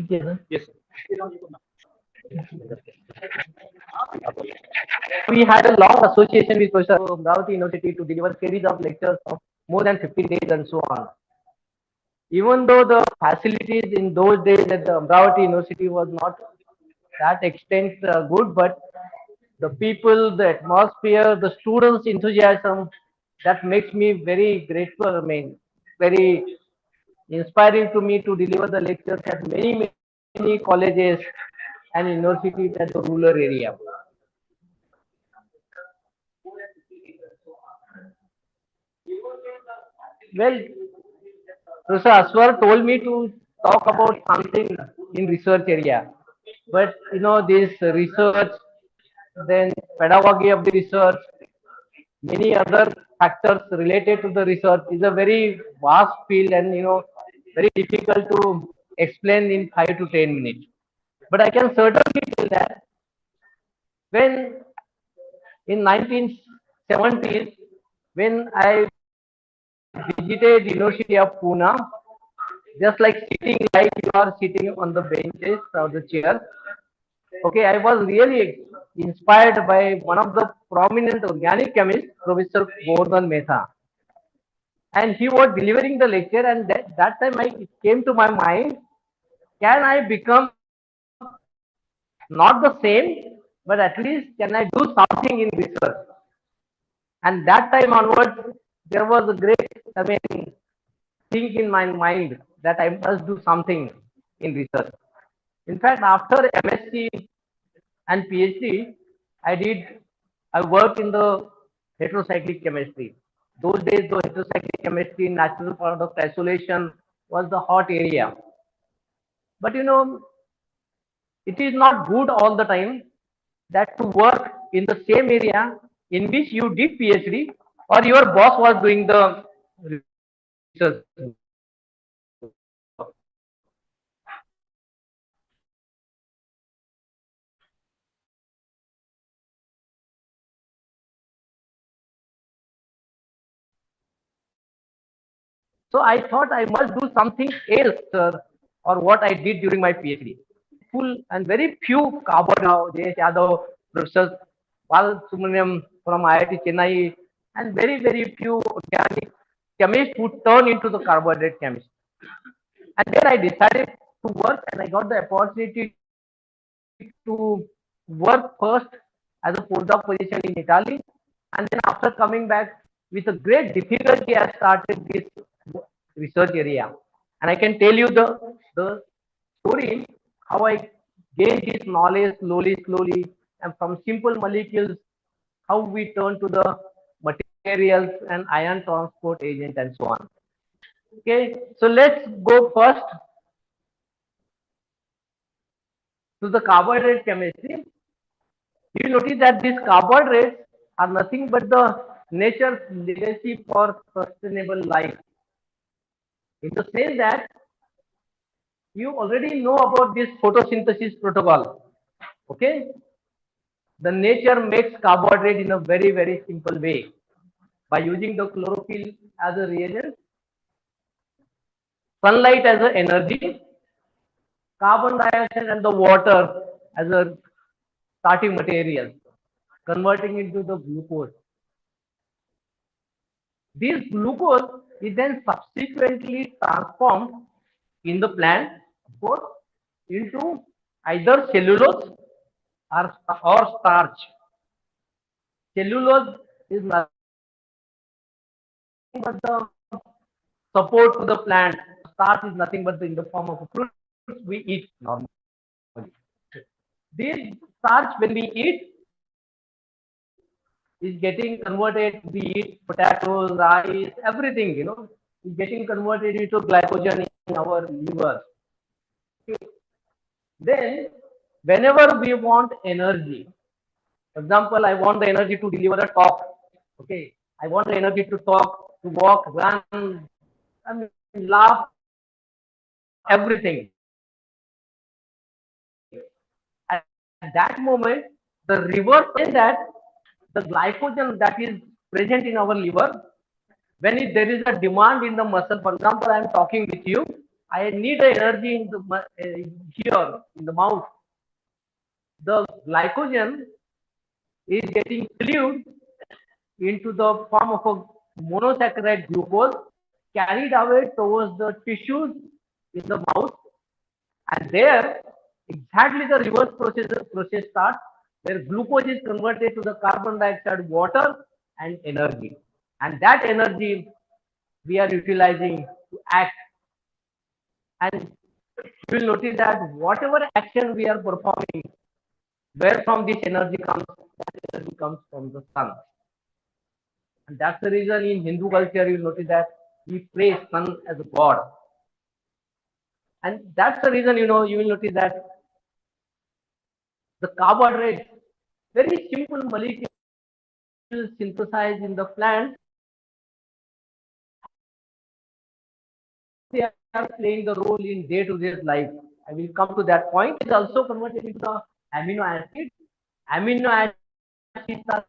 Yes. We had a long association with Professor Amravati University to deliver series of lectures of more than 15 days and so on. Even though the facilities in those days at the Amravati University was not that extent good, but the people, the atmosphere, the students' enthusiasm, that makes me very grateful. I mean, very inspiring to me to deliver the lectures at many colleges and universities at the rural area. Well, Professor Aswar told me to talk about something in research area, but this research, then pedagogy of the research, many other factors related to the research is a very vast field and very difficult to explain in 5 to 10 minutes. But I can certainly tell that when in 1970s, when I visited University of Pune, just like you are sitting on the benches or the chair. Okay, I was really inspired by one of the prominent organic chemists, Professor Gordon Mehta. And he was delivering the lecture, and that time it came to my mind, can I become not the same, but at least can I do something in research? And that time onwards, there was a great, I mean, thing in my mind that I must do something in research. In fact, after MSc and PhD, I worked in the heterocyclic chemistry. Those days, the heterocyclic chemistry, natural product isolation was the hot area. But it is not good all the time that to work in the same area in which you did PhD or your boss was doing the research. So I thought I must do something else, or what I did during my PhD. Full and very few carbon now, Jayesh Yadav, Professor Pal Subramaniam from IIT Chennai, and very few organic chemists who turn into the carbohydrate chemist. And then I decided to work, and I got the opportunity to work first as a postdoc position in Italy, and then after coming back with a great difficulty, I started this research area. And I can tell you the story how I gained this knowledge slowly, and from simple molecules, how we turn to the materials and ion transport agent and so on. Okay, so let's go first to the carbohydrate chemistry. You notice that these carbohydrates are nothing but the nature's legacy for sustainable life. In the sense that you already know about this photosynthesis protocol. Okay, the nature makes carbohydrate in a very simple way by using the chlorophyll as a reagent, sunlight as an energy, carbon dioxide and the water as a starting material, converting into the glucose. This glucose is then subsequently transformed in the plant, of course, into either cellulose or starch. Cellulose is nothing but the support to the plant. Starch is nothing but in the form of fruits we eat normally. This starch, when we eat, is getting converted. We eat potatoes, rice, everything. Is getting converted into glycogen in our liver. Then, whenever we want energy, for example, I want the energy to deliver a talk. Okay, I want the energy to talk, to walk, run, I mean, laugh, everything. At that moment, the reverse is that the glycogen that is present in our liver, when there is a demand in the muscle, for example, I am talking with you, I need the energy in the here in the mouth. The glycogen is getting fluid into the form of a monosaccharide glucose carried away towards the tissues in the mouth, and there exactly the reverse process starts, where glucose is converted to the carbon dioxide, water, and energy, and that energy we are utilizing to act. And you will notice that whatever action we are performing, where from this energy comes, that energy comes from the sun. And that's the reason in Hindu culture you notice that we praise sun as a god. And that's the reason you will notice that the carbohydrates, very simple molecules synthesized in the plant, they are playing the role in day-to-day life. I will come to that point. It is also converted into the amino acids. Amino acids are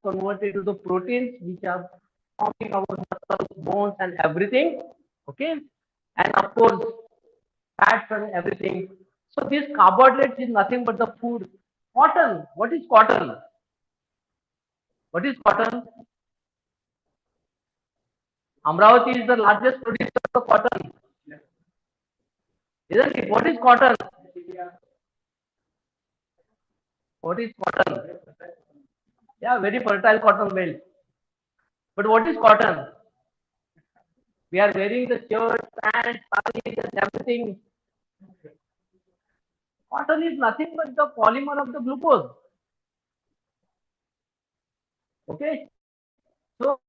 converted to the proteins which are forming our muscles, bones, and everything. Okay, and of course fats and everything. So this carbohydrates is nothing but the food. Cotton. What is cotton? What is cotton? Amravati is the largest producer of cotton, isn't it? What is cotton? What is cotton? Yeah, very fertile cotton belt. But what is cotton? We are wearing the shirts, pants, sarees, and everything. Cotton is nothing but the polymer of the glucose. Okay, so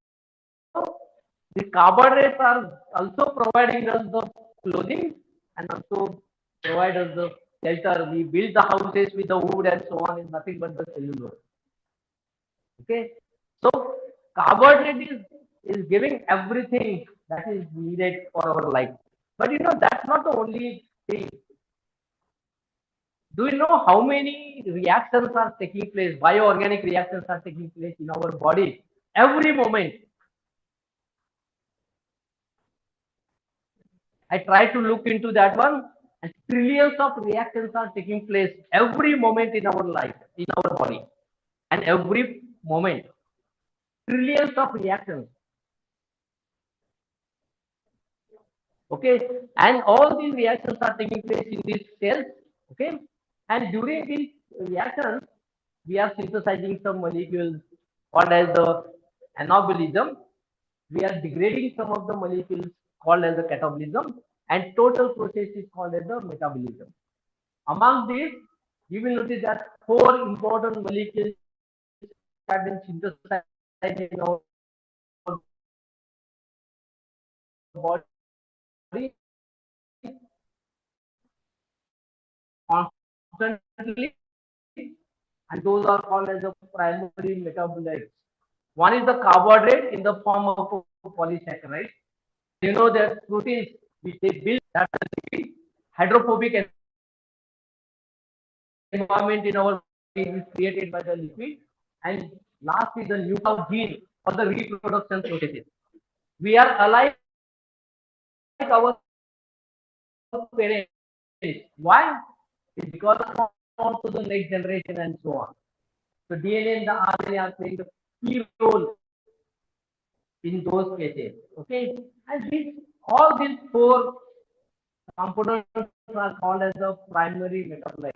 the carbohydrates are also providing us the clothing and also provide us the shelter. We build the houses with the wood and so on. Is nothing but the cellulose. Okay, so carbohydrate is giving everything that is needed for our life. But that's not the only thing. Do you know how many reactions are taking place? Bioorganic reactions are taking place in our body every moment. I try to look into that one, and trillions of reactions are taking place every moment in our life, in our body, and every moment, trillions of reactions. Okay, and all these reactions are taking place in these cells. Okay, and during these reactions, we are synthesizing some molecules called as the anabolism. We are degrading some of the molecules called as the catabolism, and total process is called as the metabolism. Among these, you will notice that four important molecules have been synthesized in our body constantly, and those are called as the primary metabolites. One is the carbohydrate in the form of a polysaccharide. You know that proteins which they build, that hydrophobic environment in our body is created by the liquid. And last is the nuclear gene for the reproduction processes. We are alike our parents. Why? It's because on to the next generation and so on. So DNA and the RNA are playing the key role in those cases. Okay, and all these four components are called as the primary metabolite.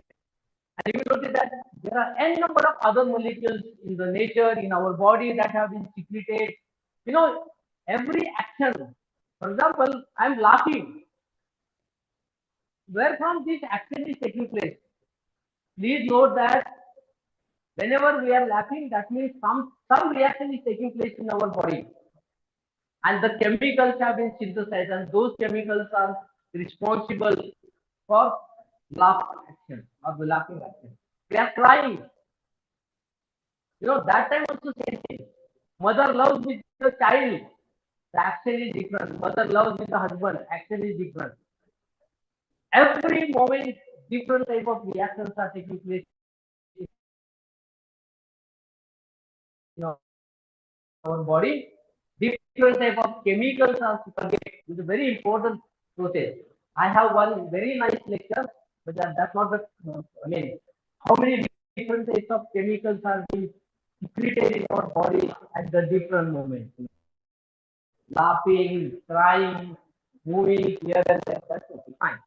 And you will notice that there are n number of other molecules in the nature, in our body that have been secreted. You know, every action, for example, I'm laughing. Where from this action is taking place? Please note that whenever we are laughing, that means some reaction is taking place in our body. And the chemicals have been synthesized, and those chemicals are responsible for laugh action or the laughing action. We are crying. That time also same thing. Mother loves with the child, the action is different. Mother loves with the husband, action is different. Every moment, different type of reactions are taking place in our body. Different type of chemicals are circulating. It's a very important process. I have one very nice lecture, but that's not the. I mean, how many different types of chemicals are being secreted in our body at the different moments? Laughing, crying, moving here and there. That's okay, fine.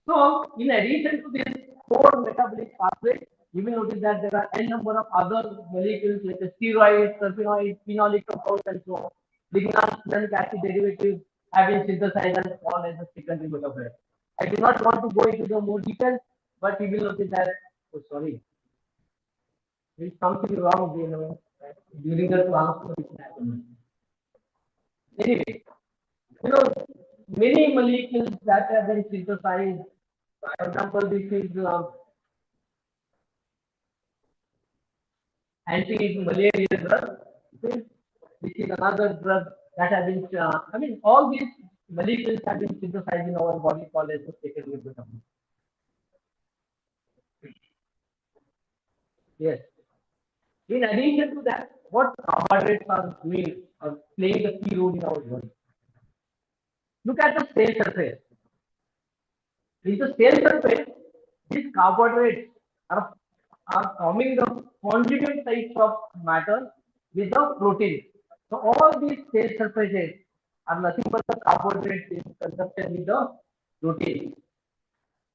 So, in addition to this four metabolic pathways, you will notice that there are n number of other molecules like the steroids, terpenoids, phenolic compounds, and so on. Lignans acid derivatives have been synthesized and called as a secondary metabolite. I do not want to go into the more details, but you will notice that, oh, sorry, there is something wrong, during the transfer. Anyway, you know, many molecules that have been synthesized. For example, this is anti-malaria drug. Okay? This is another drug that has been, all these molecules have been synthesized in our body called as the secondary vitamin. Yes. In addition to that, what carbohydrates are doing or playing the key role in our body? Look at the cell surface. In the cell surface, these carbohydrates are forming the conjugate types of matter with the protein. So all these cell surfaces are nothing but the carbohydrates in consumption with the protein.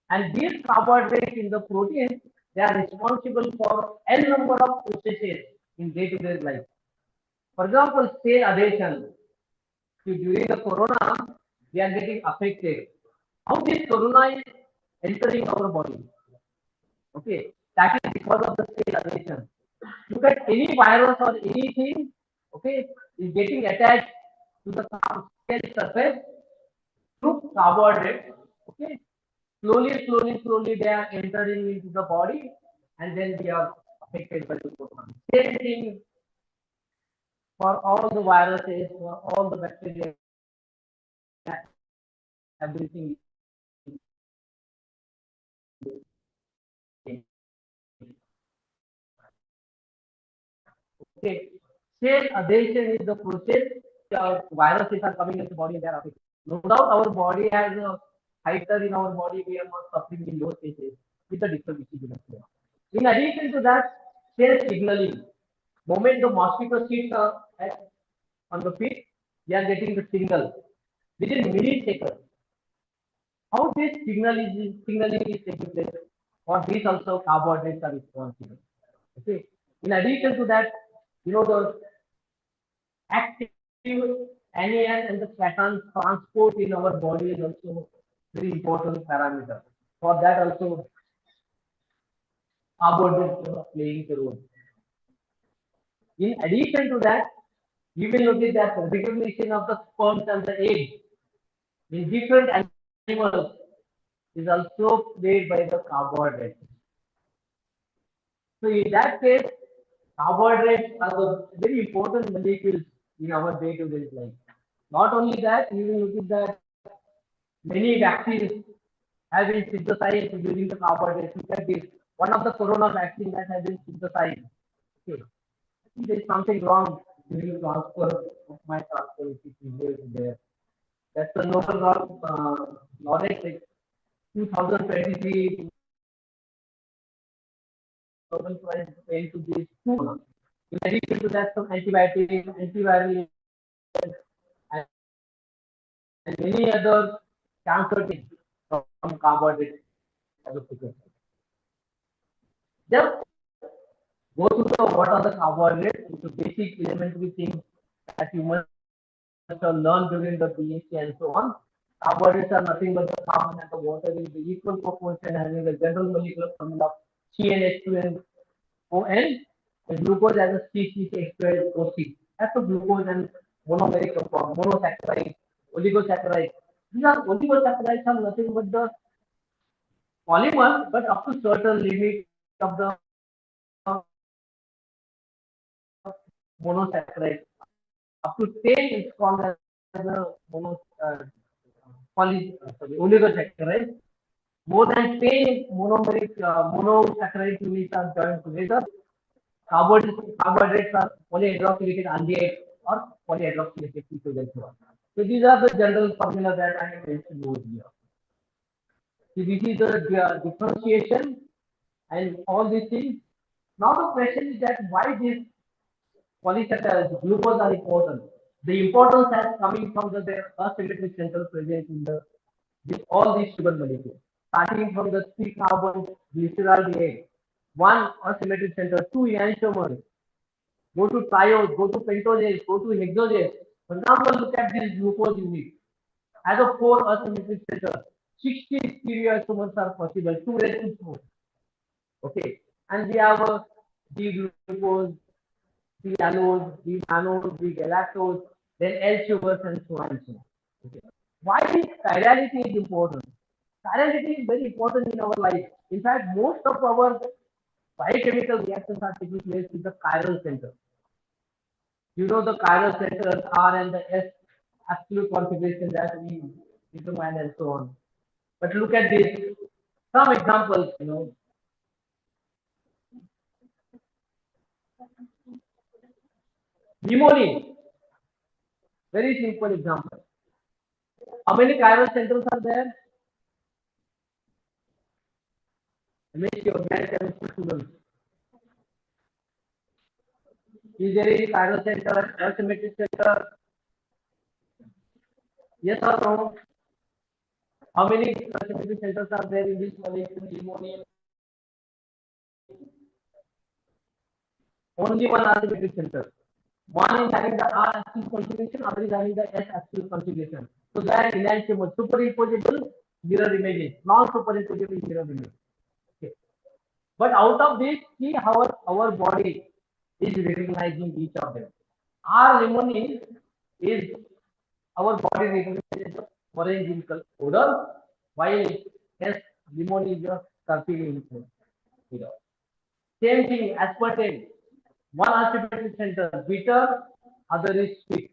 And these carbohydrates in the protein, they are responsible for n number of processes in day-to-day life. For example, cell adhesion. So during the corona, we are getting affected. How this corona is entering our body? Okay, that is because of the cell adhesion. Look at any virus or anything, okay, is getting attached to the cell surface through carbohydrates. Okay, slowly, they are entering into the body, and then we are affected by the corona. Same thing for all the viruses, for all the bacteria, everything. Okay. Cell adhesion is the process. Viruses are coming into the body and they are affected. No doubt our body has a fighter in our body. We are not suffering in those cases with the different diseases. In addition to that, cell signaling. Moment the mosquito sits on the feet, we are getting the signal within milliseconds. How this signaling is taking place? For this also carbohydrates are responsible. Okay. In addition to that, the active anion and the cation transport in our body is also very important parameter. For that also carbohydrates are playing the role. In addition to that, you will notice that recognition of the sperms and the eggs in different animals is also played by the carbohydrates. So in that case, carbohydrates are the very important molecules in our day-to-day life. Not only that, you will notice that many vaccines have been synthesized using the carbohydrates. Look at this. One of the corona vaccines that has been synthesized. Okay. I think there is something wrong during the transfer of my transfer there. That's the Nobel knowledge like 2023 Nobel Prize went to these two. In addition to that, some antibiotics, antiviral, and many other cancer from carbohydrates. Just go to the what are the carbohydrates, the basic elementary things that you must have learned during the BSc and so on. Carbohydrates are nothing but the carbon and the water in the equal proportion having the general molecular formula CnH2nOn and glucose as a C6H12O6. That's the glucose and monomeric compound, monosaccharides, oligosaccharides. These are oligosaccharides are nothing but the polymer, but up to certain limit of the monosaccharide. Up to 10 is called as a oligosaccharides. More than 10 monomeric monosaccharides units are joined together. Carbohydrates are polyhydroxylated aldehydes or polyhydroxylated ketones and so on. So these are the general formula that I have mentioned over here. So this is the differentiation and all these things. Now the question is that why these polysaccharides, glucose are important. The importance has coming from their asymmetric central presence in the with all these sugar molecules. Starting from the three carbon glyceraldehyde, one asymmetric center, two enantiomers, go to triose, go to pentoses, go to hexoses. For example, look at this glucose unit. As of four asymmetric centers, 60 stereoisomers are possible, 2 raised to 4. Okay, and we have a D-glucose, D-allose, D-mannose, D-galactose, then L-sugars and so on and so on. Okay. Why is chirality is important? Chirality is very important in our life. In fact, most of our biochemical reactions are taking place with the chiral center. You know the chiral centers R and the S absolute configuration that we determine and so on. But look at this. Some examples, limonene, very simple example. How many chiral centers are there? Make your biochemistry students. Is there any chiral center, asymmetric center? Yes or no? How many asymmetric centers are there in this molecule? Limonene? Only one asymmetric center. One is having the R active configuration, other is having the S active configuration. So they are enantiomer, superimposable mirror images, non-superimposable mirror images. Okay. But out of this, see how our body is recognizing each of them. R limonene is our body recognizes the orange odor, while S limonene is your sulfuric odor. Same thing, aspartame. One aspartate center, bitter, other is sweet.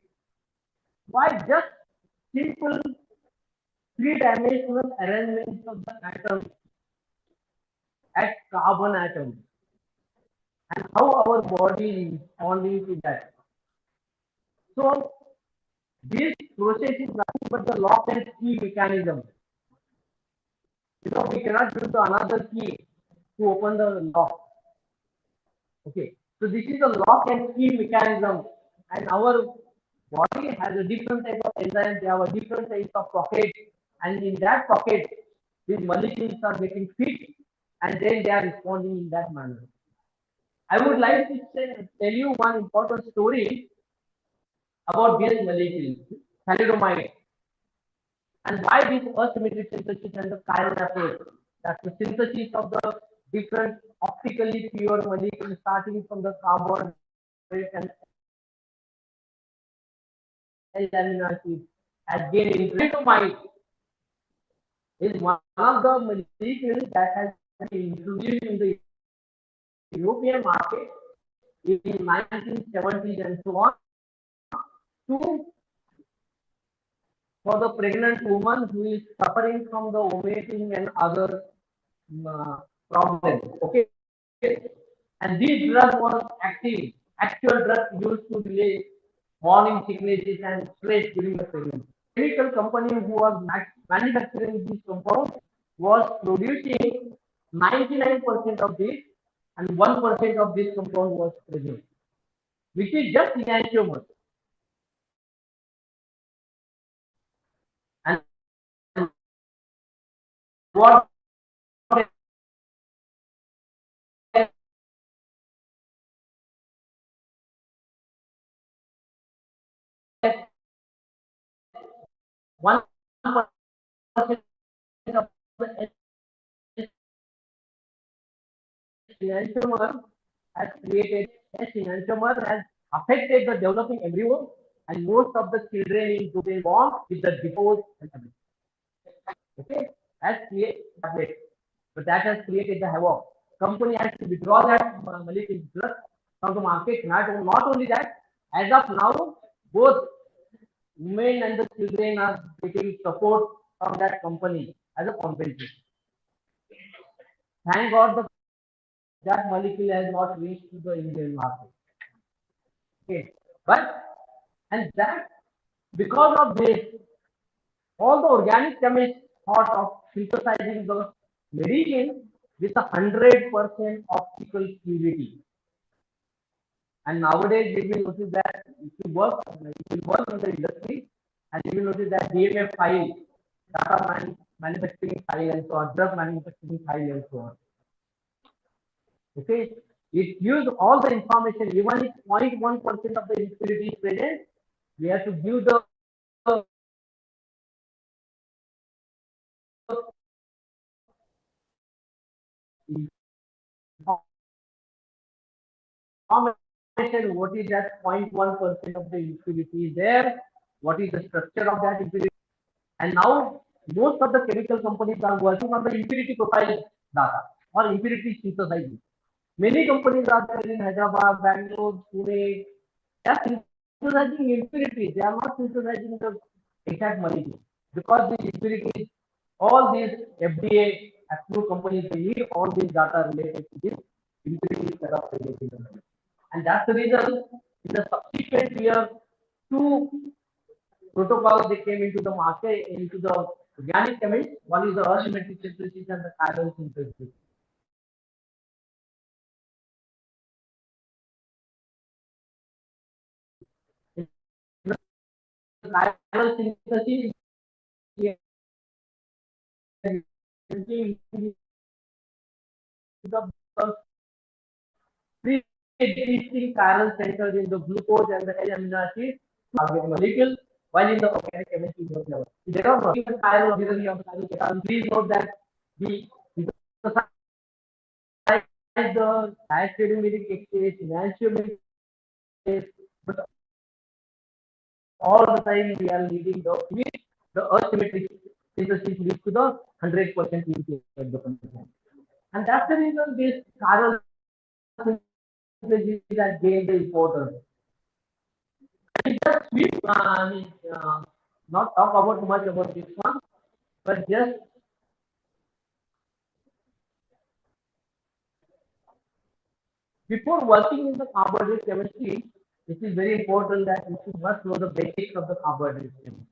Why just simple three-dimensional arrangements of the atoms at carbon atoms and how our body is responding to that. So this process is nothing but the lock and key mechanism. We cannot use another key to open the lock. Okay, so this is a lock and key mechanism, and our body has a different type of enzymes. They have a different type of pocket, and in that pocket, these molecules are getting fit, and then they are responding in that manner. I would like to tell you one important story about this molecule, thalidomide, and why this asymmetric synthesis and the chiral approach. That's the synthesis of the different optically pure molecules starting from the carbon and amino acids has been thalidomide is one of the molecules that has been introduced in the European market in 1970s and so on to for the pregnant woman who is suffering from the vomiting and other problems. Okay, and this drug was active, actual drug used to delay morning sicknesses and stress during the pregnancy. Chemical company who was manufacturing this compound was producing 99% of this, and 1% of this compound was present, which is just enantiomer. And what 1% of the enantiomer has created enantiomer has affected the developing embryo, and most of the children in today born with the default and everything. Okay, has created tablet, but that has created the havoc. Company has to withdraw that molecule drug from the market. Not only that, as of now, both women and the children are getting support from that company as a compensation. Thank God that molecule has not reached to the Indian market. Okay, but and that because of this, all the organic chemists thought of synthesizing the medicine with 100% optical purity. And nowadays, you will notice that if you work in the industry, and you will notice that DMF file, manufacturing file, and so on, drug manufacturing file, and so on. Okay, it gives all the information, even if 0.1% of the impurity is present, we have to give the information what is that 0.1% of the impurity is there, what is the structure of that impurity. And now most of the chemical companies are working on the impurity profile data or impurity synthesizing. Many companies are there in Hyderabad, Bangalore, Pune. They are synthesizing impurities. They are not synthesizing the exact molecule because the impurities, all these FDA approved companies, they need all these data related to this impurities that are related. And that's the reason in the subsequent year, two protocols they came into the market, into the organic chemistry. One is the asymmetric synthesis and the chiral synthesis. The chiral synthesis the pre-existing chiral centers in the glucose and the amino acids target molecule, while in the organic chemistry, they don't know. Even chiral chiral, please note that the the diastereomeric exchange, enantiomer, but all the time we are leading the asymmetric synthesis leads to the 100% purity at the condition. And that's the reason this chiral synthesis has gained the importance. And just we, not talk about much about this one, but just before working in the carbohydrate chemistry, it is very important that you must know the basics of the carbohydrate chemistry.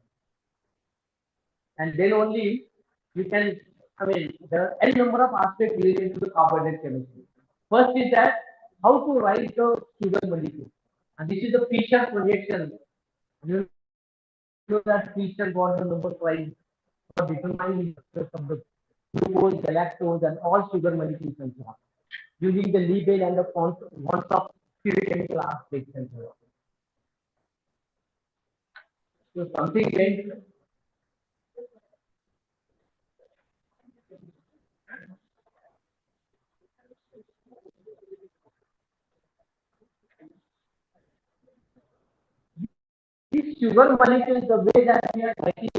And then only you can, there are n number of aspects related to the carbohydrate chemistry. First is that how to write the sugar molecule. And this is the Fischer projection. You know that Fischer got the number prize for determining the structure of the glucose, galactose, and all sugar molecules and so on, using the Liebel and the ones of chemical aspects and so on. So something went. These sugar molecules, the way that we are writing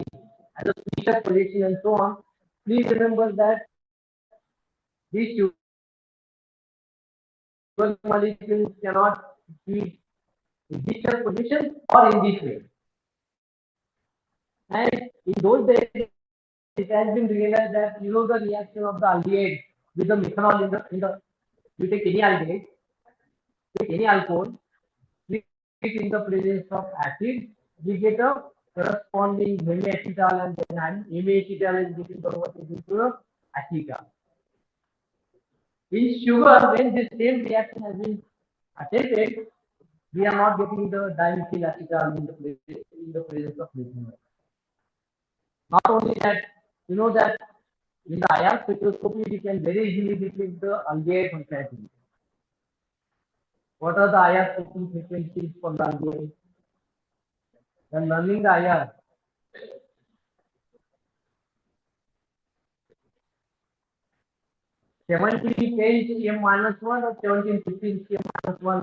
as a Fischer projection and so on, please remember that these sugar molecules cannot be in this position or in this way. And in those days, it has been realized that the reaction of the aldehyde with the methanol in the you take any aldehyde, take any alcohol, treat it in the presence of acid, we get a corresponding hemiacetal, and then hemiacetal is getting converted into acetal. In sugar, when this same reaction has been attempted, we are not getting the dimethyl acetal in the presence of methanol. Not only that, you know that in the IR spectroscopy, we can very easily detect the aldehyde from fatty. What are the IR spectrum frequencies for the aldehyde? When learning the IR, 17 cm minus 1 or 17 cm minus 1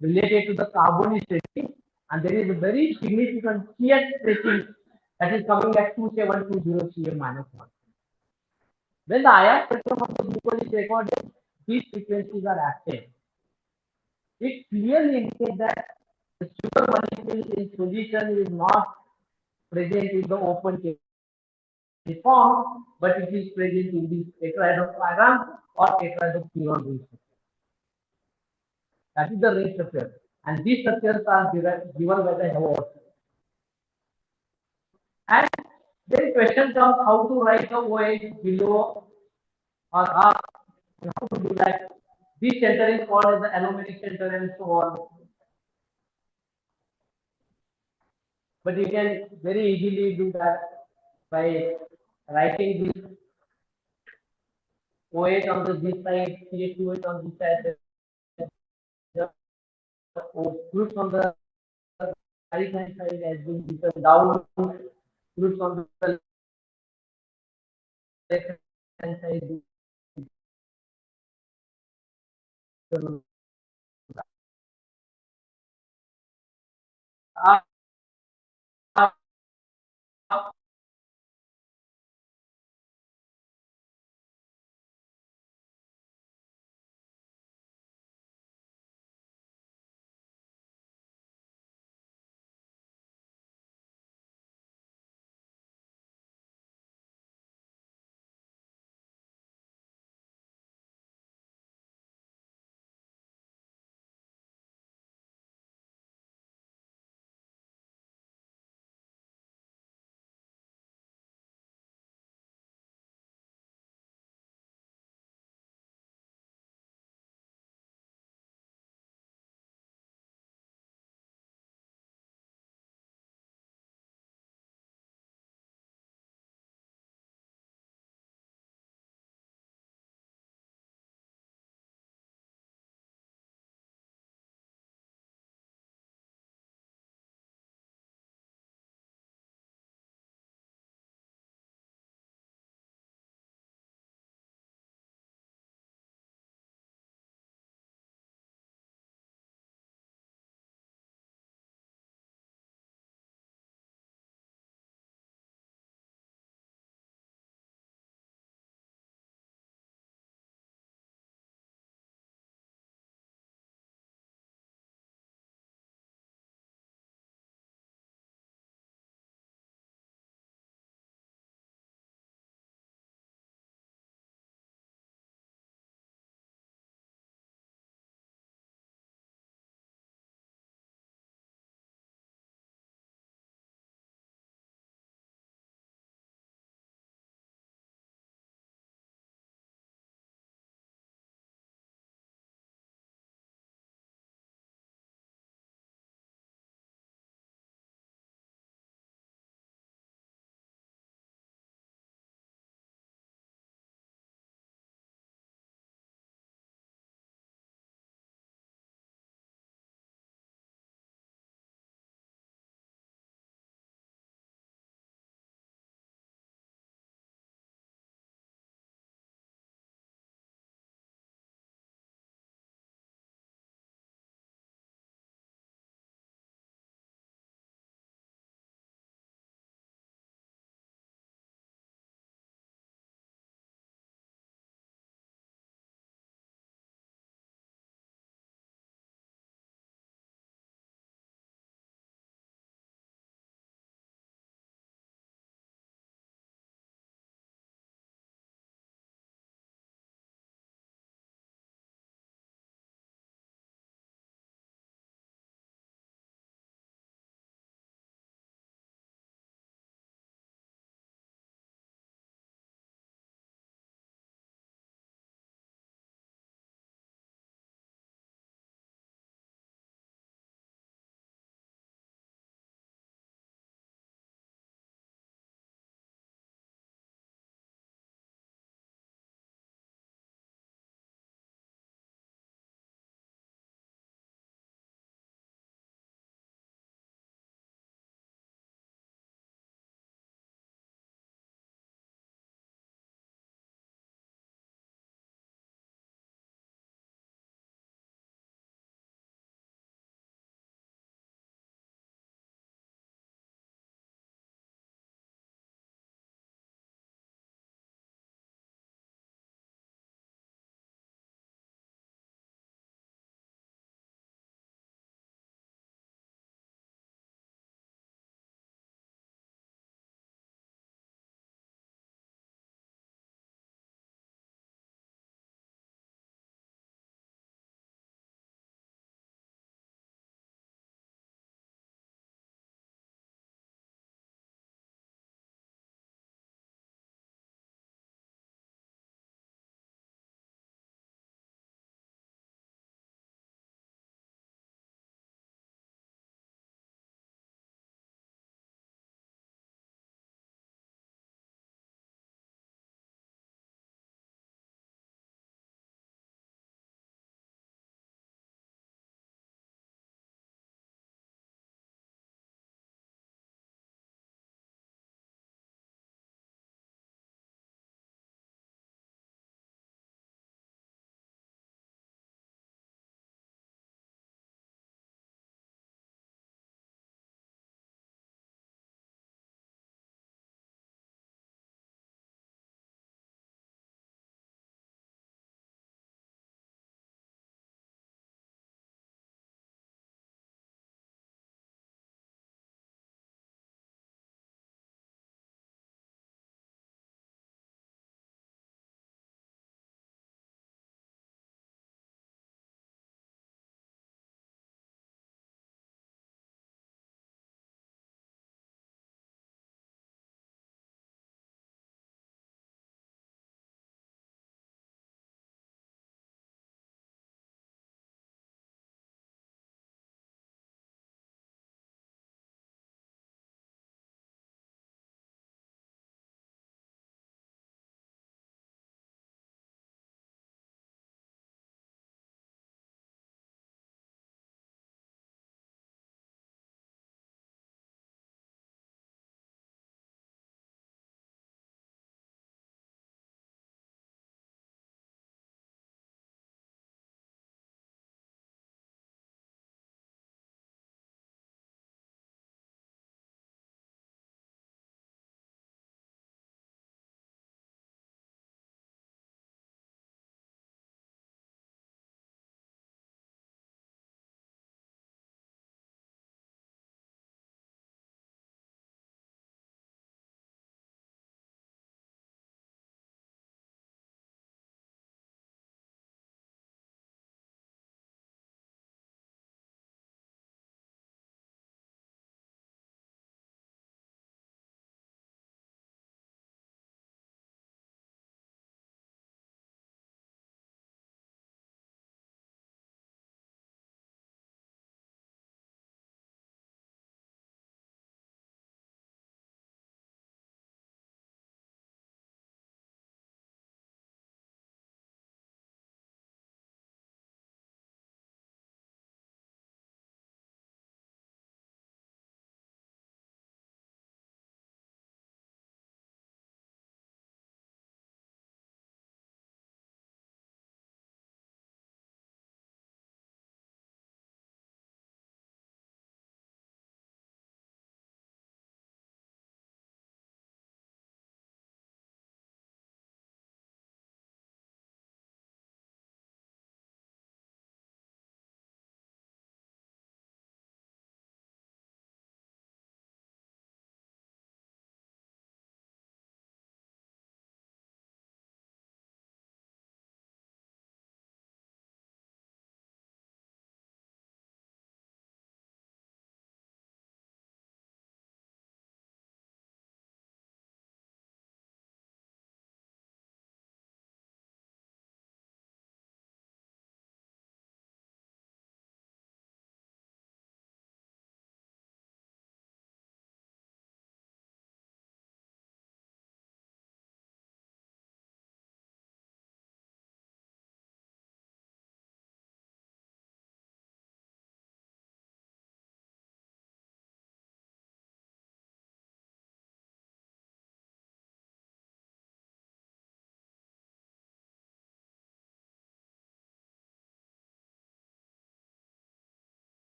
related to the carbon stretching, and there is a very significant shear stretching that is coming at 2720 cm minus 1. When the IR spectrum of the glucose is recorded, these frequencies are active. It clearly indicates that the sugar molecule in solution is not present in the open case form, but it is present in the tetrahydrofuran or tetrahydrofuran ring structure. That is the ring structure. And these structures are given by the Hello. And then question comes how to write the OH below or up. How to do that? This center is called as the aluminic center and so on. But you can very easily do that by writing this OH on this side, CH2H on this side, the groups on the right hand side has been written down, groups on the left hand side up, up, up,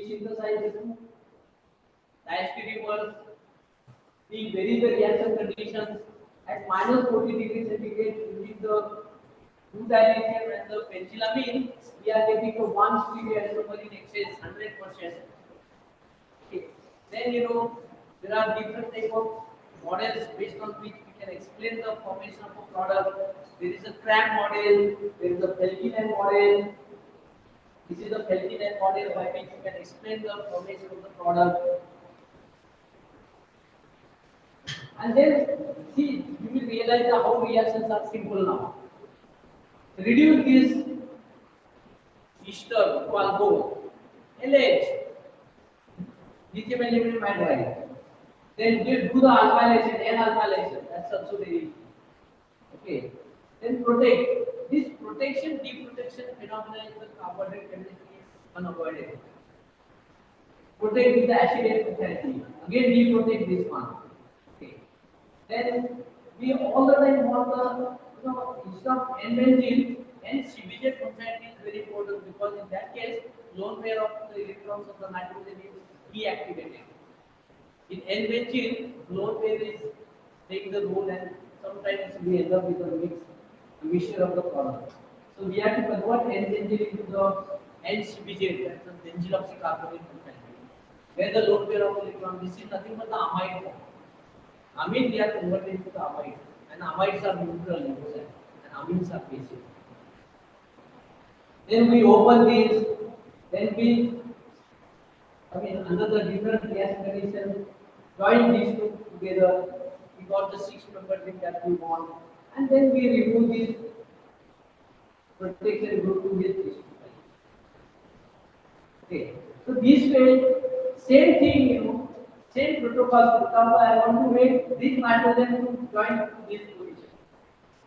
we synthesize diastereomers, we vary the reaction conditions at minus 40 degrees centigrade using the butadiene and the benzylamine. We are getting the one stereoisomer in excess 100%. Okay. Then there are different type of models based on which we can explain the formation of a product. There is a cram model, there is a Pelkinen model. This is the Pelkinen model by which you can explain the formation of the product. And then see, you will realize that how reactions are simple now. Reduce this ester to alcohol, LH, lithium aluminum hydride. Then do the alkylation, N-alkylation. That's also very easy. Okay. Then protect. This protection, deprotection phenomena in the carbohydrate chemistry is unavoidable. Protect with the acid totality. Again, deprotect this one. Okay. Then we all the time want the instead of N-benzene, N-CBJ functionality is very important because in that case, lone pair of the electrons of the nitrogen is deactivated. In N-benzene, lone pair is taking the role and sometimes we end up with a mixture of the product. So we have to convert N-benzene into the N-CBJ, that's the benzyloxycarbonate functionality, where the lone pair of electron, this is nothing but the amide form. Amine we are converted into the amide, and amides are neutral leukocyte, and amines are basic. Then we open these, then under the different gas conditions, join these two together. We got the 6 membered ring that we want, and then we remove this protection group to this. Okay, so this way, same thing, same protocol. For example, I want to make this nitrogen to join to this position.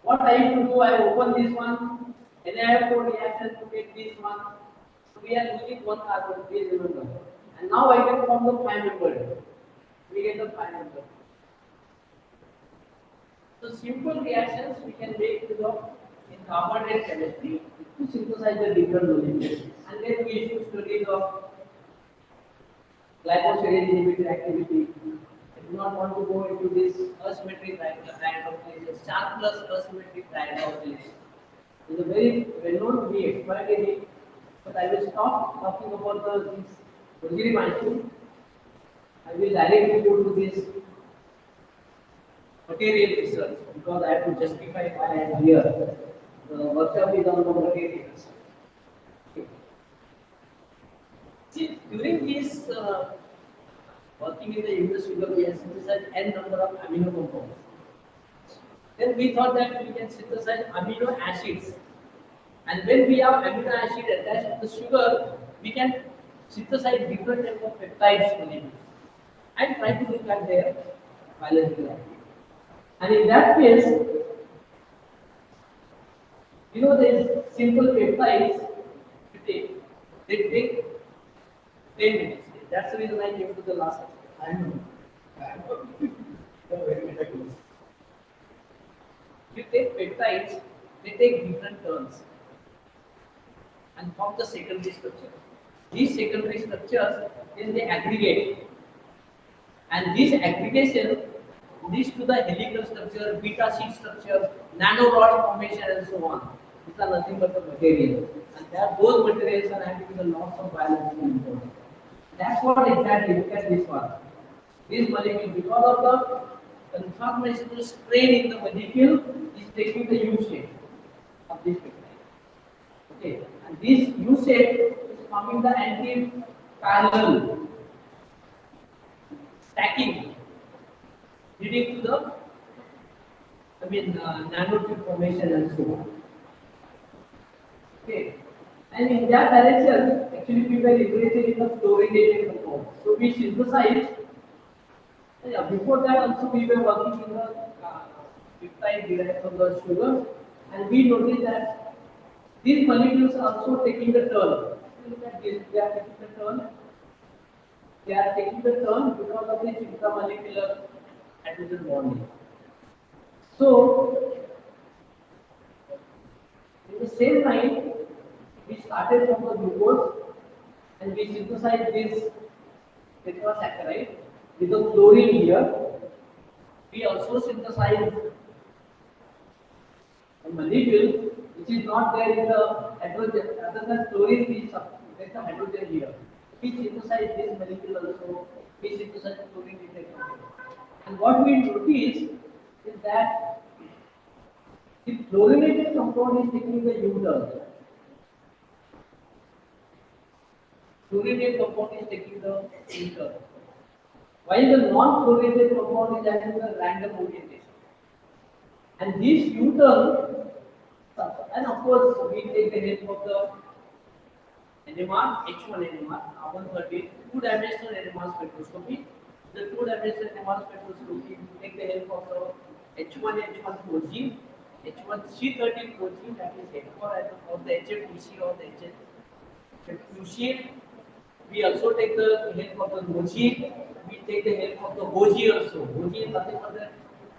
What I have to do, I open this one, and I have 4 reactions to make this one. So we are using one carbon, please remember. And now I can form the 5 membered. We get the 5 membered. So simple reactions we can make in carbohydrate chemistry to synthesize the different molecules. And then we should study the glycosylase inhibitor activity. I do not want to go into this asymmetric dihydrogenase, char plus asymmetric dihydrogenase. It's a very well-known, we exploited it, but I will stop talking about this original issue. I will directly go to this material research because I have to justify why I am here. The workshop is on the materials. Okay. See, during this working in the industry, we have synthesized n number of amino compounds. Then we thought that we can synthesize amino acids. And when we have amino acid attached to the sugar, we can synthesize different types of peptides molecules and try to look at their biological activity. And in that case, there simple peptides they take 10 minutes. That's the reason I came to the last. I know. You take peptides, they take different turns and form the secondary structure. These secondary structures, then they aggregate. And this aggregation leads to the helical structure, beta sheet structure, nanorod formation, and so on. These are nothing but the material. And those materials are having the lots of biological importance. That's what exactly, look at this one. This molecule, because of the conformational strain in the molecule, is taking the U shape of this peptide. Okay, and this U shape is forming the anti-parallel stacking, leading to the nanotube formation and so on. Okay, and in that direction, actually we were interested in the fluorinated compounds. So we synthesized. Before that also we were working in the peptide derived from the sugar, and we noticed that these molecules are also taking the turn. Look at this, they are taking the turn. They are taking the turn because of this intramolecular hydrogen bonding. So, in the same line, we started from the glucose, and we synthesize this tetrasaccharide with the chlorine here. We also synthesize a molecule which is not there in the hydrogen, other than chlorine, there's the hydrogen here. We synthesize this molecule also, we synthesize chlorine with hydrogen. And what we notice is that the fluorinated compound is taking the U-turn. Fluorinated compound is taking the U-turn. While the non-fluorinated compound is having the random orientation. And this U-turn, and of course, we take the help of the NMR, H1 NMR, R130, two-dimensional NMR spectroscopy. The two-dimensional NMR spectroscopy, we take the help of the H1 H1 protein, H1 C13 protein, that is H4 or the HFQC or the HFQC. We also take the help of the Goji. We take the help of the Goji also. Goji is nothing but the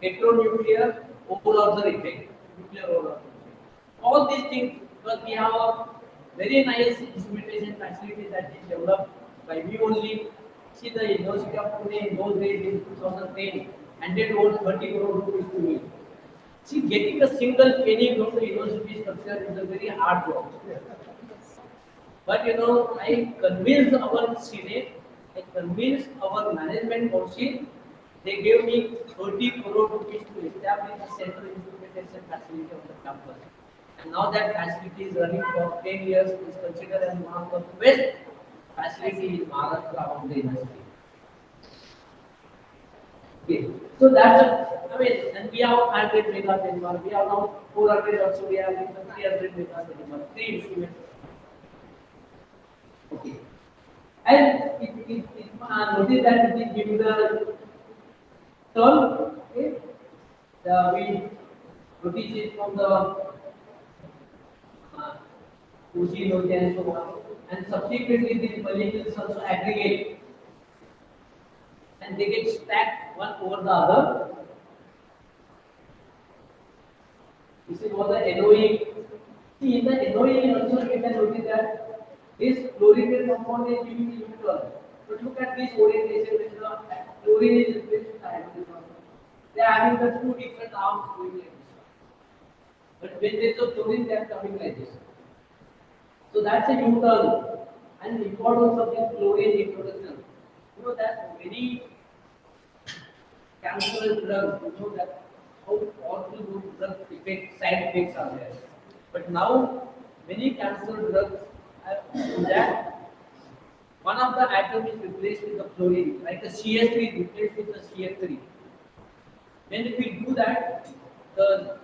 heteronuclear overabsorber effect, nuclear overabsorber. All these things, because we have a very nice instrumentation facility that is developed by me only. See, the University of Pune in those days in 2010 handed over 30 crore rupees to me. See, getting a single penny from the university structure is a very hard job. But I convinced our Senate, I convinced our management council, they gave me 30 crore rupees to establish a central instrumentation facility on the campus. And now that facility is running for 10 years, it is considered as one of the best facilities in Maharashtra on the industry. Okay. So that's and we have 100 megas anymore. We have now 400 also, we have 300 megas anymore. 3 instruments. Okay. And notice that it is giving the turn. Okay. We notice it from the Uji and so on. And subsequently, these molecules also aggregate and they get stacked one over the other. This is what the NOE. See, in the NOE also you can notice that this fluorinated compound is giving the U-turn. But look at this orientation, which the fluorine is replaced with hydrogen. They are having the two different arms going like this. But when there is a fluorine, they are coming like this. So that's a U-turn. And the importance of this fluorine introduction. That very cancerous drugs, that how powerful those drug effects, side effects are there. But now, many cancer drugs have that one of the atoms is replaced with the fluorine, like the CS3 is replaced with the CF3. Then if we do that, the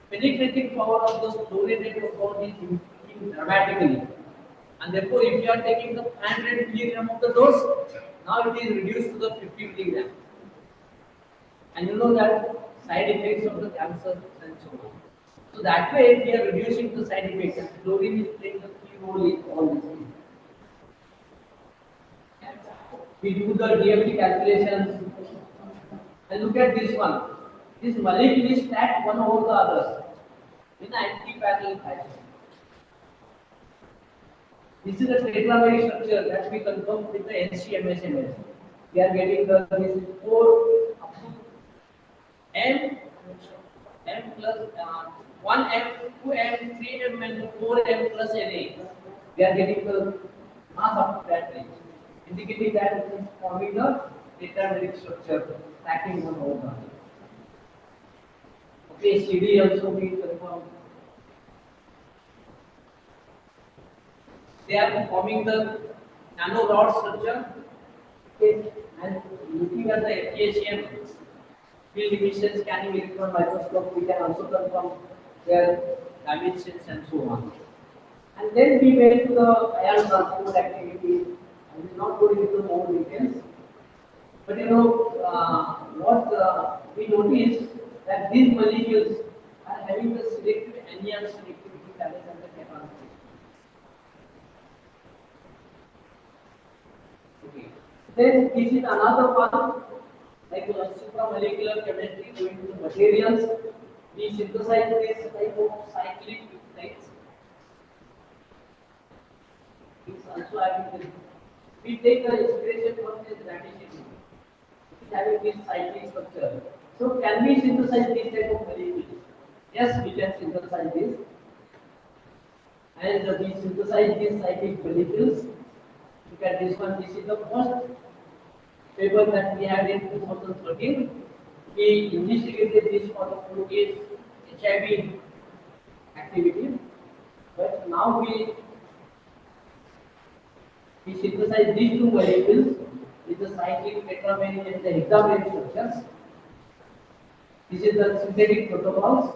penetrating power of those fluorinated compound is increasing dramatically. And therefore, if you are taking the 500 milligram of the dose, now it is reduced to the 50 milligram. And you know that side effects of the cancer and so on. So that way, we are reducing the side effects. And fluorine is playing a key role in all these things. We do the DFT calculations. And look at this one. This molecule is stacked one over the other in an anti-parallel fashion. This is a tetrameric structure that we confirm with the SCMSMS. We are getting this 4 up to M plus 1M, 2M, 3M, and 4M plus NA. We are getting the mass up to that range, indicating that it is forming the tetrameric structure, stacking one over the other. Okay, CD also we confirm. They are forming the nano rod structure. Okay, and looking at the FGCM field emission scanning electron microscope, we can also confirm their dimensions and so on. And then we went to the ion transport activity. I will not go into more details. But what we noticed that these molecules are having the selective anion selectivity that is under cation. Okay. Then this is another one, like supramolecular chemistry going to the materials. We synthesize this type of cyclic peptides. It's also having this. We take the inspiration from this radish. It is having this cyclic structure. So can we synthesize this type of molecules? Yes, we can synthesize this. And we synthesize these cyclic molecules. Look at this one. This is the first paper that we had in 2013. We investigated this for the protease HIV activity. But now we synthesize these two molecules with the cyclic tetrameric and the hexameric structures. This is the synthetic protocols.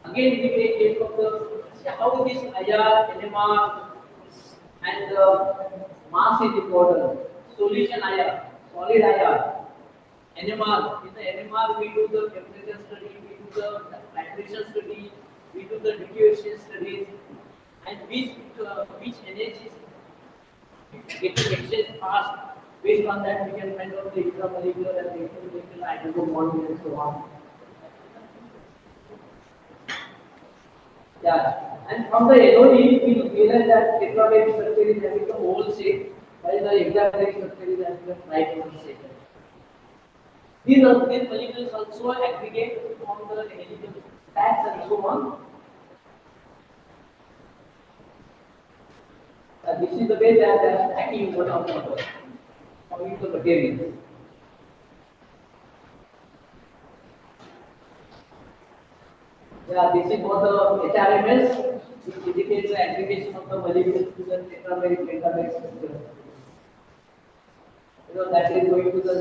Again, we take case of the how this IR, NMR, and mass is important. Solution IR, solid IR, NMR. In the NMR, we do the temperature study, we do the vibration study, we do the diffusion studies, and which energy is getting exchanged fast. Based on that, we can find out the intramolecular and the intermolecular hydrogen bond and so on. Yeah, and from the LOD, we realize that tetrametric structure is having the whole shape, while the hexametric structure is having the trigonal shape. These molecules also aggregate to form the helical stacks and so on. This is the way that they are stacking one on another, forming the materials. Yeah, this is for the HRMS, which indicates the aggregation of the molecules to the tetrameric pentameric structure. That is going to the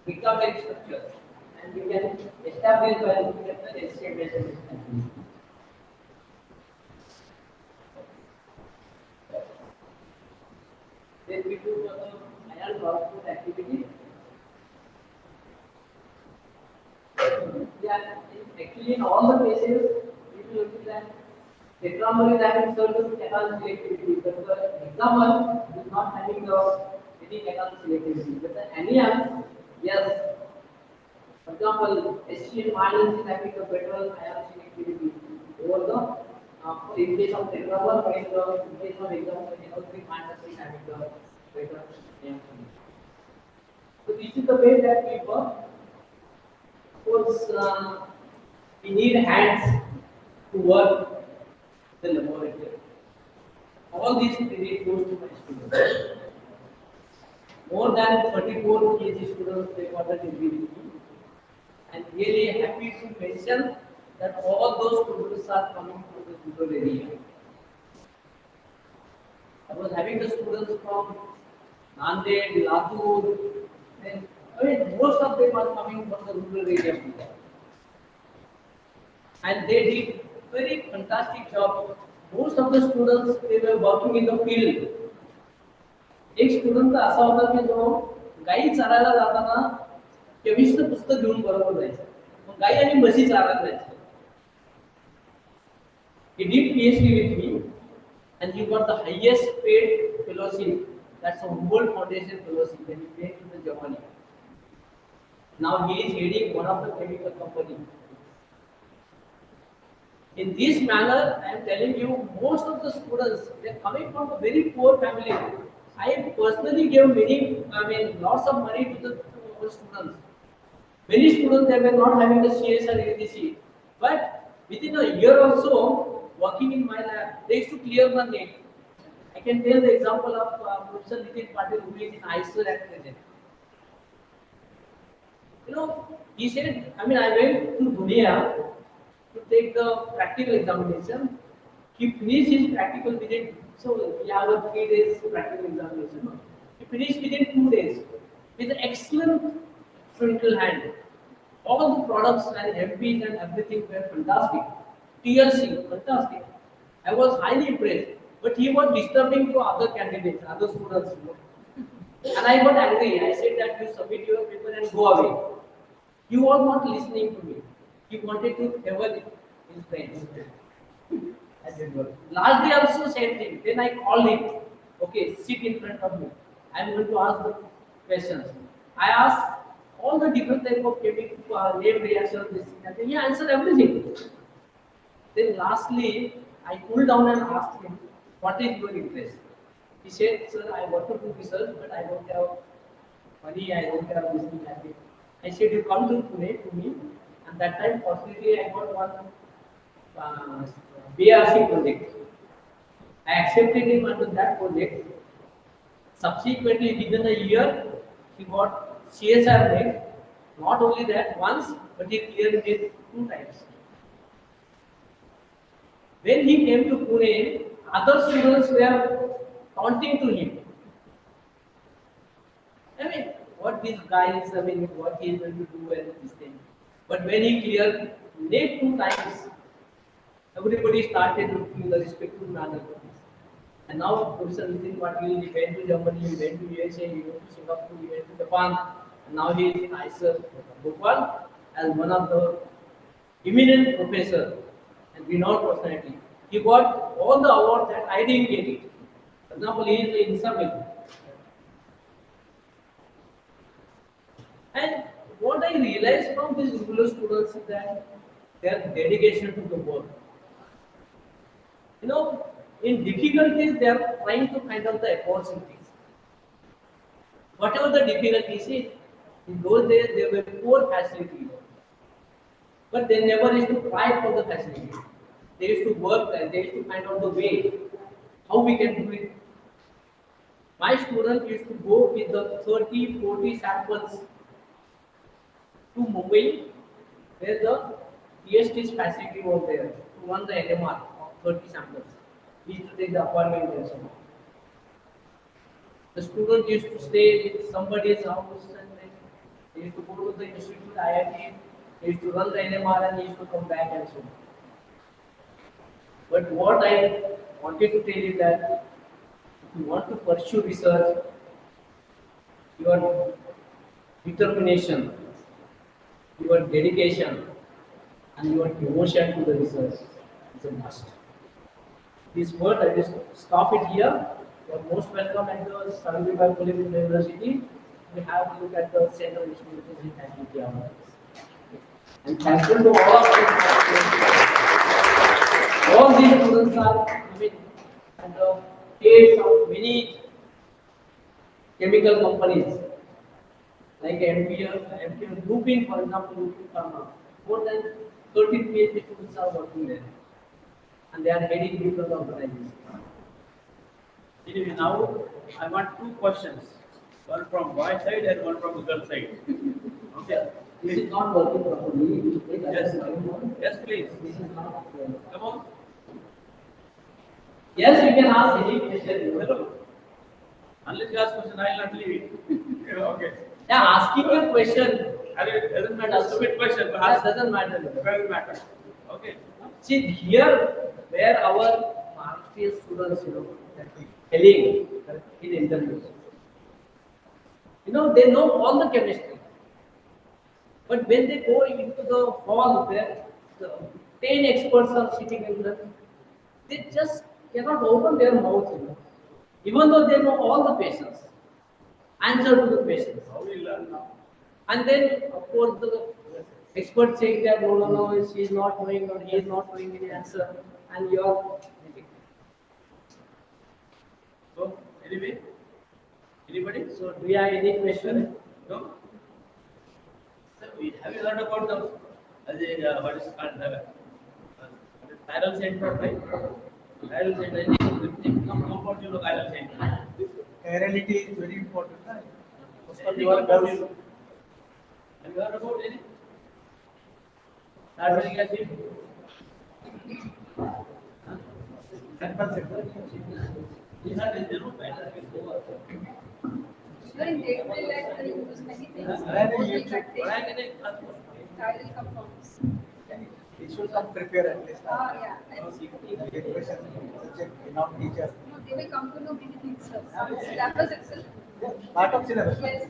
hexameric structure, and we can establish by looking at the HCMS. Then we do the ion output activity. Yeah, actually in all the cases, we will look at tetramer is having certain cation selectivity, but the hexamer is not having any cation selectivity. But the anion, yes. For example, HCl minus is having a better ion selectivity over the in case of tetramer, while in case of hexamer, NO3 minus is having the better ion selectivity. So this is the way that we work. Of course, we need hands to work the laboratory. All these credit goes to my students. More than 34 PhD students they got a degree with me. And really happy to mention that all those students are coming from the rural area. I was having the students from Nanded, Latur, and most of them are coming from the rural area. And they did very fantastic job. Most of the students they were working in the field. एक student तर असा होता की जो गाई चारायला जाताना chemistry पुस्तक घेऊन बरोबर जायचं. मग गाई आणि म्हशी चारायला जायचं. He did PhD with me, and he got the highest paid fellowship. That's a Humboldt Foundation fellowship, and he came to the Germany. Now he is heading one of the chemical companies. In this manner, I am telling you, most of the students they are coming from a very poor family. I personally gave lots of money to our students. Many students they were not having the CS or ADC, but within a year or so, working in my lab, they used to clear the NET. I can tell the example of Professor Nitin Patil, who is in ISO at present. He said, I went to Dunia to take the practical examination. He finished his practical within, so we have a 3 days practical examination. He finished within 2 days with an excellent clinical hand. All the products and MPs and everything were fantastic. TLC, fantastic. I was highly impressed. But he was disturbing to other candidates, other students. And I got angry. I said that you submit your paper and go away. He was not listening to me. He wanted to favor his friends. Last day also same thing. Then I called him. Okay, sit in front of me. I am going to ask the questions. I asked all the different type of chemical name reactions. He answered everything. Then lastly, I pulled down and asked him, what is your interest? He said, sir, I want to do research, but I don't have money, I don't have this thing, that thing. I said, you come to Pune to me. And that time, fortunately, I got one BRC project. I accepted him under that project. Subsequently, within a year, he got CSR rate. Not only that, once, but he cleared it 2 times. When he came to Pune, other students were taunting to him. I mean, what this guy is, I mean, what he is going to do and this thing. But when he cleared late 2 times, everybody started looking in the respectful manner. And now, Professor Nitin Patil, he went to Germany, he went to USA, he went to Singapore, he went to Japan, and now he is ISER Bhopal as one of the eminent professor and renowned personality. He got all the awards that I didn't get it. For example, he is in Summit. And what I realized from these rural students is that their dedication to the work. You know, in difficulties, they are trying to find out the opportunities. Whatever the difficulties is, in those days there were poor facilities, but they never used to try for the facilities. They used to work and they used to find out the way how we can do it. My students used to go with the 30, 40 samples to Mumbai, where the PhD's facility was there to run the NMR of 30 samples. We used to take the appointment and so on. The student used to stay with somebody's house and then they used to go to the institute, IIT, they used to run the NMR and they used to come back and so on. But what I wanted to tell you that if you want to pursue research, your determination, your dedication, and your devotion to the research is a must. This word, I just stop it here. You are most welcome at the Sarandibhai Polytechnic University. We have a look at the Center of Instruments in Faculty Hours. And thankful to all of you. All these students are coming at the heads of many chemical companies like MPL, Lupin, for example, Lupin Pharma. More than 13 PhD students are working there. And they are heading different organizations. Anyway, now I want 2 questions. One from boy side and one from girl side. Okay. This is not working properly. Yes. Yes, please. This is not. Come on. Yes, you can ask any question. Hello. Unless you ask question, I will not leave it. Okay. Yeah, asking a question It doesn't matter. Stupid question. But that ask. doesn't matter. Doesn't matter. Okay. See here where our Maharashtrian students, telling in interviews. They know all the chemistry. But when they go into the hall where the 10 experts are sitting in there, they just cannot open their mouth, even though they know all the patients, answer to the patients. How we learn now? And then, of course, the expert saying that no, she is not knowing or he is not knowing any answer, and you are. So, anyway, anybody? So, do you have any question? No? So, have you heard about the, what is called, chiral center, right? Chiral center, compound you know chiral center. Chirality is very important. Right? Any compound you know? Have you heard about any? Carbonic acid? These are the In day-to-day life, we use many things. what I can ask for? Chiral compounds. It should come prepare at least. Yeah. Get question, subject, enough teacher. No, they will come to know many things. Sir. Syllabus itself. Part of syllabus. Yes.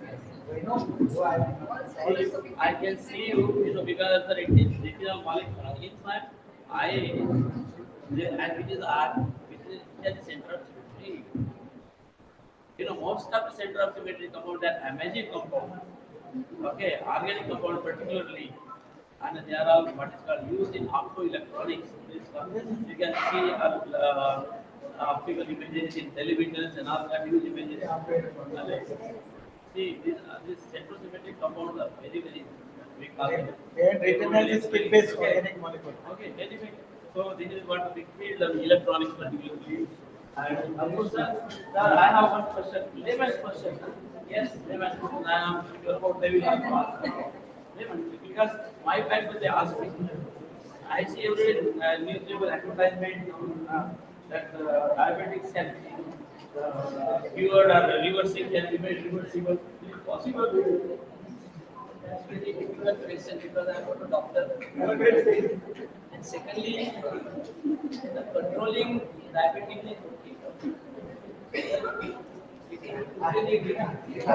I know. So I All syllabus of I can see you, because the regional college in my I, and which is art, which is at the center of symmetry. Most of the center of symmetry compound are amazing compound. Okay, organic compound particularly. and they are all what is called used in optoelectronics. You can see optical images in televisions and all that huge images. See, these centrosymmetric compounds are very, very we call them. They are written as a spin-based organic molecule. Okay, anyway, so this is what the big field of electronics particularly. And of course, sir, I have one question, layman's question. Yes, layman's question. I am sure about they will ask. Layman, because my background they ask me. I see every newspaper advertisement that diabetics can be cured or reversing can be made reversible. Is it possible? That's very difficult question because I'm not a doctor. And secondly, the controlling diabetes is okay. I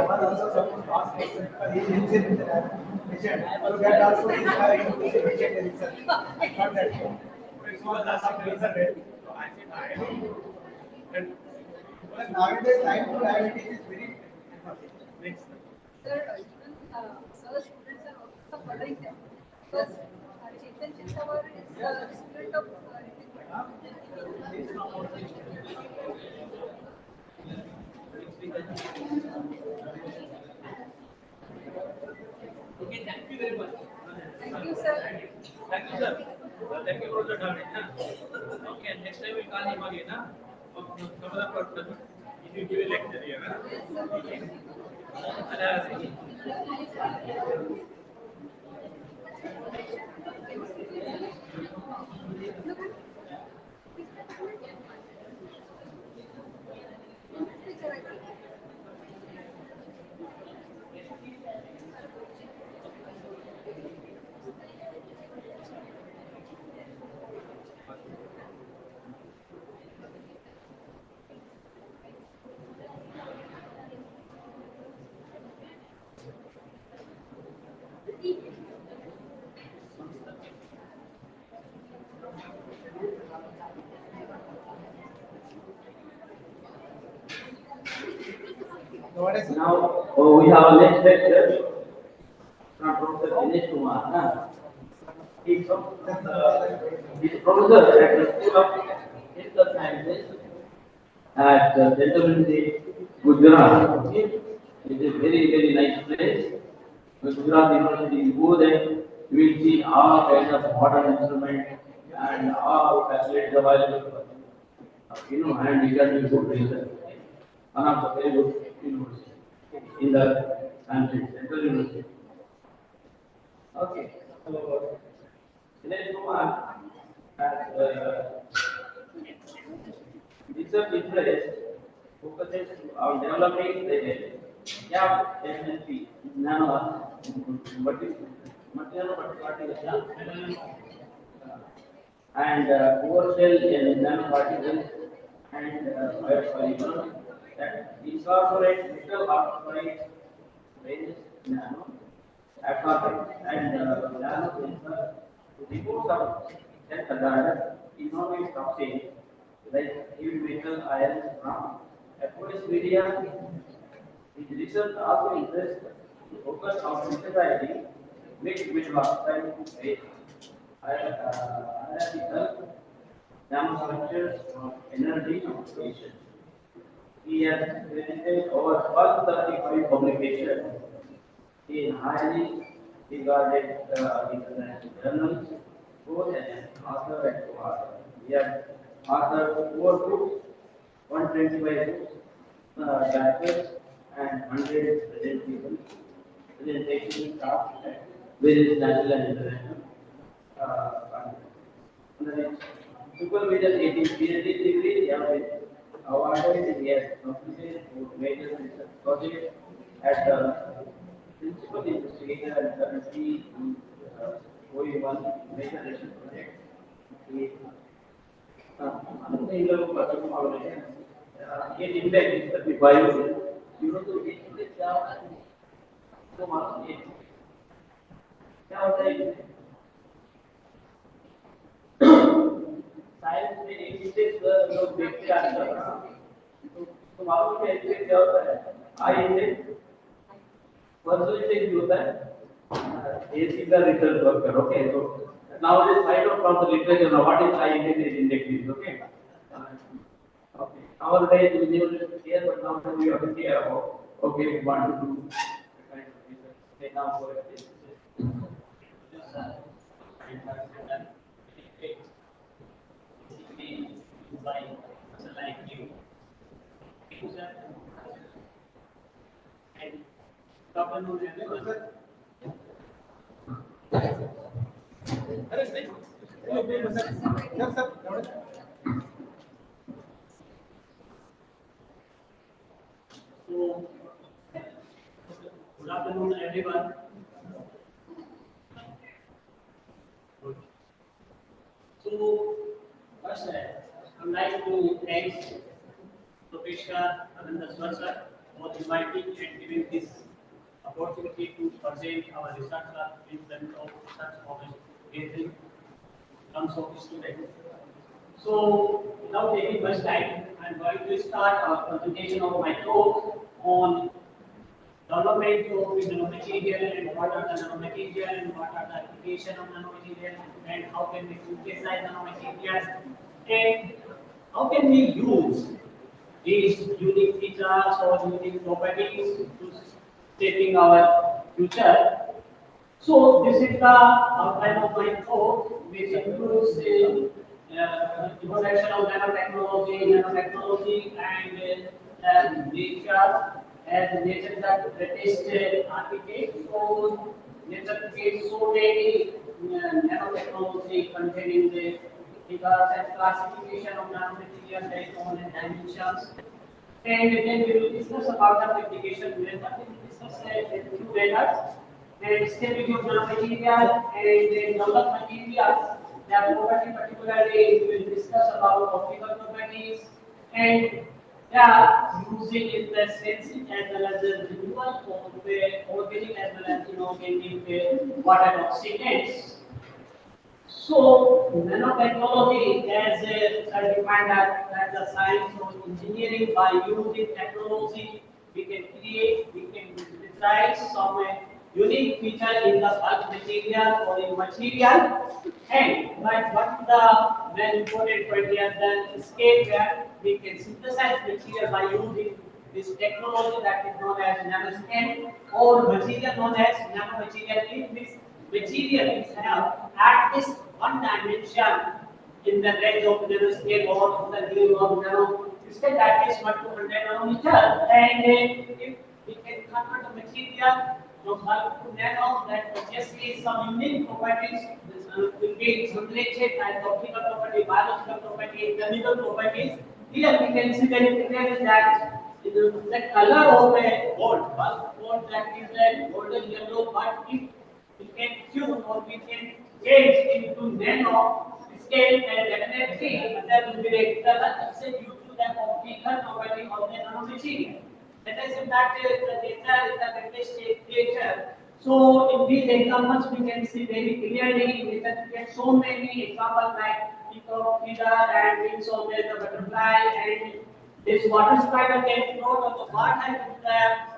was also supposed to ask question, but he lives in the patient. So that also is why he was a patient himself. Not that. So that's the reason. So I said, I don't know. And But nowadays, type 2 diabetes is very next. Sir, even sir, students are also following them. Because Chetan Chitawar is the student of Okay, thank you very much. Thank you, sir. Thank you, sir. Thank you for the time. Okay, next time we call him again. Some other person, if you give a lecture here. nowadays. Now, we have a next lecture from Professor Dinesh Kumar. He's professor at the School of Physical Sciences at Central University, Gujarat. It is a very, very nice place. With Gujarat University, you go there, you will see all kinds of modern instruments and all facilities available for and you can do good research. One of the very good university in the country, Central University. Okay, so let's go on. As research interest focuses on developing the gap efficiency nano material particles and core cell nanoparticles and biopolymers that incorporate metal oxides, various nano absorbents and nano sensors to remove some cell hazardous inorganic toxins like heavy metal ions from aqueous media. His research also interests focus on synthesizing mixed metal oxide based analytical nanostructures of energy conservation. He has credited over 135 publications in highly regarded international journals, both as an author and co-author. He has authored 4 books, 125 books, chapters, and 100 presentations at various national and international conferences. Supervisor 18 PhD degree, he has been awarded, he has completed major research projects at the principal investigator and currently going one major research project. He ये impact इस पर वायु euro तो ये क्या तो मालूम ये क्या होता है साइंस में इंडेक्स लोग देखते आते हैं तो मालूम है इंडेक्स क्या होता है आई इंडेक्स वर्चुअल इंडेक्स भी होता है is the research worker. Okay, so nowadays I know from the literature now what is IND index is. Okay. Okay. Nowadays we never hear, but nowadays we have to hear about. Okay, we want to do the kind of research. Okay, now for this. Basically, by like you. And Dr. Noor, Yes, sir. so good afternoon, everyone. So, first, I would like to thank Professor Ananda Swasar for inviting and giving this opportunity to present our research in front of such of a gathering terms of students. So, without taking much time, I am going to start our presentation of my talk on development of the nanomaterial and what are the nanomaterial and what are the application of nanomaterial and how can we synthesize nanomaterials and how can we use these unique features or unique properties to shaping our future. So this is the outline of my talk, which includes introduction of nanotechnology, and nature as nature is the greatest architect. So nature creates so many nanotechnology containing the figures and classification of nanomaterials based on the dimensions. And then we will discuss about the application method. We will discuss two methods and stability of nanomaterial and then developed materials. Their property particularly we will discuss about optical properties and using in the sensing as well as the renewal of the organic as well as inorganic water oxidants. So, nanotechnology as defined as the science of engineering by using technology, we can create, we can design some unique feature in the bulk material or in material. And but what the main important point here, the scale where we can synthesize material by using this technology that is known as nanoscale or material known as nanomaterial. In this material is have at least one dimension in the range of nanoscale or the degree of nanoscale that is 1 to 100 nanometer. And if we can convert the material from bulk to nano, that obviously some unique properties will be generated as optical property, biological property, chemical properties. Here we can see very clearly that the color of a gold, bulk gold that is a golden yellow, but if we can tune or we can change into nano scale and definitely that will be the color due to the optical property of the nanomaterial. Let us say that the data is the greatest nature. So in these examples we can see very clearly we can get so many examples like peacock, feather and wings of the butterfly and this water spider can float on the water in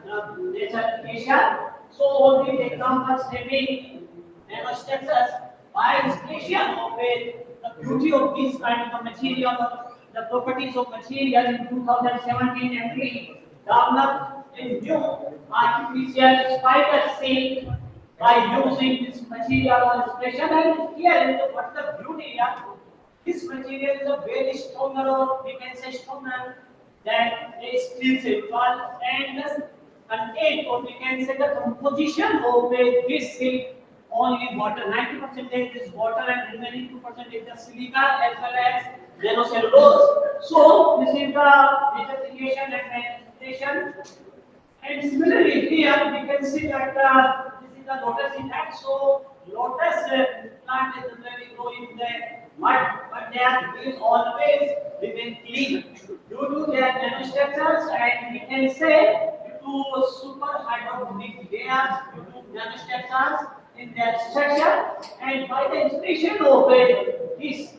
the nature application. So all these examples having nanostructures by inspiration of the beauty of this kind of material, the properties of material in 2017 and we developed a new artificial spider silk by using this material or special and here is what the beauty here. This material is a very stronger or we can say stronger than a steel silk and the content or we can say the composition of this silk only water. 90% is water and remaining 2% is the silica as well as nanocellulose. So this is the nitrification and manifestation. And similarly here we can see that this is the lotus effect. So lotus plant is generally grow in the mud, but their leaves always remain clean due to their nanostructures and we can say due to super hydrophobic layers due to nanostructures in their structure and by the inspiration of this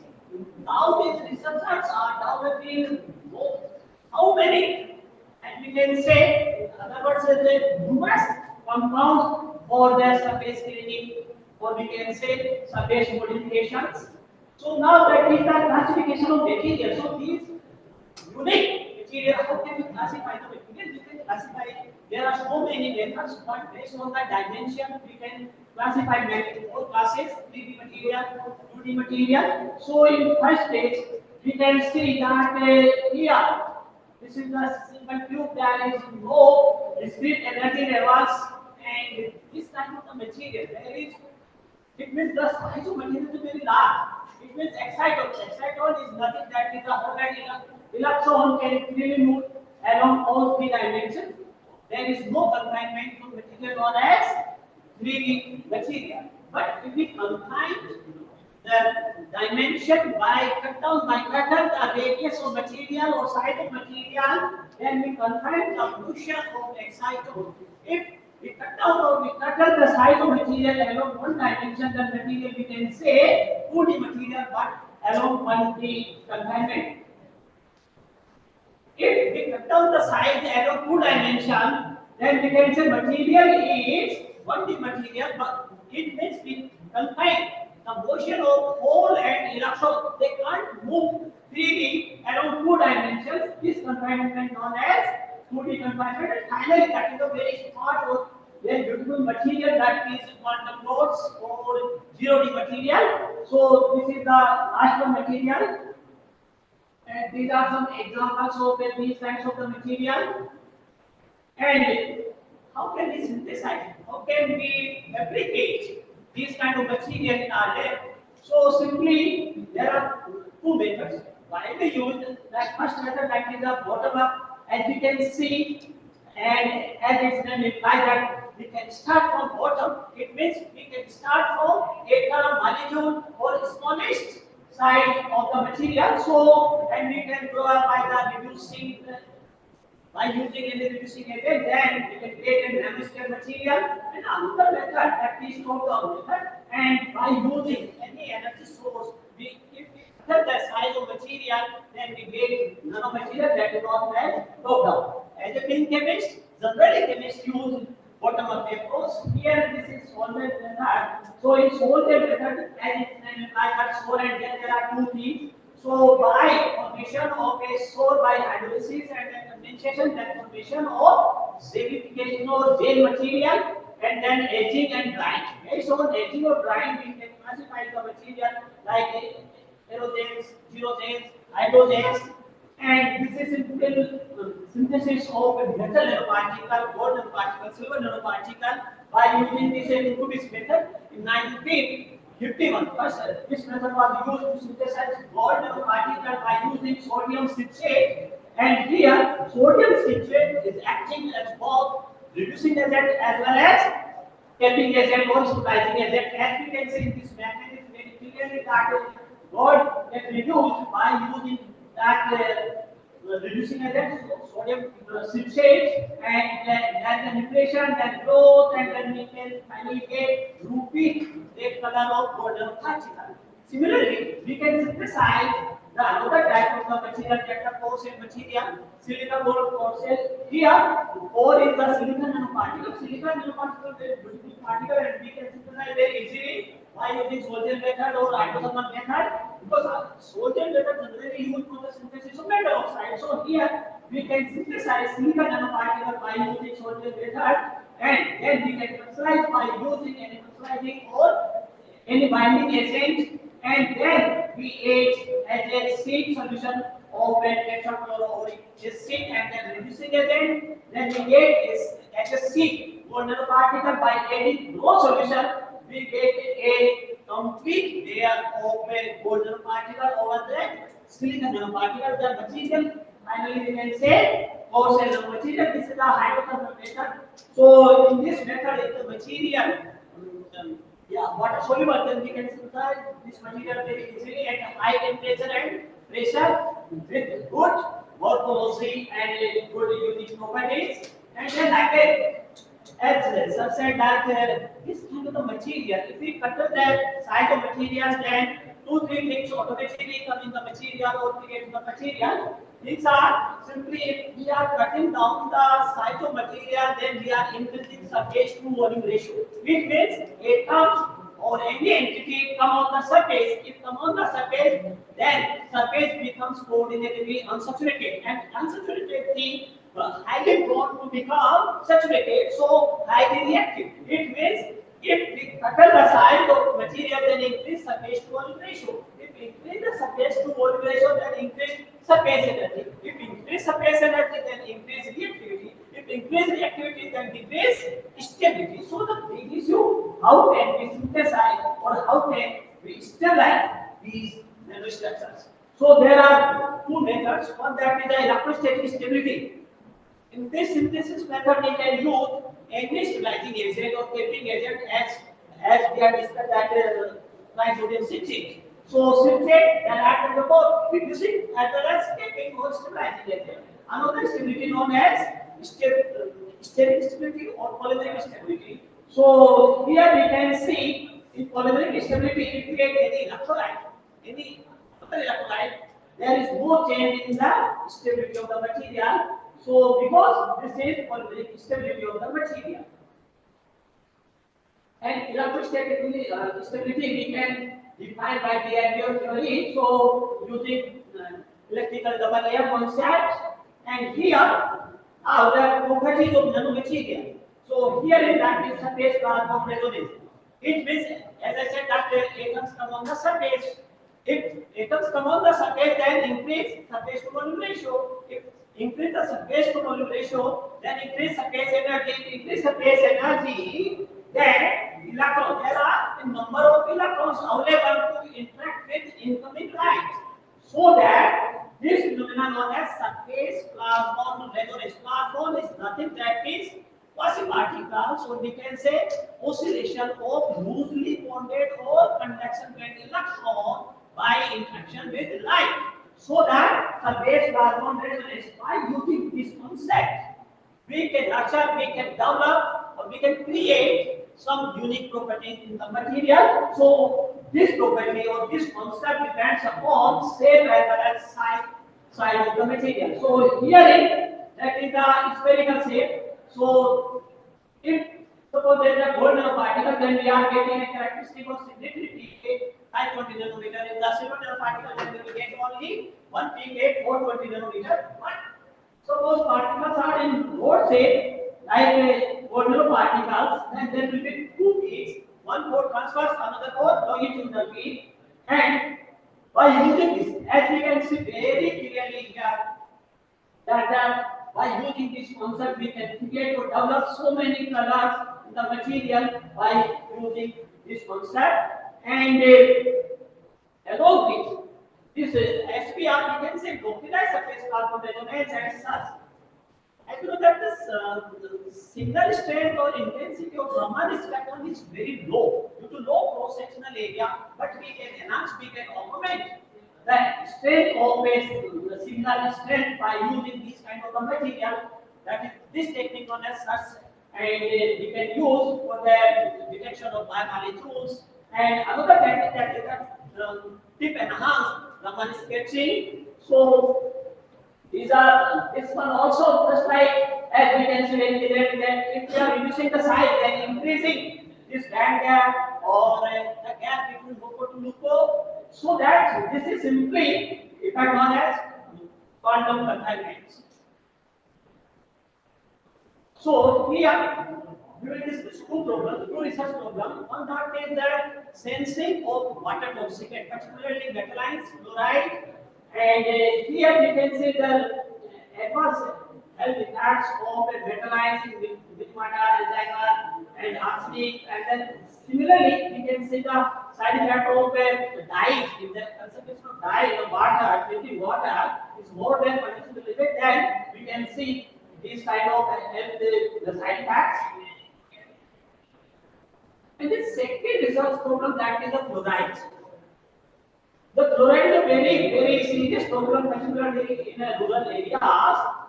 now these researchers are developing how many and we can say in other words the numerous compounds or the surface cleaning, or we can say surface modifications. So now that is the classification of material. So these unique material, how can we classify the material? We can classify, there are so many methods, but based on the dimension, we can classify many four classes: 3D material, 2D material. So in first stage, we can see that here, this is the simple tube, there is no discrete energy levels, and this kind of the material, there is, it means the size of material is very large. It means exciton. Exciton is nothing that is a whole electron can freely move along all three dimensions. There is no confinement to material known as 3D material. But if we confine the dimension by cut down by cutter the radius of material or size of material, then we confine the motion of exciton. If we cut down or we cut down the size of material along one dimension, then material we can say 2D material, but along 1D confinement. If we cut down the size along two dimension, then we can say material is 1D material, but it means we confine the motion of hole and electron. They can't move freely along two dimensions. This confinement known as 2D confinement. And finally, that is a very smart or very beautiful material, that is quantum dots or 0D material. So this is the last one material. And these are some examples of these kinds of the material. And how can we synthesize? How can we fabricate these kind of material in our lab? So simply, there are two methods. Why we use that first method, that is the bottom up, as we can see, and as its name implies that we can start from bottom. It means we can start from atom, molecule, or smallest size of the material. So, and we can grow up by the reducing, by using any reducing agent, then we can create a nanoscale material. And another method, that is top-down method, and by using any energy source, we, if we cut the size of material, then we get nanomaterial, that is known as top-down. As a clean chemist, generally chemists use bottom-up approach. Here this is solvent method. So in solvent method, as its name implies that solvent, then there are two things. So by formation of a solve by hydrolysis and then condensation, then formation of gelification or gel material, and then aging and drying. Based on aging or drying, we can classify the material like aerogens, zerogens, hydrogens. And this is simple synthesis of a metal nanoparticle, gold nanoparticle, silver nanoparticle by using this Kubis method in 1951. First, this method was used to synthesize gold nanoparticle by using sodium citrate. And here, sodium citrate is acting as both reducing agent as well as capping agent or stabilizing agent. As we can see in this mechanism, very clearly that gold is reduced by using that reducing agent, sodium citrate, and then manipulation, then growth, and then we can finally get rupee, red color of golden particle. Similarly, we can synthesize the another type of the material, that the core cell material, silica core cell. Here, core is the silicon nanoparticle. Silicon nanoparticle is a beautiful particle, and we can synthesize very easily by using Solgen method or autosomal method, because Solgen method is generally used for the synthesis of metal oxide. So here we can synthesize silicon nanoparticle by using Solgen method, and then we can crystallize by using any crystallizing or any binding agent, and then we add as a seed solution of a tetrachloroauric acid and then reducing agent. Then we get as a seed gold nanoparticle by adding no solution. We get a complete layer of a gold nanoparticle over the silicon nanoparticle. The material finally we can say core cell nanomaterial. This is the hydrothermal method. So in this method, if the material water soluble, then we can synthesize this material very easily at a high temperature and pressure with good morphology and good unique properties. And then again, as sir said that this kind of the material, if we cut the size of material, then 2-3 things automatically come in the material or create the material. These are simply, if we are cutting down the size of material, then we are increasing surface to volume ratio. It means atoms or any entity come on the surface. If come on the surface, then surface becomes coordinatively unsaturated, and unsaturated thing highly prone to become saturated, so highly reactive. It means if we couple the size of material, then increase surface to volume ratio. If increase the surface to volume ratio, then increase surface energy. If increase surface energy, then increase reactivity. If increase reactivity, then decrease stability. So the big issue, how can we synthesize or how can we stabilize these nanostructures? So there are two methods. One that is the electrostatic stability. In this synthesis method, we can use any stabilizing agent or taping agent as we have discussed that trisodium citrate. So citrate can act as a both reducing as well as taping or stabilizing agent. Another stability known as steric stability or polymeric stability. So here we can see in polymeric stability, if we get any electrolyte, any other electrolyte, there is no change in the stability of the material. So because this is polymeric stability of the material. And electrostatic stability we can define by the Behavior theory. So using electrical double layer concept, and here are the properties of nanomaterial. So here is that is surface carbon resonance. It means, as I said, that atoms come on the surface. If atoms come on the surface, then increase surface to volume ratio. If increase the surface to volume ratio, then increase surface energy. If increase surface energy, then electron, there are a number of electrons available to interact with incoming light. So that this phenomenon known as surface plasmon resonance. Plasmon is nothing that is quasi-particles, or we can say oscillation of loosely bonded or conduction band electron by interaction with light. So that surface plasmon resonance, by using this concept, we can develop or we can create some unique properties in the material. So this property or this concept depends upon shape as well as size of the material. So here that is the spherical shape. So if suppose there is a gold nanoparticle, then we are getting a characteristic of symmetry peak 520 nanometer. In the silver nanoparticle, then we get only one peak at 420 nanometer. But suppose particles are in gold shape, like gold nanoparticles, then there will be two peaks. One port transverse, another port longitudinal peak. And by using this, as we can see very clearly here, that by using this concept we can create or develop so many colors in the material by using this concept. And along with this SPR, we can say localized surface carbon resonance and such. As you know that the signal strength or intensity of Raman spectrum is very low due to low cross-sectional area, but we can enhance, we can augment the strength of a signal strength by using this kind of a material. That is this technique known as such, and we can use for the detection of biomolecules. And another technique that is tip enhanced Raman sketching. So these are this one also just like as we can see very clearly that if we are reducing the size then increasing this band gap or the gap between loco to loco, so that this is simply effect known as quantum confinement. So here we will discuss two research problems. One that is the sensing of water toxic, particularly metalline fluoride. And here we can see the advanced health effects of metallizing with water, alzheimer, and arsenic. And then similarly, we can see the side effect of dyes. If the concentration of dye in the water, drinking water, is more than permissible limit, then we can see these kind of health the side effects. And the second research problem that is the fluoride. The fluoride is a very serious problem, particularly in rural areas.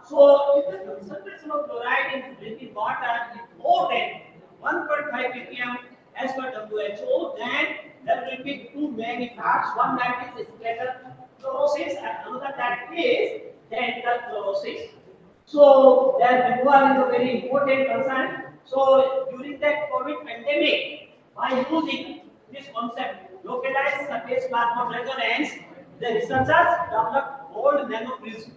So, if the concentration of fluoride in drinking water is more than 1.5 ppm as per WHO, then there will be two main effects. One that is scattered fluorosis, and another that is dental fluorosis. So that removal is a very important concern. So during that COVID pandemic, by using this concept, localized surface plasma resonance, the researchers developed gold nanoprism,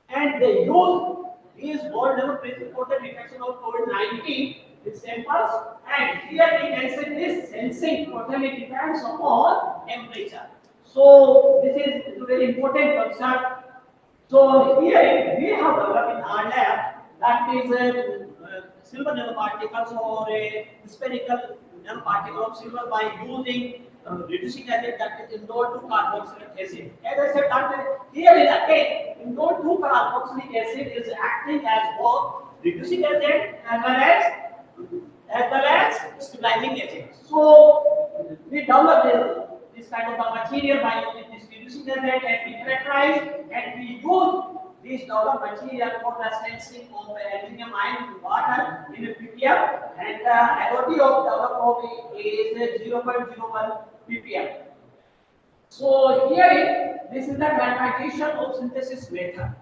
and they use these gold nanoprism for the detection of COVID-19 with samples. And here we can say this sensing totally depends upon temperature. So this is a very important concept. So here we have developed in our lab that is silver nanoparticles or a spherical nanoparticle of silver by using reducing agent that is indole 2 carboxylic acid. As I said, that here is again indole 2 carboxylic acid is acting as both reducing agent as well as stabilizing agent. So we develop this kind of a material by using this reducing agent, and we characterize and we use this developed material for the sensing of aluminum ion water in a ppm, and the LOD of developed is 0.01 ppm. So here this is the gravitation of synthesis method.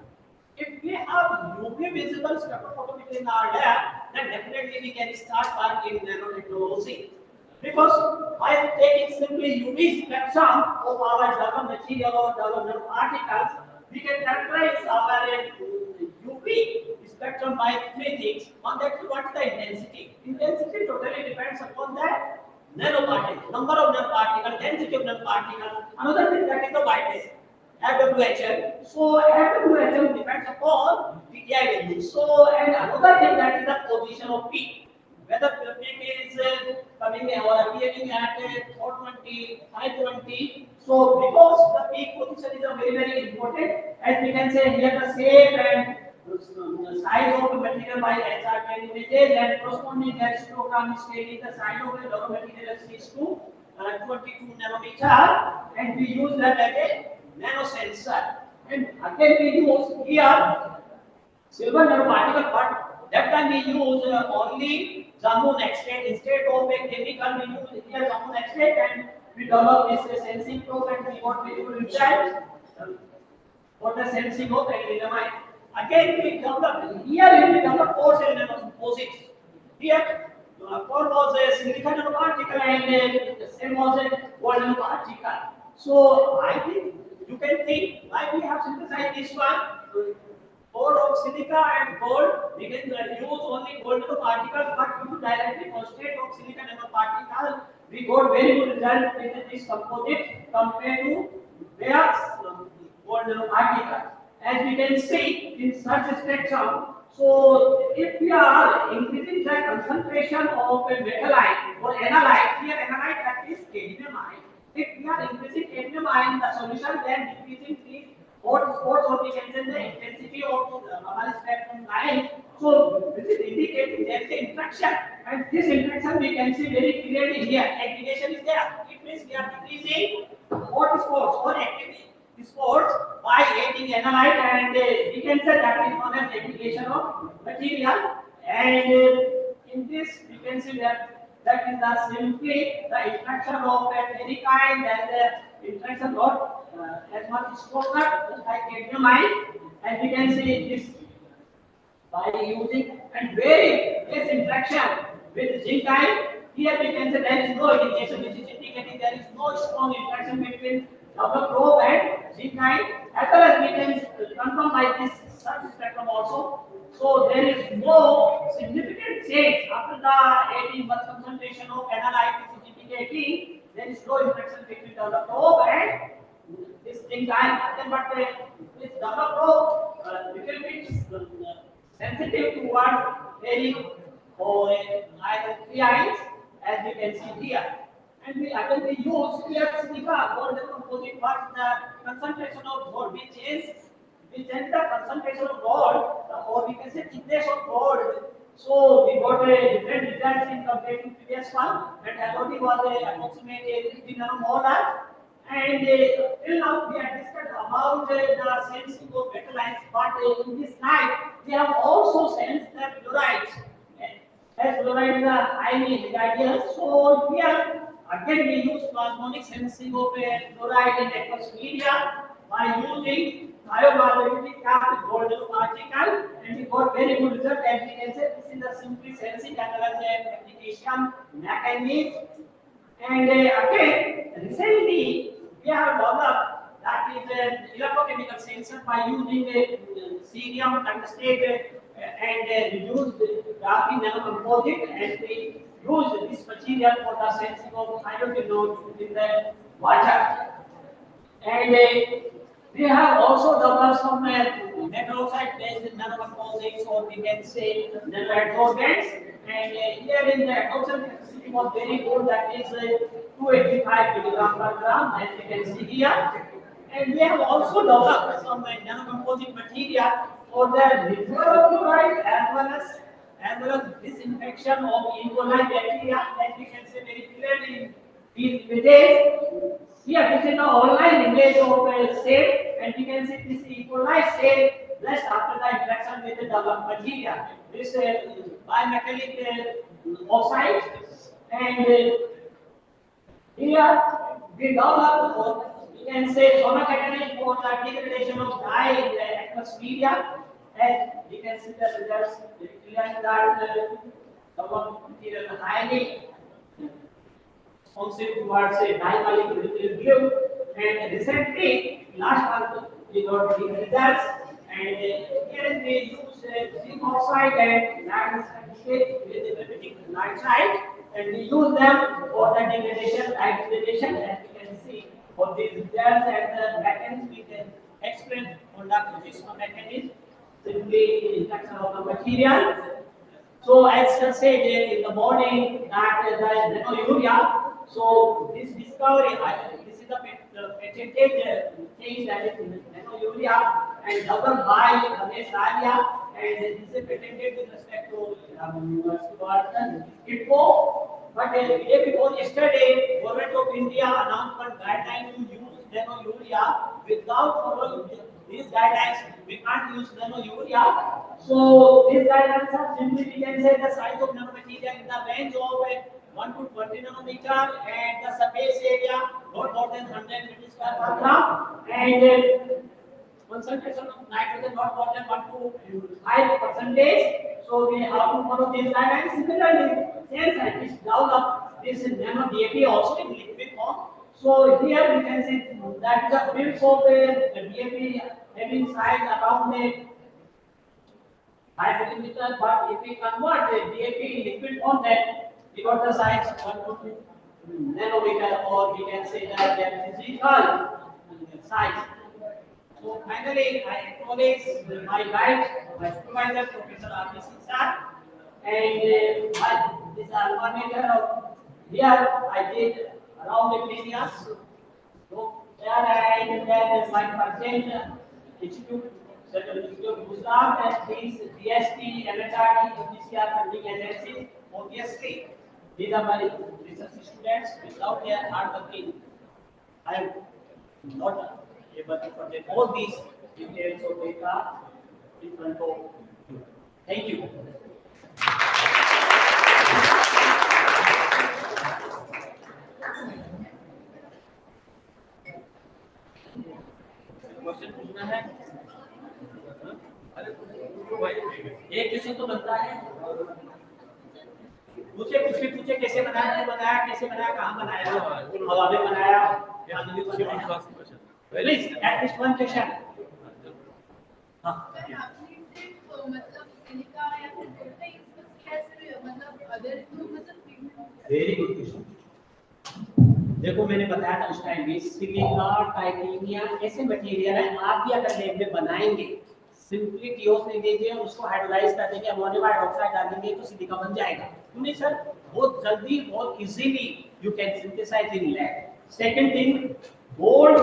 If we have UV visible spectrophotometer in our lab, then definitely we can start work in nanotechnology. Because by taking simply UV spectrum of our developed material or developed particles, we can characterize our UV spectrum by three things. One, that what is the intensity? Intensity totally depends upon the nanoparticle, number of nanoparticles, density of nanoparticles. Another thing, that is the whiteness. FWHM. So FWHM depends upon the PI value. So and another thing, that is the position of peak. Whether the peak is coming or appearing at 420, 520. So because the peak position is a very important, as we can say here the shape and size of the material by HRT images, and corresponding histogram scaling the size of the raw material is to 22 nanometer, and we use that as a nano sensor. And again we use here silver nanoparticle, but that time we use only jamun extract instead of a chemical. We use here jamun extract, and we develop this sensing probe, and we got very good results for the sensing of aluminum ion. Again we develop here we develop four cell nanosynthesis. Here four was a silicon nanoparticle, and the same was a gold nanoparticle. So I think you can think why we have synthesized this one. Ore of silica and gold, we can use only gold nanoparticles, but due to directly concentrate of silica nanoparticles, we got very good result with this composite compared to their gold nanoparticles. As we can see in such spectrum, so if we are increasing the concentration of a metallite or analyte, here analyte that is cadmium ion. If we are increasing cadmium ion, the solution, then decreasing the sports or we can say the intensity of the spectrum line. So this is indicating there is an interaction, and this interaction we can see very clearly here. Aggregation is there. It means we are decreasing what sports or activity sports by adding analyte, and we can say that is known as aggregation of material. And in this we can see that is the simply the interaction of any kind, and the interaction not as much stronger like cadmium ion, and we can see this by using and very less interaction with zinc ion. Here we can say there is no indication, which is indicating there is no strong interaction between our probe and zinc ion. As well as we can confirm by this surface spectrum also. So there is no significant change after the adding much concentration of analyte, which is indicating there is no interaction between the probe and this zinc ion. But this double probe little bit sensitive towards very or either three ions, as we can see here. And we again we use here silica gold composite, but the concentration of gold we change the concentration of gold, or we can say thickness of gold. So we got a different results in compared to previous one, and LOD was approximately 50 nanomolar. And till now we have discussed about the sensing of metal ions, but in this slide we have also sensed the fluorides. As fluoride is a highly ideal, so here again we use plasmonic sensing of a fluoride in aqueous media by using biomarker cast golden particle, and we got very good result. And we can say this is the simply sensing as well as an application mechanism. And again, recently we have developed that is an electrochemical sensor by using a cerium tungstate and reduced graphene nanocomposite, and we use this material for the sensing of hydrogen ions in the water. And we have also developed some metal oxide based nanocomposites, or we can say nanoadsorbents. And here in the absorption capacity was very good, that is 285 milligram per gram, as you can see here. And we have also developed some nanocomposite material for the fluoride as well as disinfection of E. coli bacteria, that we can say very clearly in these images. Here, this is the online image of a cell, and we can see this E. coli cell just after the interaction with the developed material. This bimetallic oxide, and here we develop, or we can say, zona catalyst for the degradation of dye in the atmosphere. And we can see the results very clearly that the material is highly responsive towards a dye molecule blue. And recently, last month, we got these results. And here we use zinc oxide and with the magnetic nitride, and we use them for the degradation, dye degradation, as we can see for these results. And the mechanism we can explain on the mechanism simply interaction of the material. So as I said in the morning that the nanourea, so this discovery, this is the patented thing, that is nanourea, and developed by Ramesh Raja, and this is patented with respect to ITFO. But day before yesterday, Government of India announced one guideline to use nanourea. Without following these guidelines, we can't use nanourea. So these guidelines are simply, we can say, the size of nanomaterial in the range of 1 to 20 nanometer, and the surface area not more than 100 meters square per gram, and concentration of nitrogen not more than 1 to 5%. So we have to follow these guidelines. Similarly, same scientists develop this nano DAP also in liquid form. So here we can say that the fields of the DAP having size around 5 centimeter, but if we convert the DAP in liquid form, then we got the size 1 to 2 nanometer, or we can say that the physical size. So finally, I acknowledge my guide, my supervisor, Professor R.P. Sir, and this coordinator of here. I did around 10 years. So there and then my present institute, Central Institute of Gujarat, and these DST, MHRD, UGCR funding agencies. Obviously, these are my research students. Without their hard working, I am not able to present all these details or data in front of you. Thank you. Question पूछना है? अरे पूछो भाई, एक question तो बनता है। पूछे कैसे बनाया, कैसे बनाया, कहाँ बनाया, हवा में बनाया, पानी में बनाया। Please, at least one question. हाँ। Very good question. देखो मैंने बताया था उस टाइम भी, सिलिका, टाइटेनियम ऐसे मटेरियल है, आप भी अगर लैब में बनाएंगे, सिंपली टीओस नहीं दीजिए, उसको हाइड्रोलाइज कर देंगे, अमोनियम हाइड्रोक्साइड डाल देंगे तो सिलिका बन जाएगा। नहीं सर, बहुत जल्दी, बहुत easily you can synthesise in lab. Second thing, gold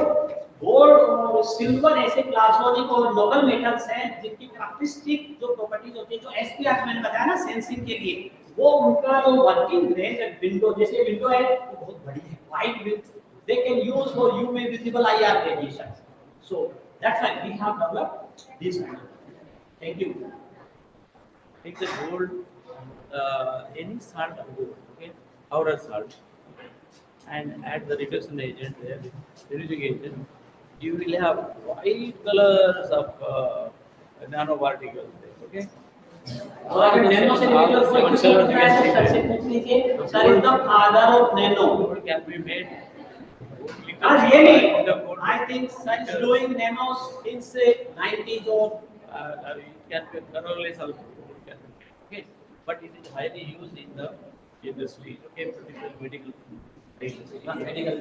और सिल्वर ऐसे प्लाज्मोनिक और नोबल मेटल्स हैं जिनकी कैरेक्टरिस्टिक जो प्रॉपर्टीज होती है, जो एसपीआर मैंने बताया ना सेंसिंग के लिए, वो उनका जो वर्किंग रेंज है, विंडो जैसे विंडो है वो बहुत बड़ी है, wide with, they can use for UV visible IR radiation. So that's why we have developed this kind of thing. Thank you. Take the gold, any salt of gold, okay, powder salt, and add the reduction agent there, reducing agent, you will have wide colors of nanoparticles. Okay. और अगर nano से related कोई किसी colors भी you can see सबसे there. पूछ लीजिए sir is the father of nano Gold can be made. really The gold I think such doing nanos since 90s or it can be colorless also. Gold can be. Okay, but it is highly used in the industry. Okay, particularly medical industry. medical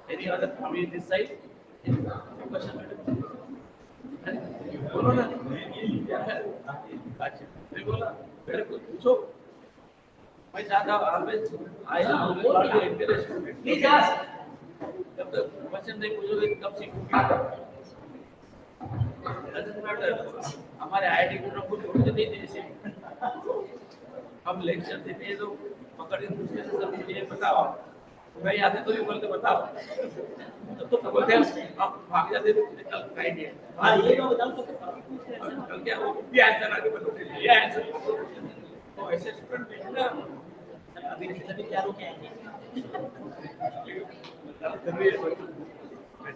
Any other comment this side? Question, madam? बोलो ना क्या है अच्छा नहीं बोला मेरे को पूछो मैं चाहता हूँ always I am not interested please ask जब तक क्वेश्चन नहीं पूछोगे तब सीखोगे Doesn't matter. हमारे आईआईटी को कुछ छोड़ते नहीं थे इसे हम लेक्चर देते हैं तो पकड़ के पूछते हैं सर मुझे ये बताओ नहीं आते तो ये बोलते बताओ तो बोलते हैं आप भाग जाते थे कल फ्राइडे हां ये तो बताओ तो पूछ रहे हैं कल क्या वो ये आंसर आगे बताते ये आंसर तो ऐसे स्टूडेंट नहीं ना अभी क्या रुके हैं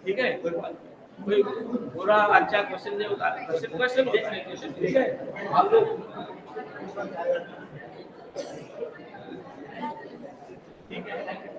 ठीक है कोई बात कोई पूरा अच्छा क्वेश्चन नहीं होता क्वेश्चन क्वेश्चन ठीक है आप लोग ठीक है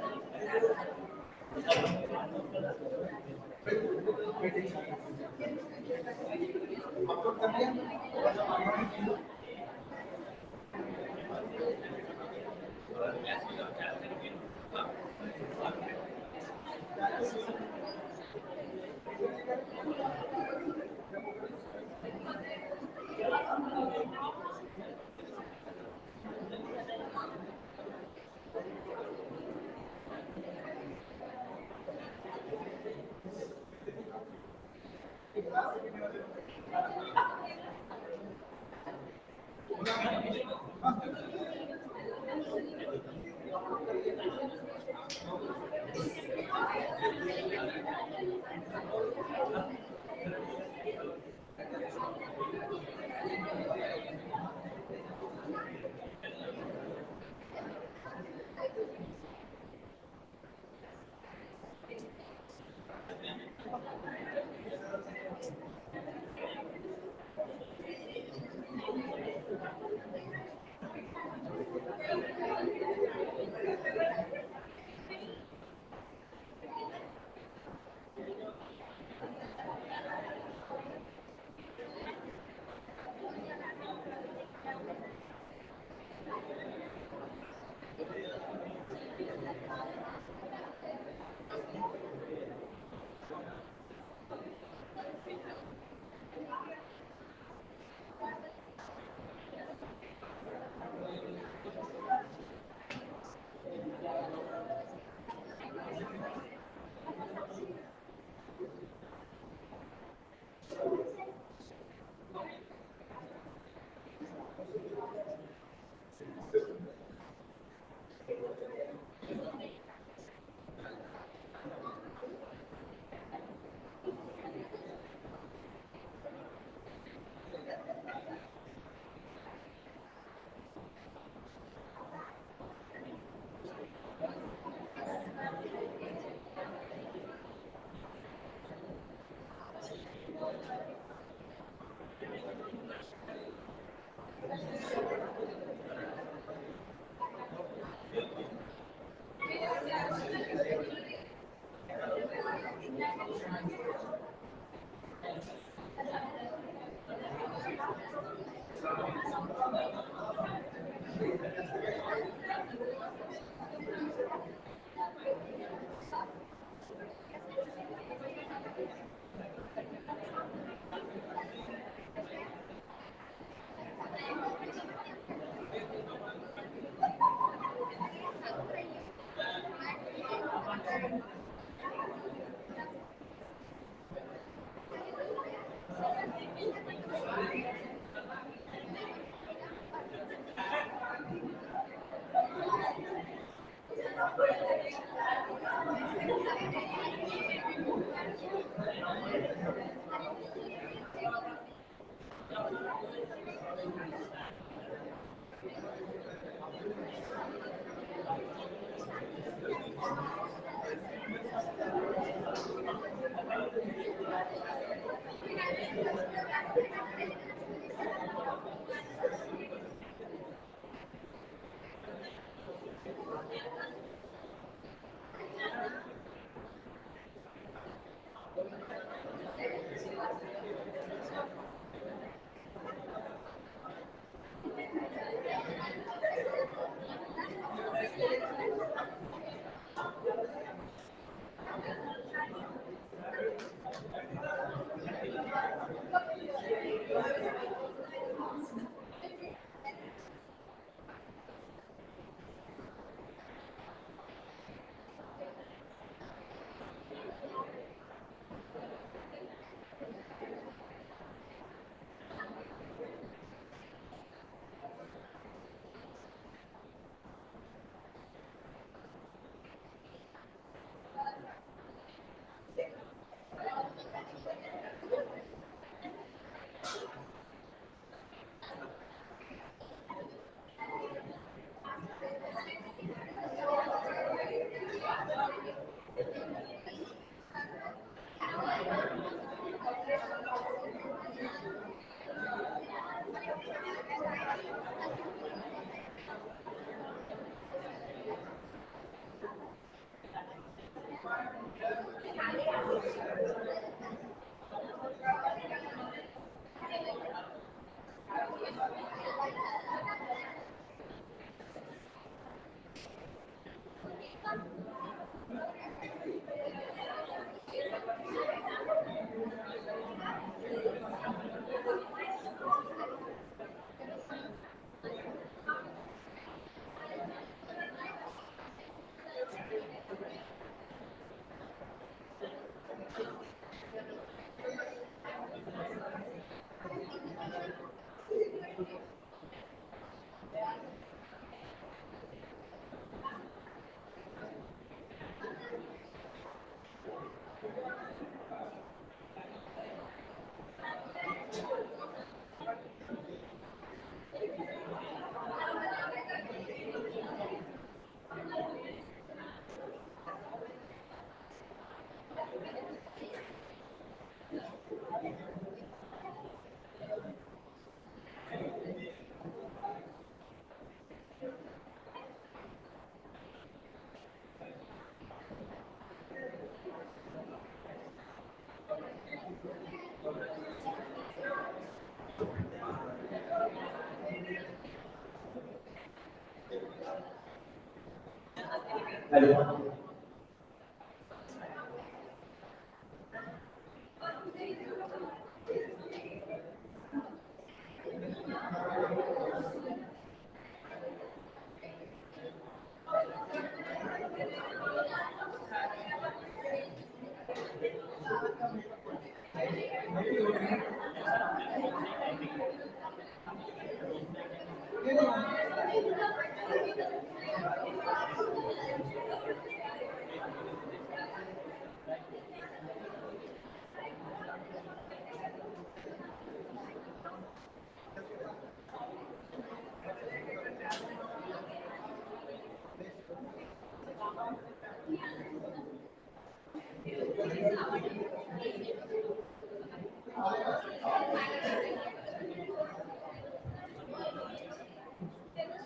Hello.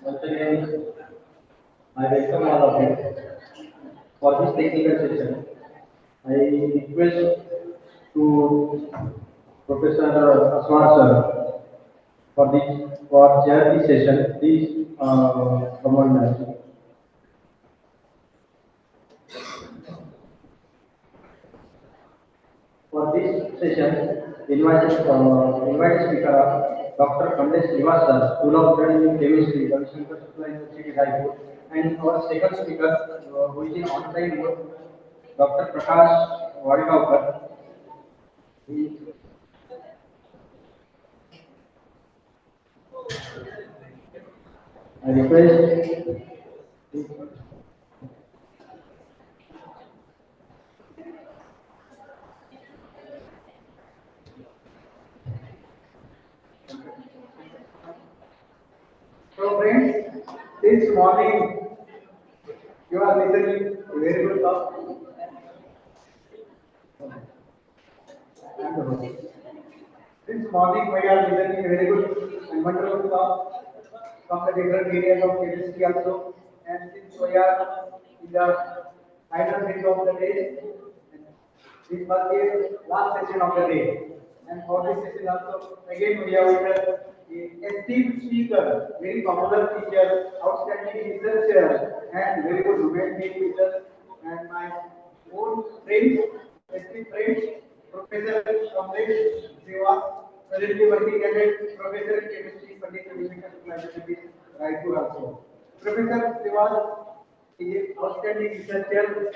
Once again, I welcome all of you for this technical session. I request to Professor Aswar sir for chair this session. Please come on now. For this session, invited speaker Dr. Kamlesh Nivas sir, School of Training in Chemistry, Ravishankar Shukla University, Raipur, and our second speaker, who is in online mode, Dr. Prakash Wadgaonkar. He- I request. So friends, since morning you are listening to very good talk. Since morning we are listening very good and wonderful talk from the different areas of chemistry also. And since we are in the final phase of the day, this was the last session of the day. And for this session also, again we have a esteemed speaker, very popular teacher, outstanding researcher, and very good human being with us. And my own friends, esteemed friends, Professor Tompe, presently working as a professor in chemistry, Pandit Ravisankar University, Raipur also. Professor Srivas is an outstanding researcher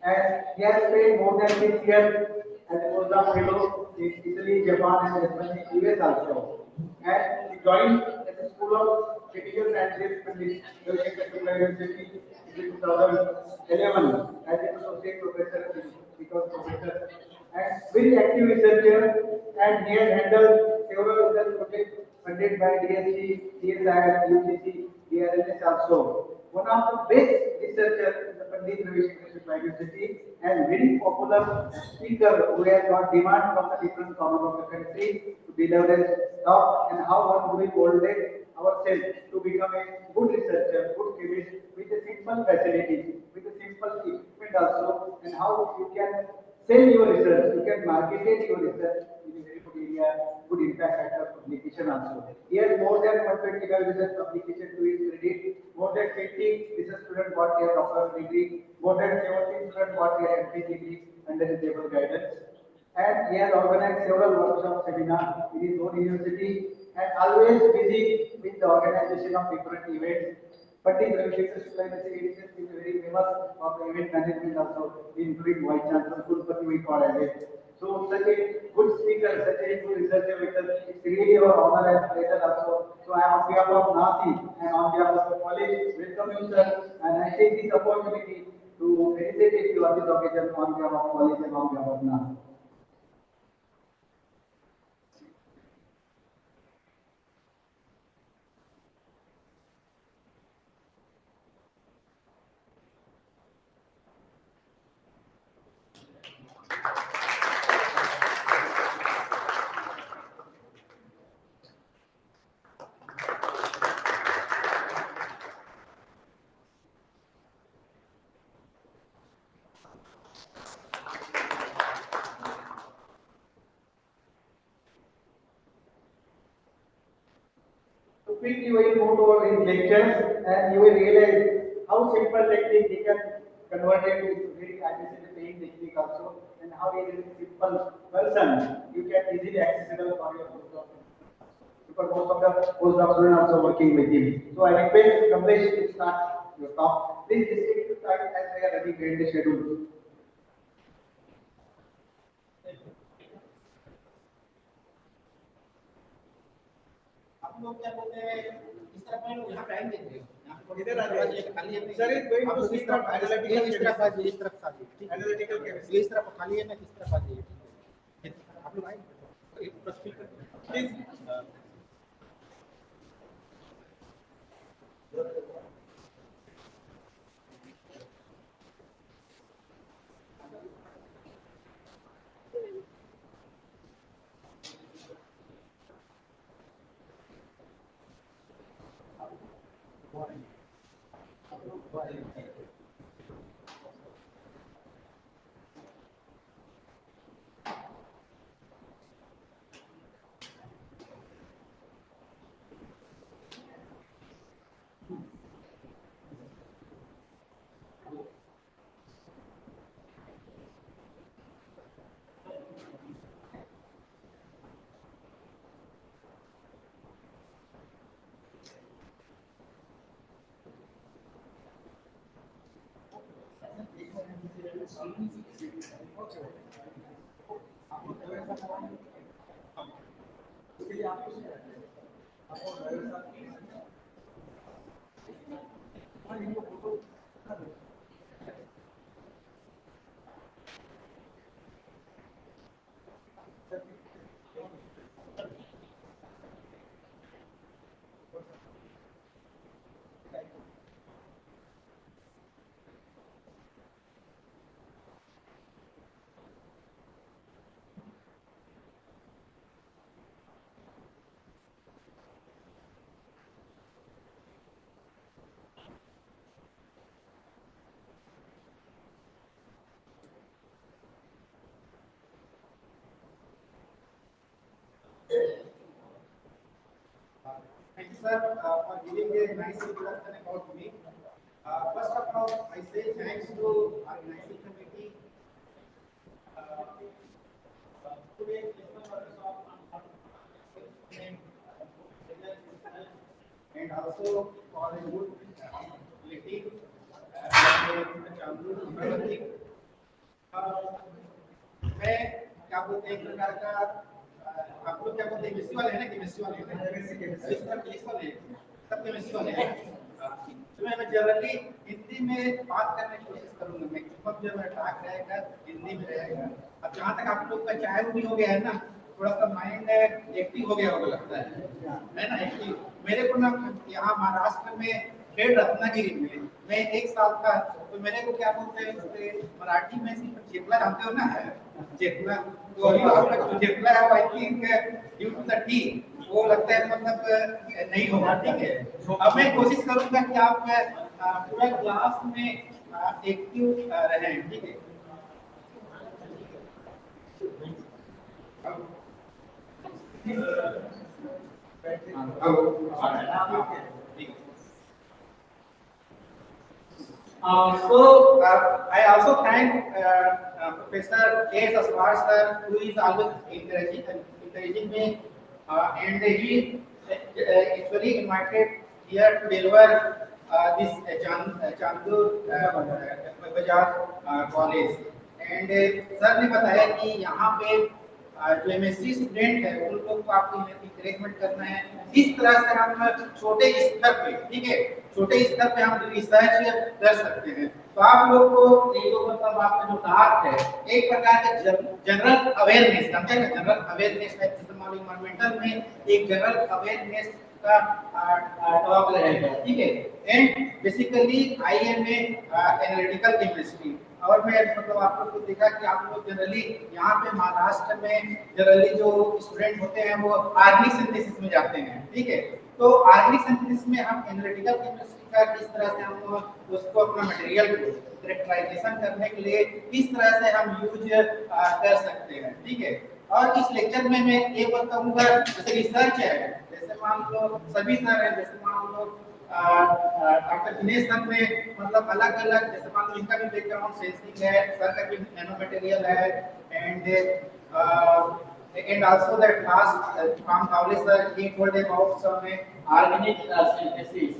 and he has spent more than 6 years as a postdoc fellow in Italy, Japan, and Germany, US also. And he joined at the School of Chemical Sciences from the University in 2011 as an associate professor, because professor, and very active researcher, and he has handled several research projects funded by DSC, DSI, UGC, DRNS also. One of the best researchers in the Pandit Ravisankar University and very popular speaker who has got demand from the different corners of the country to deliver his talk and how one will molded ourselves to become a good researcher, good chemist with a simple facility, with a simple equipment also, and how you can sell your research, you can market your research in a very good area, good impact factor publication also. He has more than 125 research publication to his credit, more than 50 research students got their doctoral degree, more than 17 students got their MD degree under his able guidance. And he has organized several workshops, seminars in his own university, and always busy with the organization of different events. But in Ravisankar University is very famous for the event management also, including Vice Chancellor Kulpati we call as it. So such a good speaker, such a good researcher with us, it's really our honor and pleasure also. So I am on behalf of NASI and on behalf of the college, welcome you sir, and I take this opportunity to felicitate you on this occasion on behalf of college and on behalf of NASI. So quickly we will move over his lectures and you will realize how simple technique he can convert it into very anticipating technique also, and how he is a simple person you can easily accessible for your postdoc, because most of the postdoc students also working with him. So I request Kamlesh to start your talk. Please restrict to time as we are running behind the schedule. आप लोग क्या बोलते हैं इस तरफ में लोग यहाँ पे आएंगे यहाँ पे इधर आ दरवाजे जाइए। खाली है Sir is going आप to लोग इस speak तरफ on analytical ये इस तरफ chemistry. आइए इस तरफ आ जाइए ठीक है Analytical chemistry. ये इस तरफ खाली है ना इस तरफ आ जाइए ठीक है आप लोग आएंगे एक बस speaker Please. sir, for giving a nice introduction about me. First of all, I say thanks to organizing committee. Today, and also for a good quality. मैं क्या बोलते हैं एक प्रकार का आप लोग क्या बोलते हैं केमिस्ट्री वाले हैं ना केमिस्ट्री वाले हैं केमिस्ट्री वाले सब केमिस्ट्री वाले हैं तो मैं जनरली हिंदी में बात करने की कोशिश करूंगा मैक्सिमम जो मेरा टॉक रहेगा हिंदी में रहेगा अब जहाँ तक आप लोग का चाय भी हो गया है ना थोड़ा सा माइंड एक्टिव हो गया होगा लगता है ना एक्टिव मेरे को ना यहाँ महाराष्ट्र में खेल रत्नागिरी में मैं 1 साल था तो मेरे को क्या बोलते हैं मराठी में सिर्फ चेपला जानते हो ना चेपला तो चेपला है I think due to the T वो लगता है मतलब नहीं होगा ठीक है अब मैं कोशिश करूंगा कि आप पूरा क्लास में एक्टिव रहें ठीक है So I also thank Professor K. Aswar sir, who is always encouraging me, and he actually invited here to deliver this Chandur Bajaj College. And sir ने बताया कि यहाँ पे जो एमएससी स्टूडेंट है उन लोग को आपको इंकरेजमेंट करना है इस तरह से हम छोटे स्तर पे ठीक है छोटे स्तर पे हम रिसर्च कर सकते हैं तो आप लोग को ये जो मतलब आपका जो टास्क है एक प्रकार का जनरल अवेयरनेस समझे ना जनरल अवेयरनेस है जैसे मान लो एनवायरमेंटल में एक जनरल अवेयरनेस का टॉक रहेगा ठीक है and basically I am analytical chemistry और मैं मतलब आप लोग को देखा कि आप लोग जनरली यहाँ पे महाराष्ट्र में जनरली जो स्टूडेंट होते हैं वो ऑर्गेनिक सिंथेसिस में जाते हैं ठीक है तो ऑर्गेनिक सिंथेसिस में हम एनालिटिकल केमिस्ट्री का किस तरह से हम उसको अपना मटेरियल कैरेक्टराइजेशन करने के लिए किस तरह से हम यूज कर सकते हैं ठीक है और इस लेक्चर में मैं ये बताऊंगा जैसे रिसर्च है जैसे मान लो सभी सर है जैसे मान लो डॉक्टर दिनेश सर ने मतलब अलग अलग जैसे मान लो इनका भी बैकग्राउंड सेंसिंग है सर का भी नैनो मटेरियल है and also that last from Kavli sir he told about some organic synthesis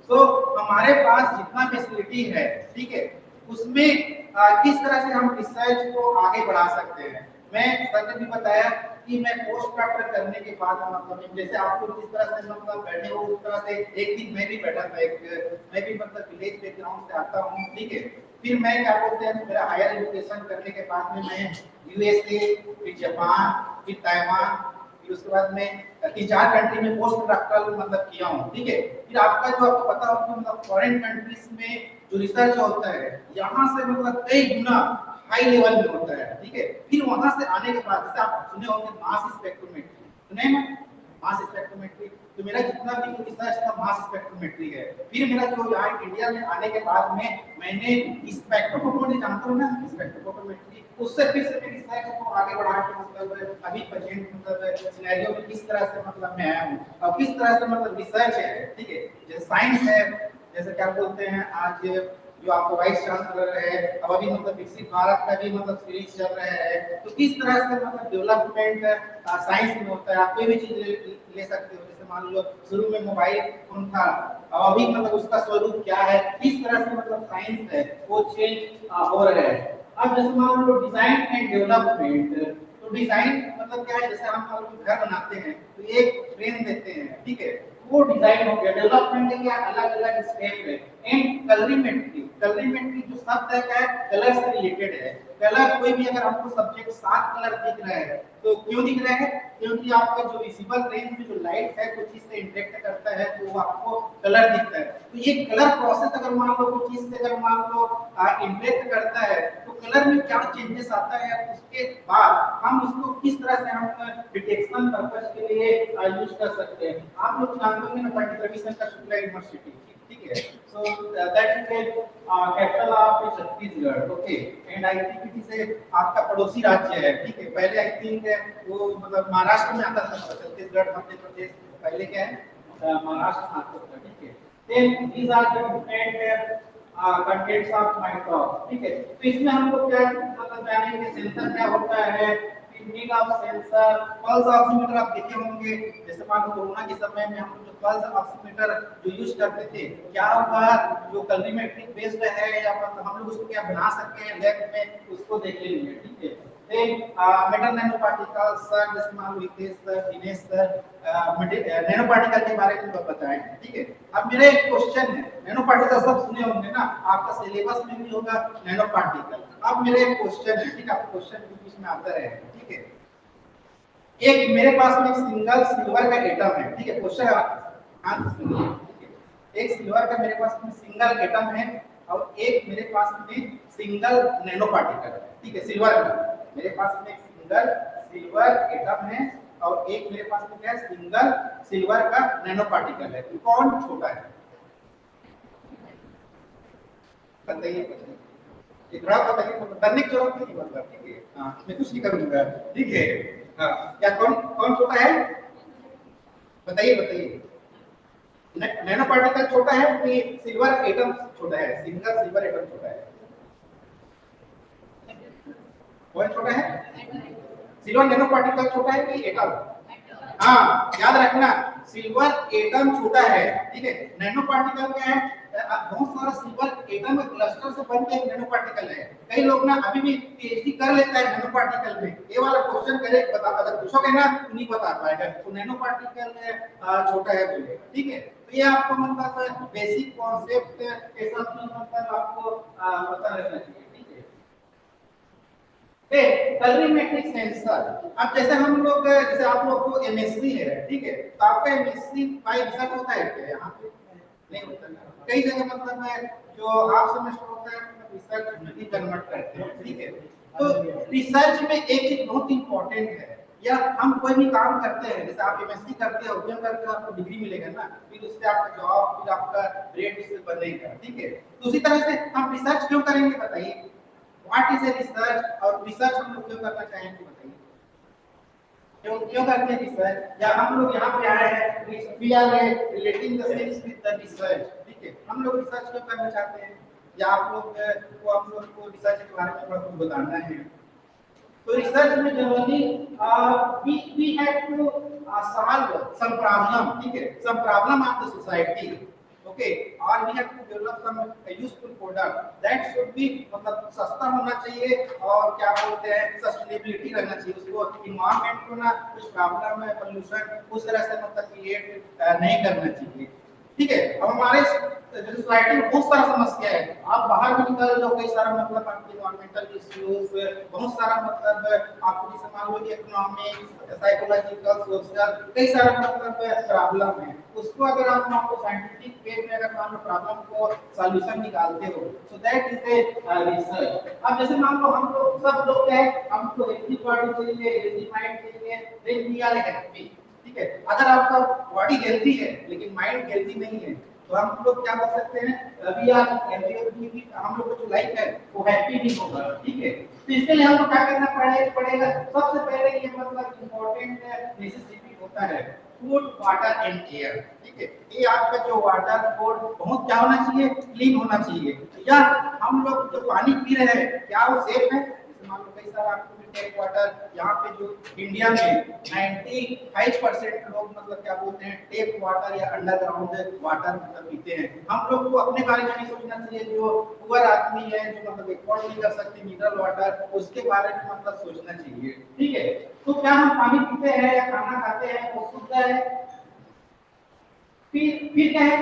so हमारे पास जितना फैसिलिटी है ठीक है उसमें किस तरह से हम रिसर्च को आगे बढ़ा सकते हैं मैं सर ने भी बताया कि मैं पोस्ट डॉक्टर करने के बाद मतलब जैसे आपको किस तरह से मतलब बैठे हो उस तरह से एक दिन मैं भी बैठा था मैं भी मतलब विलेज बैकग्राउंड से आता हूँ ठीक है फिर मैं क्या बोलते हैं मेरा हायर एजुकेशन करने के बाद में मैं यूएसए फिर जापान फिर ताइवान फिर उसके बाद में 3-4 कंट्री में पोस्ट डॉक्टरल मतलब किया हूँ ठीक है फिर आपका जो आपको पता हो कि मतलब फॉरेन कंट्रीज में जो रिसर्च होता है यहाँ से मतलब कई गुना हाई लेवल में होता है ठीक है फिर वहां से आने के बाद जैसे आप सुने होंगे मास स्पेक्ट्रोमेट्री सुने ना मास स्पेक्ट्रोमेट्री तो मेरा जितना भी रिसर्च था मास स्पेक्ट्रोमेट्री है फिर मेरा जो यहाँ इंडिया में आने के बाद में मैंने स्पेक्ट्रोफोटोमेट्री जानते हो ना स्पेक्ट्रोफोटोमेट्री उससे फिर से रिसर्च को आगे बढ़ा के मतलब अभी प्रेजेंट मतलब सिनेरियो में किस तरह से मतलब मैं आया हूँ और किस तरह से मतलब रिसर्च है ठीक है जैसे साइंस है जैसे क्या बोलते हैं आज जो आपको वाइस चांसलर है अब अभी मतलब विकसित भारत का भी मतलब सीरीज चल रहा है तो किस तरह से मतलब डेवलपमेंट साइंस में होता है आप कोई भी चीज ले सकते हो जैसे मान लो शुरू में मोबाइल फोन था अब अभी मतलब उसका स्वरूप क्या है किस तरह से मतलब साइंस है वो चेंज हो रहा है अब जैसे मान लो डिजाइन एंड डेवलपमेंट तो डिजाइन मतलब क्या है जैसे हम मान लो घर बनाते हैं तो एक फ्रेम देते हैं ठीक है वो डिजाइन हो गया डेवलपमेंट के क्या अलग अलग स्टेप है एंड कलरिमेट्री जो शब्द है कलर से रिलेटेड है कलर कोई भी अगर आपको सब्जेक्ट 7 कलर दिख रहा है तो क्यों दिख रहा है क्योंकि आपका जो विजिबल रेंज में जो लाइट है कुछ चीज से इंटरेक्ट करता है तो वो आपको कलर दिखता है तो ये कलर प्रोसेस अगर मान लो कुछ चीज से अगर मान लो इंटरेक्ट करता है तो कलर में क्या चेंजेस आता है उसके बाद हम उसको किस तरह से हम डिटेक्शन पर्पस के लिए यूज कर सकते हैं आप लोग जानते होंगे ना पंडित रविशंकर का शुक्ला यूनिवर्सिटी ठीक है so that is a capital of Chhattisgarh okay and I think it is आपका पड़ोसी राज्य है ठीक है पहले आई थिंक वो मतलब महाराष्ट्र में आता था छत्तीसगढ़ मध्य प्रदेश पहले क्या है महाराष्ट्र स्नातकोत्तर, ठीक है। Then these are the different contents of my talk, ठीक है। तो इसमें हम लोग क्या मतलब जानेंगे सेंसर क्या होता है, meaning of sensor, pulse oximeter आप देखे होंगे, जैसे मान लो कोरोना के समय में हम लोग जो पल्स ऑक्सीमीटर जो यूज करते थे, क्या होगा जो कलरीमेट्रिक बेस्ड है या मतलब हम लोग उसको क्या बना सकते हैं लैब में, उसको देख लेंगे, ठीक है। Then metal nano particles sir, जैसे मान लो Vikesh sir, Dinesh sir nano particle के बारे में बताएं, ठीक है। अब मेरा एक क्वेश्चन है, नैनो पार्टिकल सब सुने होंगे ना, आपका सिलेबस में भी होगा नैनो पार्टिकल। अब मेरा एक क्वेश्चन है, ठीक है, आपका क्वेश्चन बीच में आता रहेगा, ठीक है। एक मेरे पास में सिंगल सिल्वर का एटम है, ठीक है, क्वेश्चन है हाँ सुनिए, ठीक है। एक सिल्वर का मेरे पास में सिंगल एटम है और एक मेरे पास में सिंगल नैनो पार्टिकल है, ठीक है। सिल्वर का मेरे पास में सिंगल सिल्वर एटम है और एक मेरे पास में क्या है, सिंगल सिल्वर का नैनो पार्टिकल है। कौन छोटा है बताइए, इतना बताइए, करने की जरूरत नहीं मतलब, ठीक है। हाँ मैं कुछ नहीं करूंगा, ठीक है। हाँ क्या कौन कौन छोटा है बताइए बताइए। नैनो पार्टिकल छोटा है कि सिल्वर एटम छोटा है, सिंगल सिल्वर एटम छोटा है, कौन छोटा है, सिल्वर नैनो पार्टिकल छोटा है कि एटम? हाँ याद रखना, सिल्वर एटम छोटा है, ठीक है। नैनो पार्टिकल क्या है, बहुत सारा सिल्वर एटम क्लस्टर से बन के नैनो पार्टिकल है। कई लोग ना अभी भी पीएचडी कर लेता है नैनो पार्टिकल में, ये वाला क्वेश्चन करे बता, अगर पूछोगे ना तो नहीं बता पाएगा तो नैनो पार्टिकल छोटा है बोले, ठीक है। तो ये आपको मतलब बेसिक कॉन्सेप्ट के साथ मतलब आपको पता रहना चाहिए, कलरीमेट्रिक सेंसर। अब जैसे हम लोग, जैसे आप लोग को एमएससी है, ठीक है, तो आपका एमएससी बाय रिसर्च होता है क्या यहाँ पे? नहीं होता है, कई जगह मतलब है जो हाफ सेमेस्टर होता है रिसर्च में कन्वर्ट करते हैं, ठीक है। तो रिसर्च में एक चीज बहुत इंपॉर्टेंट है, या हम कोई भी काम करते हैं, जैसे आप एमएससी करते हो, उद्यम करते हो, आपको डिग्री मिलेगा ना, फिर उससे आपका जॉब, फिर आपका रेट इससे बनेगा, ठीक है। तो उसी तरह से हम रिसर्च क्यों करेंगे बताइए, व्हाट इज ए रिसर्च, और रिसर्च हम लोग क्यों करना चाहेंगे बताइए, क्यों क्यों करते हैं रिसर्च, या हम लोग यहाँ पे आए हैं we are relating the things with the research, ठीक है। हम लोग रिसर्च क्यों करना चाहते हैं, या आप लोग को हम लोग को रिसर्च के बारे में थोड़ा कुछ बताना है। तो रिसर्च में generally we have to solve some problem, ठीक है, some problem of the society, okay, or we have to develop some useful product that should be मतलब सस्ता होना चाहिए और क्या बोलते हैं सस्टेनेबिलिटी रहना चाहिए, उसको इन्वायरमेंट को ना कुछ प्रॉब्लम है पोल्यूशन उस तरह से मतलब क्रिएट नहीं करना चाहिए, ठीक है। अब हमारे सोसाइटी में बहुत सारा समस्या है, आप बाहर में निकल जाओ कई सारा मतलब आपके एनवायरमेंटल इश्यूज, बहुत सारा मतलब आपको जैसे मान लो इकोनॉमिक्स, साइकोलॉजिकल, सोशल, कई सारा मतलब प्रॉब्लम है, उसको अगर आप मान लो साइंटिफिक वे में अगर मान लो प्रॉब्लम को सॉल्यूशन निकालते हो, so that is a research. अब जैसे मान लो हम लोग सब लोग हैं, हमको हेल्थी बॉडी चाहिए, हेल्थी माइंड चाहिए, देन वी आर हैप्पी, ठीक है। अगर आपका बॉडी हेल्थी है लेकिन माइंड हेल्थी नहीं है तो हम लोग क्या कर सकते हैं, अभी आप हेल्थी, हम लोग का जो लाइफ है वो हैप्पी नहीं होगा, ठीक है। तो इसके लिए हमको क्या करना पड़ेगा, सबसे पहले ये मतलब इम्पोर्टेंट नेसेसिटी होता है फूड, वाटर एंड एयर, ठीक है। ये आपका जो वाटर फूड बहुत क्या होना चाहिए, क्लीन होना चाहिए, या हम लोग जो पानी पी रहे हैं क्या वो सेफ है, जैसे मान लो कई सारा आपको टेप वाटर, यहाँ पे जो इंडिया में 95% लोग मतलब क्या बोलते हैं टेप वाटर या अंडरग्राउंड वाटर मतलब पीते हैं। हम लोग को अपने बारे में नहीं सोचना चाहिए, जो पुअर आदमी है जो मतलब अफोर्ड नहीं कर सकते मिनरल वाटर, उसके बारे में मतलब सोचना चाहिए, ठीक है। तो क्या हम पानी पीते हैं या खाना खाते हैं वो शुद्ध है, फिर क्या है,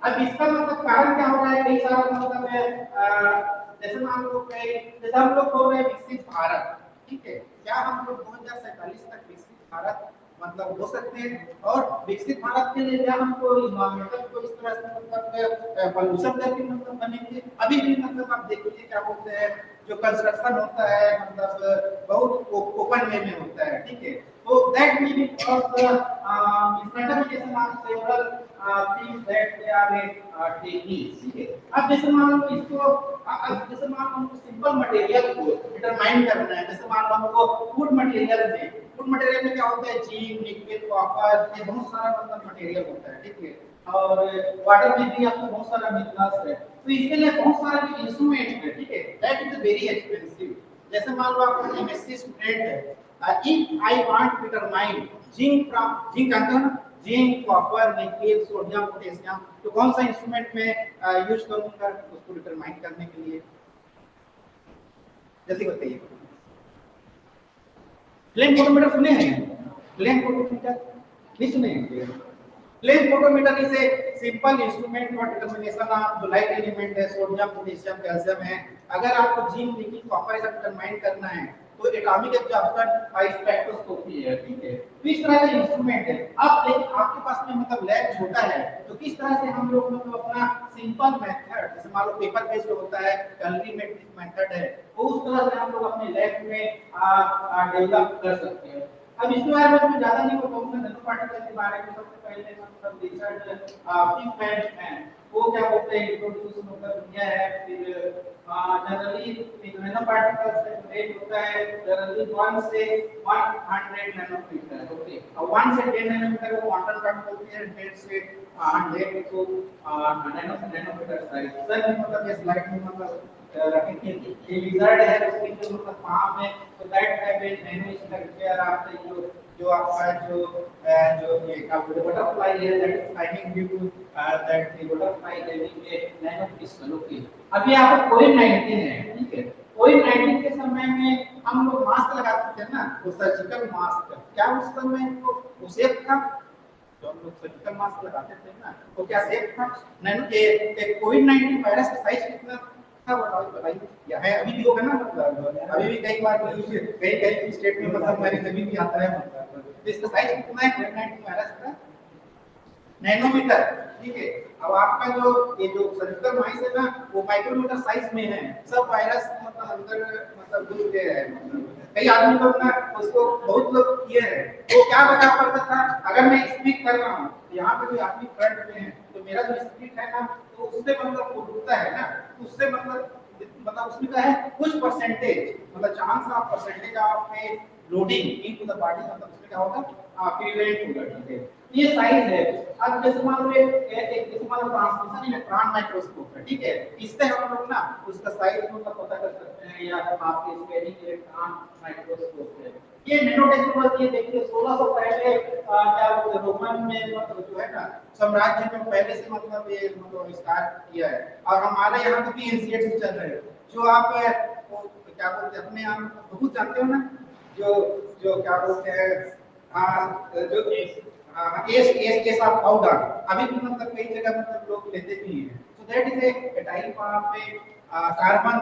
अब इसका मतलब कारण क्या हो रहा है, कई सारा मतलब जैसे मान लो जैसे हम लोग बोल रहे हैं विकसित भारत, ठीक है, क्या हम लोग 2047 तक विकसित भारत मतलब हो सकते हैं, और विकसित भारत के लिए क्या हमको इन्वायरमेंटल को इस तरह से मतलब पोल्यूशन करके मतलब बनेंगे, अभी भी मतलब आप देखिए क्या बोलते हैं जो कंस्ट्रक्शन होता है मतलब बहुत ओपन वे में होता है, ठीक है। तो that mean because implementation of several things that they are taking, ठीक है। अब जैसे मान लो इसको अब जैसे मान लो हमको सिंपल मटेरियल को डिटरमाइन करना है, जैसे मान लो हमको फूड मटेरियल में क्या होता है, जिंक, निकेल, कॉपर, ये बहुत सारा मतलब मटेरियल होता है, ठीक है। और वाटर में भी आपको बहुत सारा मिनरल्स है, तो इसके लिए बहुत सारे इंस्ट्रूमेंट है, ठीक है, दैट इज वेरी एक्सपेंसिव। जैसे मान लो आपका केमिस्ट्री स्टूडेंट है, if I want to determine zinc जानते हो ना, zinc, copper, nickel, sodium, potassium, तो कौन सा इंस्ट्रूमेंट में यूज करूंगा उसको डिटरमाइन करने के लिए, जल्दी बताइए। फ्लेम फोटोमीटर सुने हैं? फ्लेम फोटोमीटर नहीं सुने हैं? Flame photometer is a simple instrument for determination of जो लाइट एलिमेंट है, सोडियम, पोटेशियम, कैल्शियम है। अगर आपको जिंक, निकेल, कॉपर सब डिटरमाइन करना है तो एटॉमिक एब्जॉर्प्शन स्पेक्ट्रोस्कोपी है, ठीक है। तो इस तरह का इंस्ट्रूमेंट है। अब देखिए आपके पास में मतलब लैब छोटा है, तो किस तरह से हम लोग मतलब अपना सिंपल मेथड, जैसे मान लो पेपर बेस्ड होता है, कैलोरीमेट्रिक मेथड है, तो उस तरह से हम लोग अपने लैब में डेवलप कर सकते हैं। अब इसके बारे में मैं ज्यादा नहीं बताऊंगा, नैनो पार्टिकल के बारे में सबसे पहले मतलब रिसर्च पिगमेंट है वो क्या बोलते हैं, इंट्रोड्यूस मतलब किया है। फिर जनरली नैनो पार्टिकल से रेंज होता है जनरली 1 से 100 नैनोमीटर, ओके। और 1 से 10 नैनोमीटर को क्वांटम डॉट बोलते हैं, 10 से 100 को नैनोमीटर साइज। सर मतलब ये स्लाइड में मतलब ये विजार्ड है उसके जो मतलब फॉर्म है, तो that have a nano structure after जो आपका जो ये का बटरफ्लाई है, that is flying due to that the butterfly having a nano crystal, okay. अभी यहाँ पर कोविड-19 है, ठीक है। कोविड-19 के समय में हम लोग मास्क लगाते थे ना, वो सर्जिकल मास्क, क्या उस समय वो सेफ था? जो हम लोग सर्जिकल मास्क लगाते थे ना, वो क्या सेफ था? नैनो एक कोविड-19 वायरस का साइज कितना था बताइए? या है अभी भी होगा ना, मतलब अभी भी कई बार कई स्टेट में मतलब हमारी जमीन भी आता है, मतलब तो इसका साइज कितना है कोविड-19 वायरस का? नैनोमीटर, ठीक है। अब आपका जो ये जो सर्जिकल माइस है ना, वो माइक्रोमीटर साइज में है। सब वायरस मतलब अंदर मतलब घुस गए हैं, मतलब कई आदमी लोग ना उसको बहुत लोग किए हैं, तो क्या बता पड़ता था, अगर मैं स्पीक कर रहा हूँ यहाँ पे कोई आदमी फ्रंट में है, तो मेरा जो स्पीक है ना, तो उससे मतलब वो डूबता है ना, उससे मतलब उसमें क्या है कुछ परसेंटेज मतलब chance of percentage of loading into the body, मतलब उसमें क्या होगा प्रिवेंट होगा, ठीक है। ये साइज है। अब जैसे मान लो एक जैसे मान लो ट्रांसमिशन इलेक्ट्रॉन माइक्रोस्कोप है, ठीक है। इससे हम लोग ना उसका साइज मतलब पता कर सकते हैं, या आपके स्कैनिंग इलेक्ट्रॉन माइक्रोस्कोप है। ये नैनो टेक्नोलॉजी देखिए 1600 पहले क्या बोलते हैं रोमन में मतलब जो है ना साम्राज्य में पहले से मतलब ये मतलब स्टार्ट किया है, और हमारे यहाँ तो भी एनसीएट से चल रहे हैं। जो आप क्या बोलते हैं अपने आप बहुत जानते हो ना, जो जो क्या बोलते हैं जो एस ऑफ पाउडर अभी भी मतलब कई जगह मतलब लोग लेते भी हैं। So that is A type of carbon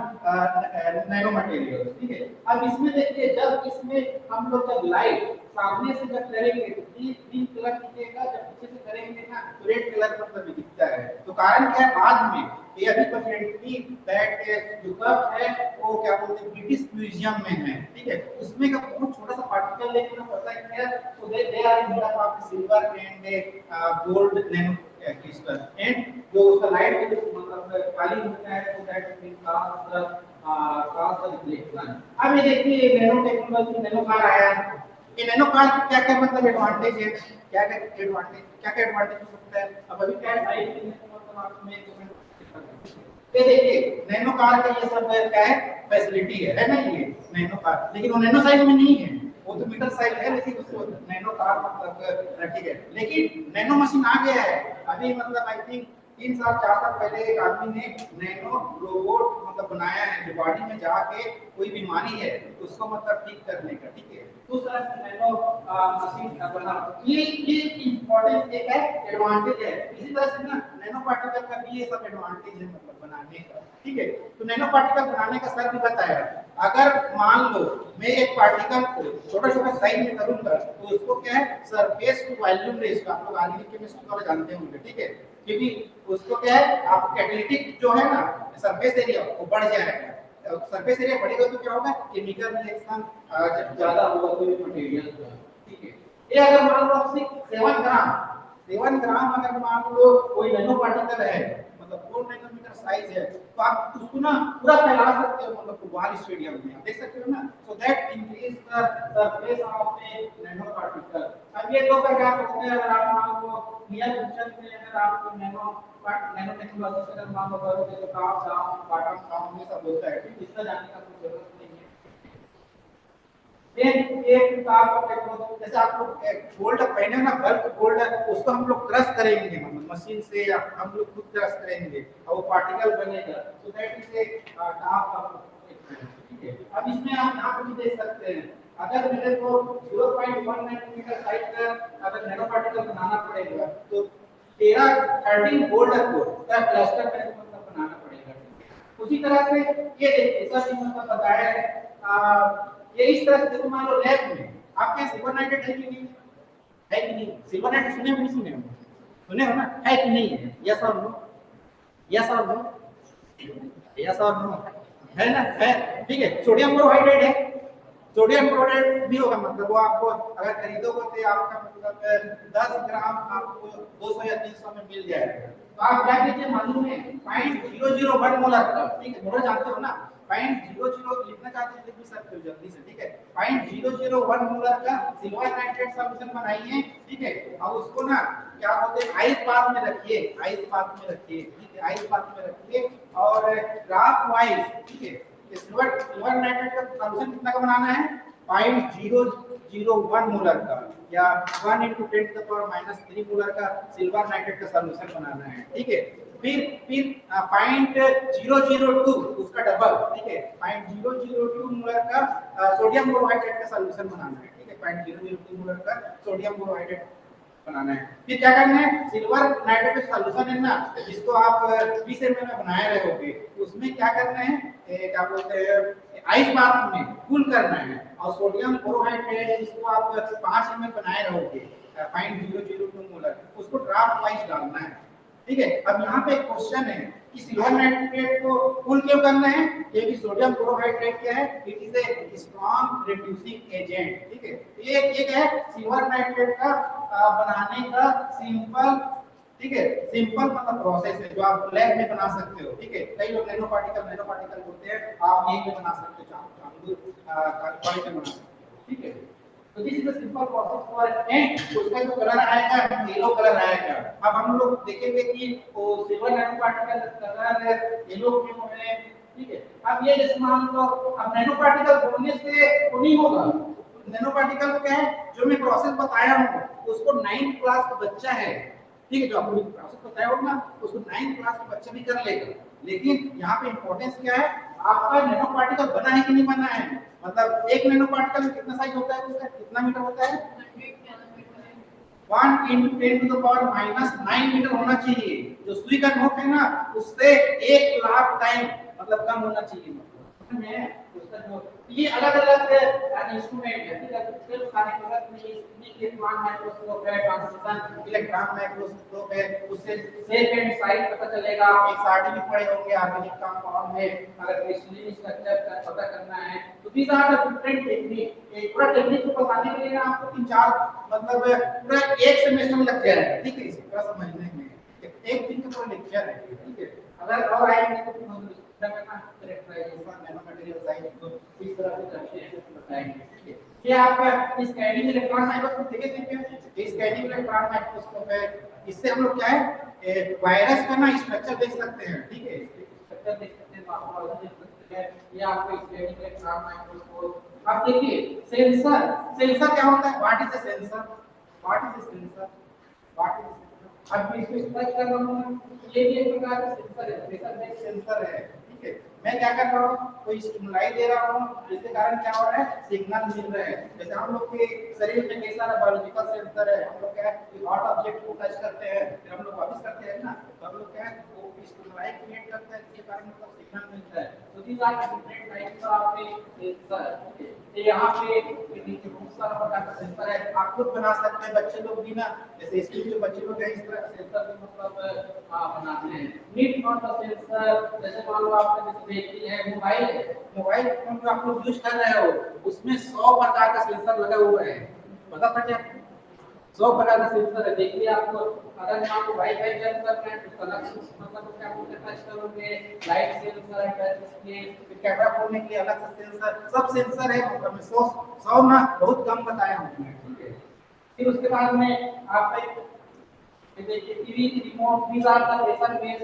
nano material, ठीक है। अब इसमें देखिए जब इसमें हम लोग जब लाइट सामने से जब करेंगे तो ग्रीन कलर दिखेगा, जब पीछे से करेंगे ना तो रेड कलर मतलब दिखता है। तो कारण क्या है, बाद में ये अभी प्रेजेंटली दैट जो कप है वो क्या बोलते हैं ब्रिटिश म्यूजियम में है, ठीक है। उसमें का बहुत छोटा सा पार्टिकल लेकिन पता है तो they are in the of silver and gold nano crystal, and जो उसका लाइट मतलब खाली होता है तो that means cross the reflection. अब ये देखिए नैनो टेक्नोलॉजी, नैनो कार आया। ये नैनो कार क्या क्या मतलब एडवांटेज है, क्या क्या एडवांटेज हो सकता है। अब अभी क्या साइड में मतलब आपने ये देखिए नैनो कार का ये सब क्या है फैसिलिटी है ना ये नैनो कार, लेकिन वो नैनो साइज में नहीं है, वो तो मीटर साइज है, लेकिन उसको नैनो कार मतलब ठीक है। लेकिन नैनो मशीन आ गया है अभी, मतलब आई थिंक 3 साल 4 साल पहले एक आदमी ने नैनो रोबोट मतलब बनाया है जो बॉडी में जाके कोई बीमारी है तो उसको मतलब ठीक करने का, ठीक है। तो उस तरह से नैनो मशीन बना, ये इंपॉर्टेंट एक है एडवांटेज है। इसी तरह से ना नैनो पार्टिकल का भी ये सब एडवांटेज है मतलब बनाने का, ठीक है। तो नैनो पार्टिकल बनाने का सर भी बताया, अगर मान लो मैं एक पार्टिकल को छोटा-छोटा साइज में करूंगा तो उसको क्या है सरफेस टू वॉल्यूम रेशियो, आप लोग ऑर्गेनिक केमिस्ट्री वाले जानते होंगे, ठीक है। क्योंकि उसको क्या है आप कैटालिटिक जो है ना सरफेस एरिया वो बढ़ जाएगा, सरफेस एरिया बढ़ेगा तो क्या होगा केमिकल रिएक्शन ज्यादा होगा कोई मटेरियल, ठीक है। ये अगर मान लो 7 ग्राम अगर मान लो कोई नैनो पार्टिकल है मतलब 4 नैनोमीटर साइज है, तो आप उसको ना पूरा फैला सकते हो मतलब फुटबॉल स्टेडियम में, आप देख सकते हो ना। So that increase the surface of A nano particle. अब ये दो प्रकार होते हैं, अगर आप मान लो नियर फ्यूचर में अगर आपको नैनो टेक्नोलॉजी से अगर मान लो करोगे तो टॉप डाउन बॉटम डाउन ये सब होता है, ठीक, इसका जानने का कोई जरूरत नहीं है। एक प्रकार का टेक्नोलॉजी जैसे आप लोग गोल्ड पहने ना, बल्क गोल्ड, उसको हम लोग क्रश करेंगे मतलब मशीन से, या हम लोग खुद क्रश करेंगे और वो पार्टिकल बनेगा। So that is A top of, ठीक है। अब इसमें आप यहाँ पर भी देख सकते हैं, अगर मेरे को 0.1 नैनोमीटर साइज का अगर नैनो पार्टिकल बनाना पड़ेगा तो 13 गोल्ड को क्लस्टर में मतलब बनाना पड़ेगा। उसी तरह से ये देखिए सर जी मतलब बताया है, ये इस तरह से देखो, मान लो लैब में आपके सिल्वर नाइट्रेट है कि नहीं, है कि नहीं? सिल्वर नाइट्रेट सुने हो नहीं सुने हो? सुने हो ना, है कि नहीं है? यस और नो, यस और नो, यस और नो, है ना, है, ठीक है। सोडियम क्लोराइड है, सोडियम क्लोराइड भी होगा, मतलब वो आपको अगर खरीदोगे तो आपका मतलब 10 ग्राम आपको 200 या 300 में मिल जाएगा। तो आप क्या कीजिए, मालूम है 0.001 मोलर का, ठीक है, मोलर जानते हो ना, 0.00 लिखना चाहते हैं लिख सकते हो जल्दी से, ठीक है। 0.001 मोलर का सिल्वर नाइट्रेट सॉल्यूशन बनाइए, ठीक है, और उसको ना क्या बोलते हैं आइस बाथ में रखिए, आइस बाथ में रखिए, ठीक है, आइस बाथ में रखिए और ग्राफ वाइज, ठीक है, सिल्वर नाइट्रेट का सॉल्यूशन कितना का बनाना है, 0.001 मोलर का या 1 × 10⁻³ मोलर का सिल्वर नाइट्रेट का सॉल्यूशन बनाना है, ठीक है। फिर 0.002 उसका डबल, ठीक है, 0.002 मोलर का सोडियम बोरोहाइड्रेट का सॉल्यूशन बनाना है, ठीक है, 0.002 मोलर का सोडियम बोरोहाइड्रेट बनाना है। फिर क्या करना है, सिल्वर नाइट्रेट सॉल्यूशन है ना जिसको आप 20 ml में बनाए रहोगे, उसमें क्या करना है, क्या बोलते हैं आइस बाथ में कूल करना है, और सोडियम बोरोहाइड्रेट जिसको आप 5 ml बनाए रहोगे 0.002 मोलर, उसको ड्राफ्ट वाइज डालना है, ठीक है। अब यहाँ पे एक क्वेश्चन है कि सिल्वर नाइट्रेट को कूल क्यों करना है, क्योंकि सोडियम क्लोराइड क्या है, it is a strong reducing agent, ठीक है। ये एक है सिल्वर नाइट्रेट का बनाने का सिंपल, ठीक है, सिंपल मतलब प्रोसेस है जो आप लैब में बना सकते हो, ठीक है। कई लोग नैनो पार्टिकल होते हैं, आप यहीं पे बना सकते हो, चाकू बना सकते हो, ठीक है। तो this is the simple process for and, उसका जो कलर आएगा येलो कलर आएगा। अब हम लोग देखेंगे कि वो silver nano particle colour yellow क्यों है, ठीक है। अब ये जैसे मान लो अब नैनो पार्टिकल होने से वो नहीं होगा, नैनो पार्टिकल को क्या है, जो मैं प्रोसेस बताया हूं उसको 9th क्लास का बच्चा है, ठीक है, जो आपको प्रोसेस बताया होगा ना उसको 9th क्लास का बच्चा भी कर लेगा। लेकिन यहाँ पे इंपॉर्टेंस क्या है, आपका नैनो पार्टिकल बना है कि नहीं बना है, मतलब एक नैनो पार्टिकल में कितना साइज होता है, उसका कितना मीटर होता है, 1 × 10⁻⁹ मीटर होना चाहिए। जो सुई का नोक है ना उससे 1 लाख टाइम मतलब कम होना चाहिए, मतलब उसका जो ये अलग-अलग इंस्ट्रूमेंट है, ठीक है। सिर्फ खाने के वक्त में इलेक्ट्रॉन माइक्रोस्कोप है, ट्रांजिशन इलेक्ट्रॉन माइक्रोस्कोप है, उससे शेप एंड साइज पता चलेगा। एक साइड भी पढ़े होंगे ऑर्गेनिक कंपाउंड में अगर क्रिस्टलीन स्ट्रक्चर का पता करना है तो these are the different technique. एक पूरा टेक्निक को बताने के लिए आपको 3-4 मतलब पूरा एक सेमेस्टर में लग जाएगा, ठीक है, इसे पूरा समझने में एक दिन का पूरा लेक्चर है, ठीक है। अगर और आएंगे तो नैनो मटेरियल साइंस को इस तरह से करते हैं बताएंगे, ठीक है। ये आप स्कैनिंग इलेक्ट्रॉन माइक्रोस्कोप देखेंगे, स्कैनिंग इलेक्ट्रॉन माइक्रोस्कोप है, इससे हम लोग क्या है वायरस का ना स्ट्रक्चर देख सकते हैं, ठीक है, स्ट्रक्चर देख सकते हैं, मॉर्फोलॉजी देख सकते हैं। ये आपको स्कैनिंग इलेक्ट्रॉन माइक्रोस्कोप। अब देखिए सेंसर क्या होता है, what is a sensor, what is a sensor, what is अब इसको स्पष्ट कर रहा हूं, ये भी एक प्रकार का सेंसर है, प्रेशर बेस्ड सेंसर है, ठीक है। मैं क्या कर रहा हूं, कोई स्टिमुलाई दे रहा हूं जिसके कारण क्या हो रहा है, सिग्नल मिल रहा है। जैसे हम लोग के शरीर में कई सारा बायोलॉजिकल सेंसर है, हम लोग क्या है हॉट ऑब्जेक्ट को टच करते हैं फिर हम लोग वापस करते हैं ना, तो हम लोग क्या है वो स्टिमुलाई क्रिएट करते हैं जिसके कारण मतलब सिग्नल मिलता है। तो these are different types of sensor, ठीक है। यहाँ पे नीचे बहुत सारा प्रकार का सेंसर है, आप खुद बना सकते हैं, बच्चे लोग भी ना जैसे स्कूल के बच्चे लोग हैं इस तरह सेंसर भी मतलब बनाते हैं। नीड फॉर द सेंसर, जैसे मान लो आपने जैसे देखी है मोबाइल फोन जो आप लोग यूज कर रहे हो उसमें 100 प्रकार का सेंसर लगा हुआ है, पता था क्या, 100 प्रकार के सेंसर है। देखिए आपको अगर आपको वाईफाई कनेक्ट करना है तो अलग से मतलब क्या बोलते हैं, टच करोगे, लाइट सेंसर है, टच डिस्प्ले, फिर कैमरा खोलने के लिए अलग से सेंसर, सब सेंसर है। मतलब 100 ना बहुत कम बताया हूँ मैं, ठीक है। फिर उसके बाद में आप देखिए टीवी रिमोट भी आपका प्रेशर बेस्ड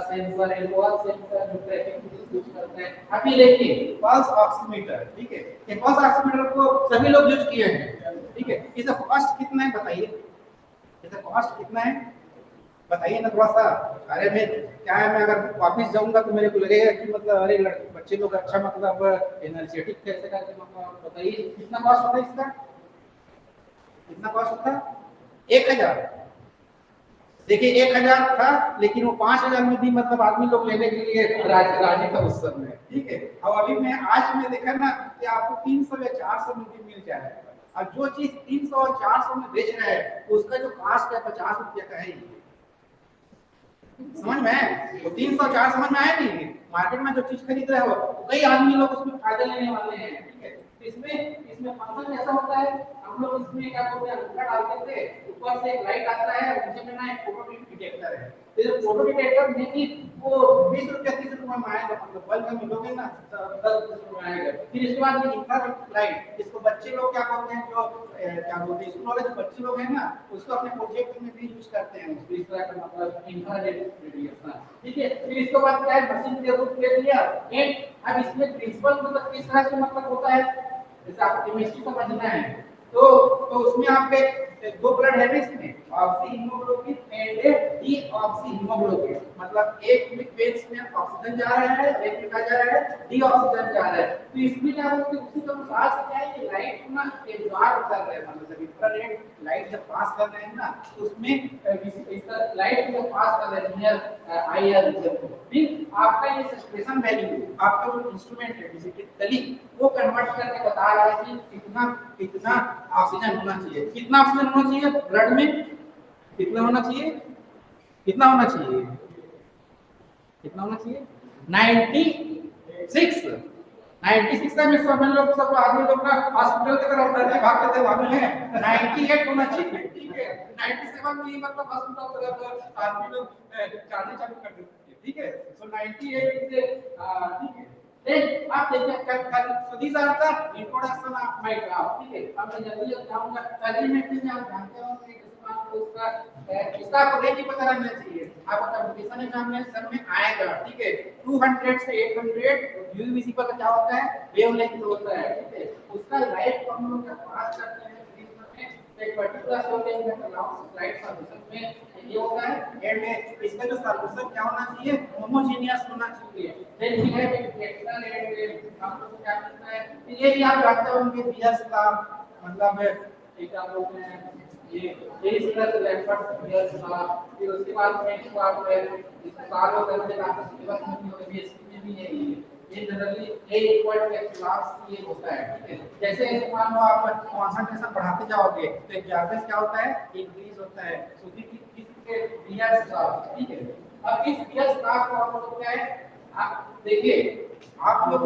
सेंसर है, लोअर सेंसर जो ट्रैफिक यूज करते हैं। आप ये देखिए पल्स ऑक्सीमीटर, ठीक है। ये पल्स ऑक्सीमीटर को सभी लोग यूज किए हैं, ठीक है। इसका कॉस्ट कितना है बताइए, इसका कॉस्ट कितना है बताइए ना थोड़ा सा। अरे मैं क्या है, मैं अगर वापस जाऊंगा तो मेरे को लगेगा कि मतलब अरे बच्चे लोग अच्छा मतलब एनर्जेटिक कैसे करके, मतलब बताइए कितना कॉस्ट होता है इसका, कितना कॉस्ट होता है? 1000। देखिए 1000 था, लेकिन वो 5000 में भी मतलब आदमी लोग लेने के लिए राजी था उस समय, ठीक है। अब अभी मैं आज में देखा ना कि आपको 300 या 400 में भी मिल जाएगा। अब जो चीज 300 और 400 में बेच रहा है उसका जो कॉस्ट है 50 रुपया का है। समझ में है? तो 304 समझ में आया नहीं? मार्केट में जो चीज खरीद रहे हो तो कई आदमी लोग उसमें फायदा लेने वाले हैं, ठीक है। इसमें इसमें फंक्शन ऐसा होता है, हम लोग इसमें क्या बोलते हैं, अंगूठा डालते थे, ऊपर से एक लाइट आता है, नीचे में ना एक फोटो डिटेक्टर है। फिर फोटो डिटेक्टर में भी वो 20 रुपया 30 रुपया में आएगा, मतलब बल्ब में मिलोगे ना 10 रुपये में आएगा। फिर इसके बाद ये इंफ्रारेड लाइट, इसको बच्चे लोग क्या बोलते हैं, जो क्या बोलते हैं स्कूल वाले जो बच्चे लोग हैं ना, उसको अपने प्रोजेक्ट में भी यूज करते हैं, उसको इस तरह का मतलब इंफ्रारेड रेडिएशन, ठीक है। फिर इसके बाद क्या है, मशीन के रूप ले लिया। एंड अब इसमें प्रिंसिपल मतलब किस तरह से मतलब होता है, जैसे आपको केमिस्ट्री समझना है तो उसमें आपके दो ब्लड है इसमें, oxy haemoglobin and D oxy haemoglobin. मतलब एक में पेज में ऑक्सीजन जा रहा है, एक में क्या जा रहा है, डी ऑक्सीजन जा रहा है। तो इसमें क्या बोलते हैं, उसी के अनुसार से क्या है कि लाइट ना एब्जॉर्ब कर रहे हैं, मतलब जब इंफ्रारेड लाइट जब पास कर रहे हैं ना उसमें इसका लाइट जब पास कर रहे हैं नियर आईआर रीजन को, फिर आपका ये सैचुरेशन वैल्यू, आपका जो इंस्ट्रूमेंट है बेसिकली वो कन्वर्ट करके बता रहा है कि कितना ऑक्सीजन होना चाहिए, कितना ऑक्सीजन होना चाहिए ब्लड में, कितना होना चाहिए, कितना होना चाहिए, कितना होना चाहिए 96 में सब लोग सब आदमी लोग ना हॉस्पिटल की तरफ डर के भागते थे, मालूम है 98 होना चाहिए, ठीक है। 97 में मतलब हॉस्पिटल की तरफ आदमी लोग जाने चालू कर देते थे, ठीक है। सो 98 से ठीक है। देन आप देखिए so these are the introduction of my graph, ठीक है। अब मैं जल्दी जाऊंगा पहले में आप जानते हो कि इसका आपको रेंज पता रहना चाहिए, आपका कंपटीशन एग्जामिनेशन में आएगा, ठीक है। 200 से 800 यूवीसी पर क्या होता है, वेवलेंथ होता है, ठीक है। उसका लाइट हम लोग जब पास करते हैं एक पर्टिकुलर वेवलेंथ में अलाउंस लाइट सॉल्यूशन में ये होता है। एंड इसका जो सॉल्यूशन क्या होना चाहिए, होमोजेनियस होना चाहिए। Then we have external and हम लोग क्या करता है, ये भी आप जानते होंगे बीएस का मतलब एक आप बोलते हैं ये इस तरह से लैम्पर्ट बीएस का। फिर उसके बाद में इसको आप इस सालों करने का आपका सिलेबस में होगा, बीएससी में भी है ये generally a equal to x log ये होता है, ठीक है। जैसे जैसे मान लो आप कंसंट्रेशन बढ़ाते जाओगे तो एग्जाम्पल क्या होता है, इंक्रीज होता है। तो किसके बीएस का, ठीक है। अब इस बीएस का को हम लोग क्या है, आप देखिए आप लोग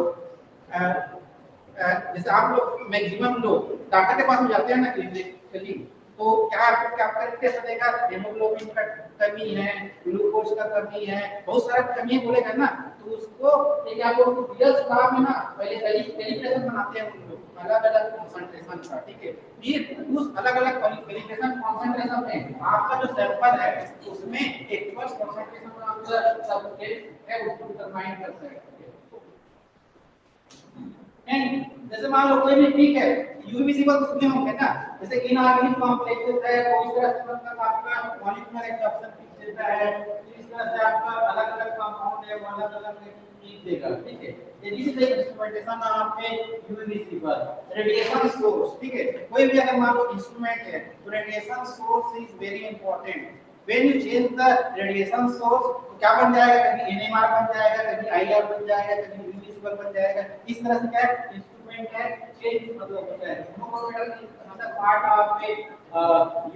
जैसे आप लोग मैक्सिमम लोग डॉक्टर के पास में जाते हैं ना क्लिनिकली, तो क्या आपको क्या टेस्ट देगा, हेमोग्लोबिन का कमी है, ग्लूकोज का कमी है, बहुत सारा कमी बोलेगा ना, तो उसको एक आप लोग बीएस का में ना पहले कैलिब्रेशन बनाते हैं उन लोग अलग-अलग कंसंट्रेशन का, ठीक है। फिर उस अलग-अलग कैलिब्रेशन कंसंट्रेशन में आपका जो सैंपल है उसमें एक्चुअल कंसंट्रेशन में आपका सब्सटेंस है उसको डिटरमाइन करता है। एंड जैसे मान लो कोई भी ठीक है यूवीसी पर सुने होंगे ना, जैसे इनऑर्गेनिक कॉम्प्लेक्सेस है, कोई तरह से मतलब आपका मॉलिक्यूलर एब्जॉर्प्शन फीस देता है, इस तरह से आपका अलग-अलग कंपाउंड है वो अलग-अलग फीस देगा, ठीक है। ये दिस इज इंस्ट्रूमेंटेशन आपके यूवीसी पर। रेडिएशन सोर्स, ठीक है। कोई भी अगर मान लो इंस्ट्रूमेंट है तो radiation source is very important. When you change the radiation source तो क्या बन जाएगा, कभी NMR बन जाएगा, कभी IR बन जाएगा, कभी यूनिसिपल बन जाएगा। इस तरह से क्या है इंस्ट्रूमेंट है चेंज मतलब होता है। मोनोकोमेटल मतलब part of a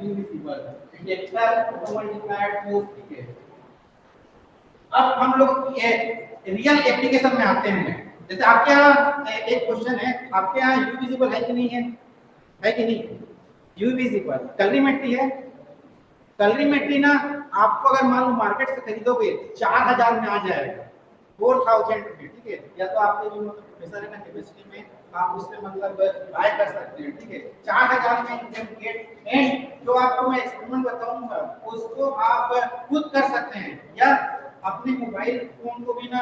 municipal injector multiplied force, ठीक है। अब हम लोग ये रियल एप्लीकेशन में आते हैं। जैसे आपके यहाँ एक क्वेश्चन है, आपके यहाँ यूनिसिपल है कि नहीं है कि नहीं? यूवी इज इक्वल कैलोरीमेट्री है। कैलोरीमेट्री ना आपको अगर मान लो मार्केट से खरीदोगे 4000 में आ जाएगा, 4000 रुपये, ठीक है। या तो आपके जो मतलब प्रोफेसर है ना केमिस्ट्री में, आप उससे मतलब बाय कर सकते हैं, ठीक है। 4000 में यू कैन गेट। एंड जो आपको मैं एक्सपेरिमेंट बताऊंगा उसको आप खुद कर सकते हैं, या अपने मोबाइल फोन को भी ना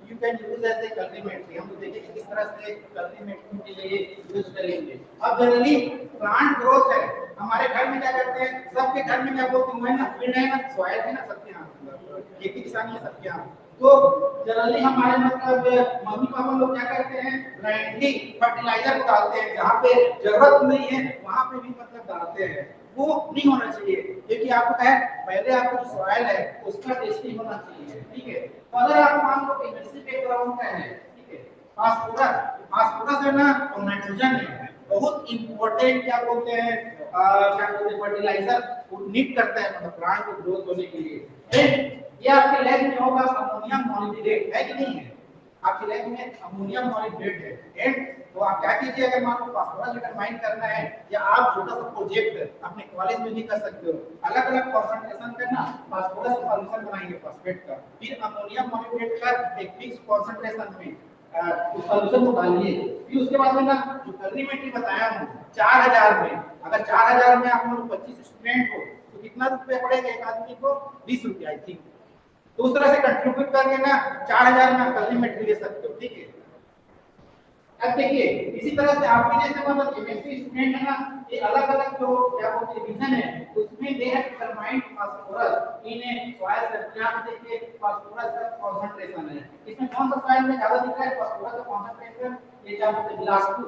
you can use as a calorimetry. हम देखेंगे किस तरह से कैलोरीमेट्री के लिए यूज करेंगे। अब जनरली प्लांट ग्रोथ है, हमारे घर में क्या करते हैं, सबके घर में क्या बोलते हैं ना, फील्ड है ना, सॉइल है ना, सबके यहाँ खेती किसानी है सबके यहाँ। तो जनरली हमारे मतलब मम्मी पापा लोग क्या करते हैं, ब्रांडली फर्टिलाइजर डालते हैं, जहाँ पे जरूरत नहीं है वहां पे भी मतलब डालते हैं। वो नहीं होना चाहिए, क्योंकि आपको क्या है, पहले आपको जो सॉइल है उसका टेस्टिंग होना चाहिए, ठीक है। तो अगर आप मान लो केमिस्ट्री बैकग्राउंड का है, ठीक है, फास्फोरस फास्फोरस है ना और नाइट्रोजन है, बहुत इंपॉर्टेंट क्या बोलते हैं, क्या बोलते हैं, फर्टिलाइजर नीड करता है मतलब प्लांट को ग्रोथ होने के लिए। ये आपके लैब में होगा अमोनियम मॉलिब्डेट है कि नहीं है, आपके लैब में अमोनियम मॉलिब्डेट है। एंड तो आप क्या कीजिए, अगर मान लो फास्फोरस डिटरमाइन करना है, या आप छोटा सा प्रोजेक्ट अपने कॉलेज में भी कर सकते हो, अलग अलग कंसंट्रेशन का ना फास्फोरस का सॉल्यूशन बनाएंगे फास्फेट का, फिर अमोनियम मॉलिब्डेट का एक फिक्स कंसंट्रेशन में उस सॉल्यूशन को डालिए, फिर उसके बाद में ना जो कैलोरीमेट्री बताया हूं 4000 में, अगर 4000 में आप लोग 25 स्टूडेंट हो तो कितना रुपए पड़ेगा एक आदमी को, 20 रुपए आई थिंक। तो उस तरह से कंट्रीब्यूट करके ना 4000 में आप कैलोरीमेट्री ले सकते हो, ठीक है। अब देखिए इसी तरह से आपके जैसे मतलब केमिस्ट्री स्टूडेंट है ना, ये अलग अलग जो क्या बोलते हैं डिवीजन है, उसमें they have determined phosphorus in A soil sir. यहां पे देखिए फास्फोरस का कंसंट्रेशन है, इसमें कौन सा सॉइल में ज्यादा दिख रहा है फास्फोरस का कंसंट्रेशन, ये क्या बोलते हैं बिलासपुर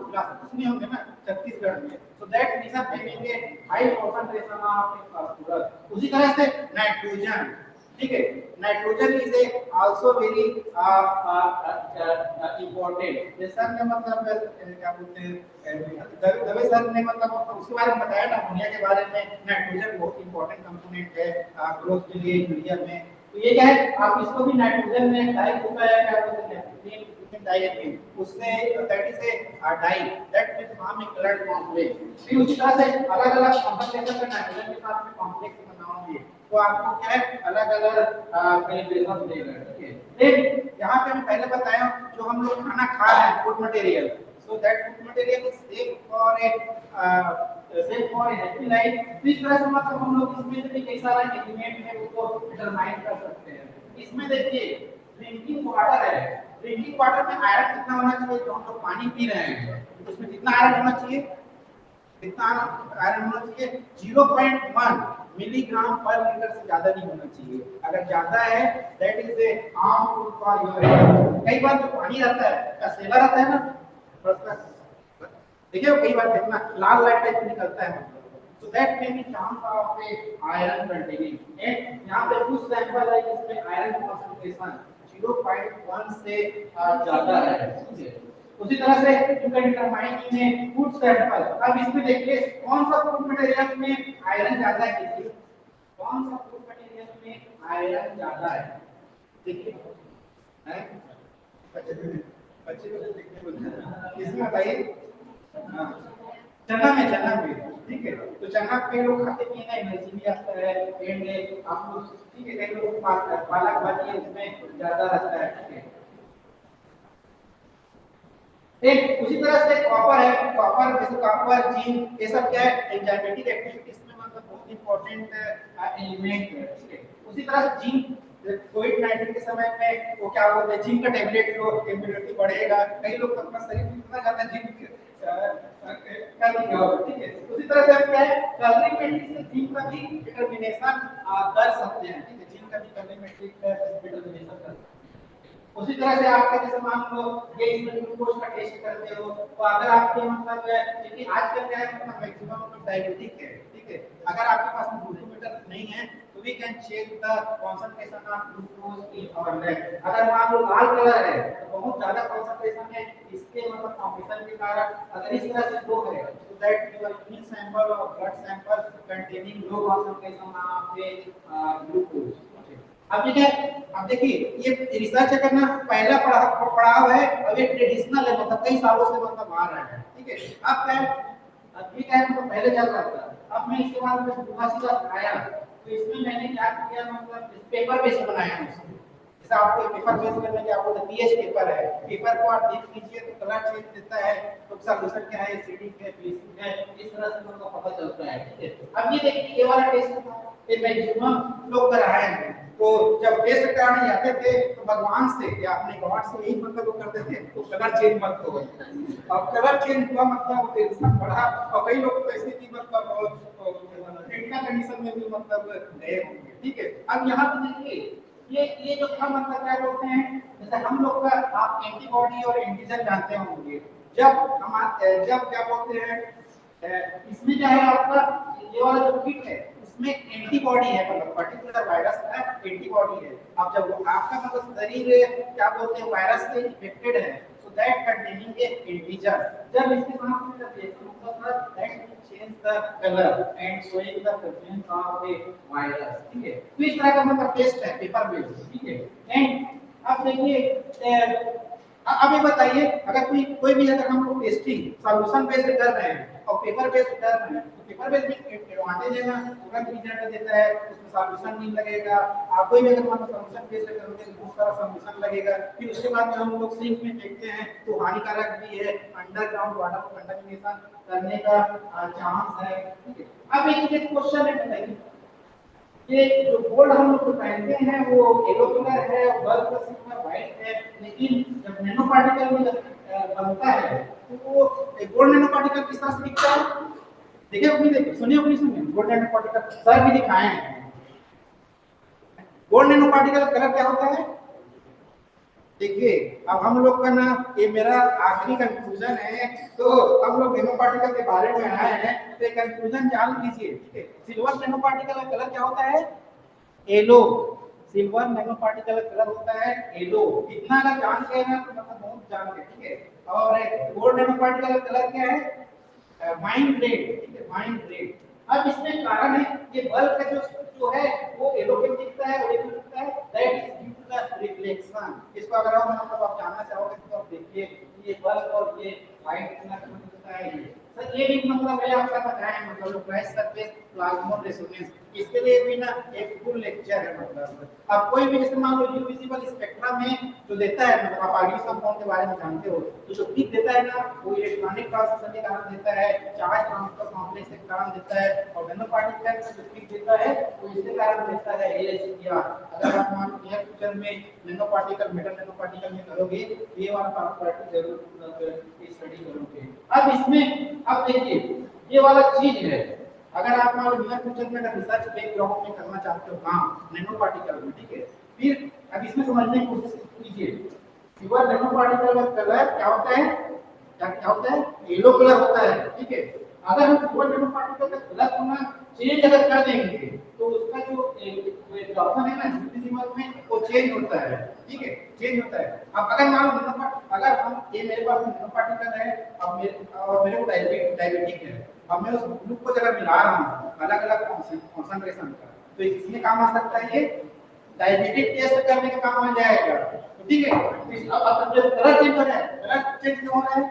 में होंगे ना, छत्तीसगढ़ में। सो दैट रीजन दे देंगे हाई कंसंट्रेशन ऑफ फास्फोरस। उसी तरह से नाइट्रोजन, ठीक है, nitrogen is a also very important. ये सर ने मतलब क्या बोलते हैं, दवे सर ने मतलब उसके बारे में बताया ना, अमोनिया के बारे में, नाइट्रोजन बहुत इंपॉर्टेंट कंपोनेंट है ग्रोथ के लिए मीडिया में। तो ये क्या है, आप इसको भी नाइट्रोजन में डाई होता है, क्या बोलते हैं डाई, उससे that is a dye that will form a coloured complex. फिर उसी तरह से अलग अलग कॉम्प्लेक्स का नाइट्रोजन के साथ में कॉम्प्लेक्स बनाओगे तो आपको क्या है, अलग अलग कैलिब्रेशन देगा, ठीक है। फिर यहाँ पे हम पहले बताया जो हम लोग खाना खा रहे हैं food material, so that food material is safe for a healthy life. इस तरह से मतलब हम लोग इसमें से भी कई सारे एलिमेंट है उसको डिटरमाइन कर सकते हैं। इसमें देखिए ड्रिंकिंग वाटर है, ड्रिंकिंग वाटर में आयरन कितना होना चाहिए, जो हम लोग पानी पी रहे हैं उसमें कितना आयरन होना चाहिए, कितना आयरन होना चाहिए, 0.1 मिलीग्राम पर लीटर से ज्यादा नहीं होना चाहिए। अगर ज्यादा है that is A harmful for your health. कई बार जो पानी रहता है का सेवा रहता है ना, देखिए कई बार कितना लाल लाइट टाइप निकलता है, so that may be chance of a iron containing। and यहाँ पे कुछ सैंपल है जिसमें आयरन कंसंट्रेशन 0.1 से ज्यादा है, ठीक है। उसी तरह से you can determine in A food sample. अब इसमें देखिए कौन सा फूड मटेरियल में आयरन ज्यादा है, देखिए कौन सा फूड मटेरियल में आयरन ज्यादा है, देखिए है बच्चे को देखने बोलते इसमें बताइए, चना में, ठीक है। तो चना पे लोग खाते भी हैं, एनर्जी भी आता है, एंड आप लोग ठीक है, कई लोग पालक भाजी इसमें ज्यादा रहता है, ठीक है। एक उसी तरह से कॉपर है, कॉपर जैसे कॉपर जिंक ये सब क्या है, एंजाइमेटिक एक्टिविटीज में मतलब बहुत इंपॉर्टेंट एलिमेंट है, ठीक है। उसी तरह से जिंक कोविड-19 के समय में वो क्या बोलते हैं, जिंक का टैबलेट लो, इम्यूनिटी बढ़ेगा, कई लोग अपना शरीर में इतना ज्यादा जिंक कर लिया होगा, ठीक है। उसी तरह से क्या है, कैलोरीमेट्री से जिंक का भी डिटरमिनेशन कर सकते हैं, ठीक है, जिंक का भी कैलोरीमेट्रिक डिटरमिनेशन कर सकते हैं। उसी तरह से आपका जैसे मान लो ये इसमें ग्लूकोज का टेस्ट करते हो, तो अगर आपके मतलब क्योंकि आजकल क्या है मतलब मैक्सिमम डायबिटिक है, ठीक है, अगर आपके पास ग्लूकोमीटर नहीं है तो we can check the concentration of glucose in our blood. अगर मान लो लाल कलर है तो बहुत ज्यादा कंसंट्रेशन है, इसके मतलब कॉम्बिनेशन के कारण अगर इस तरह से लो है तो दैट योर यूरिन सैंपल और blood sample containing low concentration of glucose. अब देखिए ये रिसर्च करना पहला पड़ाव है, अब ये ट्रेडिशनल है, मतलब कई सालों से मतलब आ रहा है, ठीक है। अब क्या है, अब ये क्या है मतलब पहले चल रहा था अब मैं इसके बाद में दूसरा सीधा आया, तो इसमें मैंने क्या किया, मतलब पेपर बेस बनाया है उसको। जैसे आपको पेपर बेस करने के आपको पीएच पेपर है, पेपर को आप देख लीजिए तो कलर चेंज देता है, तो सॉल्यूशन क्या है, एसिडिक है, बेसिक है, इस तरह से आपको पता चलता है, ठीक है। अब ये देखिए ये वाला टेस्ट था, ये मैक्सिमम लोग कराए हैं, तो जब टेस्ट कराने जाते थे तो भगवान से या अपने गॉड से यही मतलब वो करते थे, तो कलर चेंज मत करो। अब कलर चेंज हुआ मतलब टेंशन बढ़ा, और कई लोग तो ऐसे भी मतलब क्रिटिकल कंडीशन में भी मतलब गए होंगे, ठीक है। अब यहाँ पे देखिए ये जो था मतलब क्या बोलते हैं, जैसे हम लोग का आप एंटीबॉडी और एंटीजन जानते होंगे, जब क्या बोलते हैं इसमें क्या है आपका ये वाला जो किट है उसमें एंटीबॉडी है, मतलब पर्टिकुलर वायरस का एंटीबॉडी है। अब जब आपका मतलब शरीर क्या बोलते हैं वायरस से इन्फेक्टेड है, so that containing A antigen, जब इसके साथ में जब देखो मतलब that change the color and showing the presence of a virus, ठीक है। तो इस तरह का मतलब टेस्ट है पेपर बेस्ड, ठीक है। एंड अब देखिए अब ये बताइए अगर कोई भी अगर हम लोग टेस्टिंग सॉल्यूशन बेस्ड कर रहे हैं और पेपर बेस्ड कर रहे हैं, तो पेपर बेस्ड में एडवांटेज है ना, तुरंत रिजल्ट देता है, उसमें सॉल्यूशन नहीं लगेगा। आप कोई भी अगर मान लो सॉल्यूशन बेस्ड करोगे तो बहुत सारा सॉल्यूशन लगेगा, फिर उसके बाद में हम लोग सिंक में फेंकते हैं तो हानिकारक भी है, अंडरग्राउंड वाटर को कंटामिनेशन करने का चांस है, ठीक है। अब एक क्वेश्चन है, बताइए ये जो गोल्ड हम लोग पहनते हैं वो येलो कलर है, बल्ब का सिल्वर व्हाइट है, लेकिन जब नैनो पार्टिकल में बनता है तो वो गोल्ड नैनो पार्टिकल किस तरह से दिखता है, देखिए अपनी देखिए सुनिए अपनी सुनिए, गोल्ड नैनो पार्टिकल सर भी दिखाए हैं। गोल्ड नैनो पार्टिकल कलर क्या होता है, देखिए अब हम लोग का ना ये मेरा आखिरी कंक्लूजन है, तो हम लोग नैनो पार्टिकल के बारे में आए हैं तो ये कंक्लूजन जान लीजिए, ठीक है। सिल्वर नैनो पार्टिकल का कलर क्या होता है, येलो, सिल्वर नैनो पार्टिकल का कलर होता है येलो, इतना अगर जान गए ना तो मतलब बहुत जान गए, ठीक है। और गोल्ड नैनो पार्टिकल का कलर क्या है, वाइन रेड, ठीक है, वाइन रेड। अब इसमें कारण है ये बल्ब का जो है वो येलो पे दिखता है, रेड पे दिखता है, that is due to the reflection. इसको अगर हम मतलब आप जानना चाहोगे तो आप देखिए ये बल्ब और ये वाइट कितना दिखता है, ये सर ये भी मतलब है आपका बताया मतलब फ्लैश सरफेस प्लाज्मो रेजोनेंस, इसके लिए भी ना एक फुल लेक्चर है। मतलब अब कोई भी जैसे मान लो विजिबल स्पेक्ट्रम में जो देता है, मतलब आप आगे कंपाउंड के बारे में जानते हो, तो जो पीक देता है ना वो इलेक्ट्रॉनिक ट्रांसमिशन के कारण देता है, चार्ज ट्रांसफर कॉम्प्लेक्स के कारण देता है, और नैनो पार्टिकल का जो पीक देता है वो इसके कारण देता है एएससीआर। अगर आप मान लो फ्यूचर में nano particle metal nano particle में करोगे ये वाला प्रॉपर्टी जरूर स्टडी करोगे। अब इसमें अब देखिए ये वाला चीज है, अगर आप मान लो नियर फ्यूचर में अगर रिसर्च बैकग्राउंड में करना चाहते हो काम नैनो पार्टिकल में, ठीक है, फिर अब इसमें समझने की कोशिश कीजिए सिल्वर नैनो पार्टिकल का कलर क्या होता है, क्या होता है, येलो कलर होता है, ठीक है। अगर हम सिल्वर नैनो पार्टिकल का कलर को ना चेंज अगर कर देंगे तो उसका जो ऑप्शन है ना विजिबल में वो चेंज होता है, ठीक है, चेंज होता है। अब अगर मान लो अगर हम ये मेरे पास नैनो पार्टिकल है अब मेरे को डायबिटिक है, अब मैं उस ग्लूकोज अगर मिला रहा हूँ अलग अलग कॉन्सेंट्रेशन का, तो इसमें काम आ सकता है, ये डायबिटिक टेस्ट करने का काम आ जाएगा, तो ठीक है। अब जब कलर चेंज हो रहा है, कलर चेंज क्यों हो रहा है,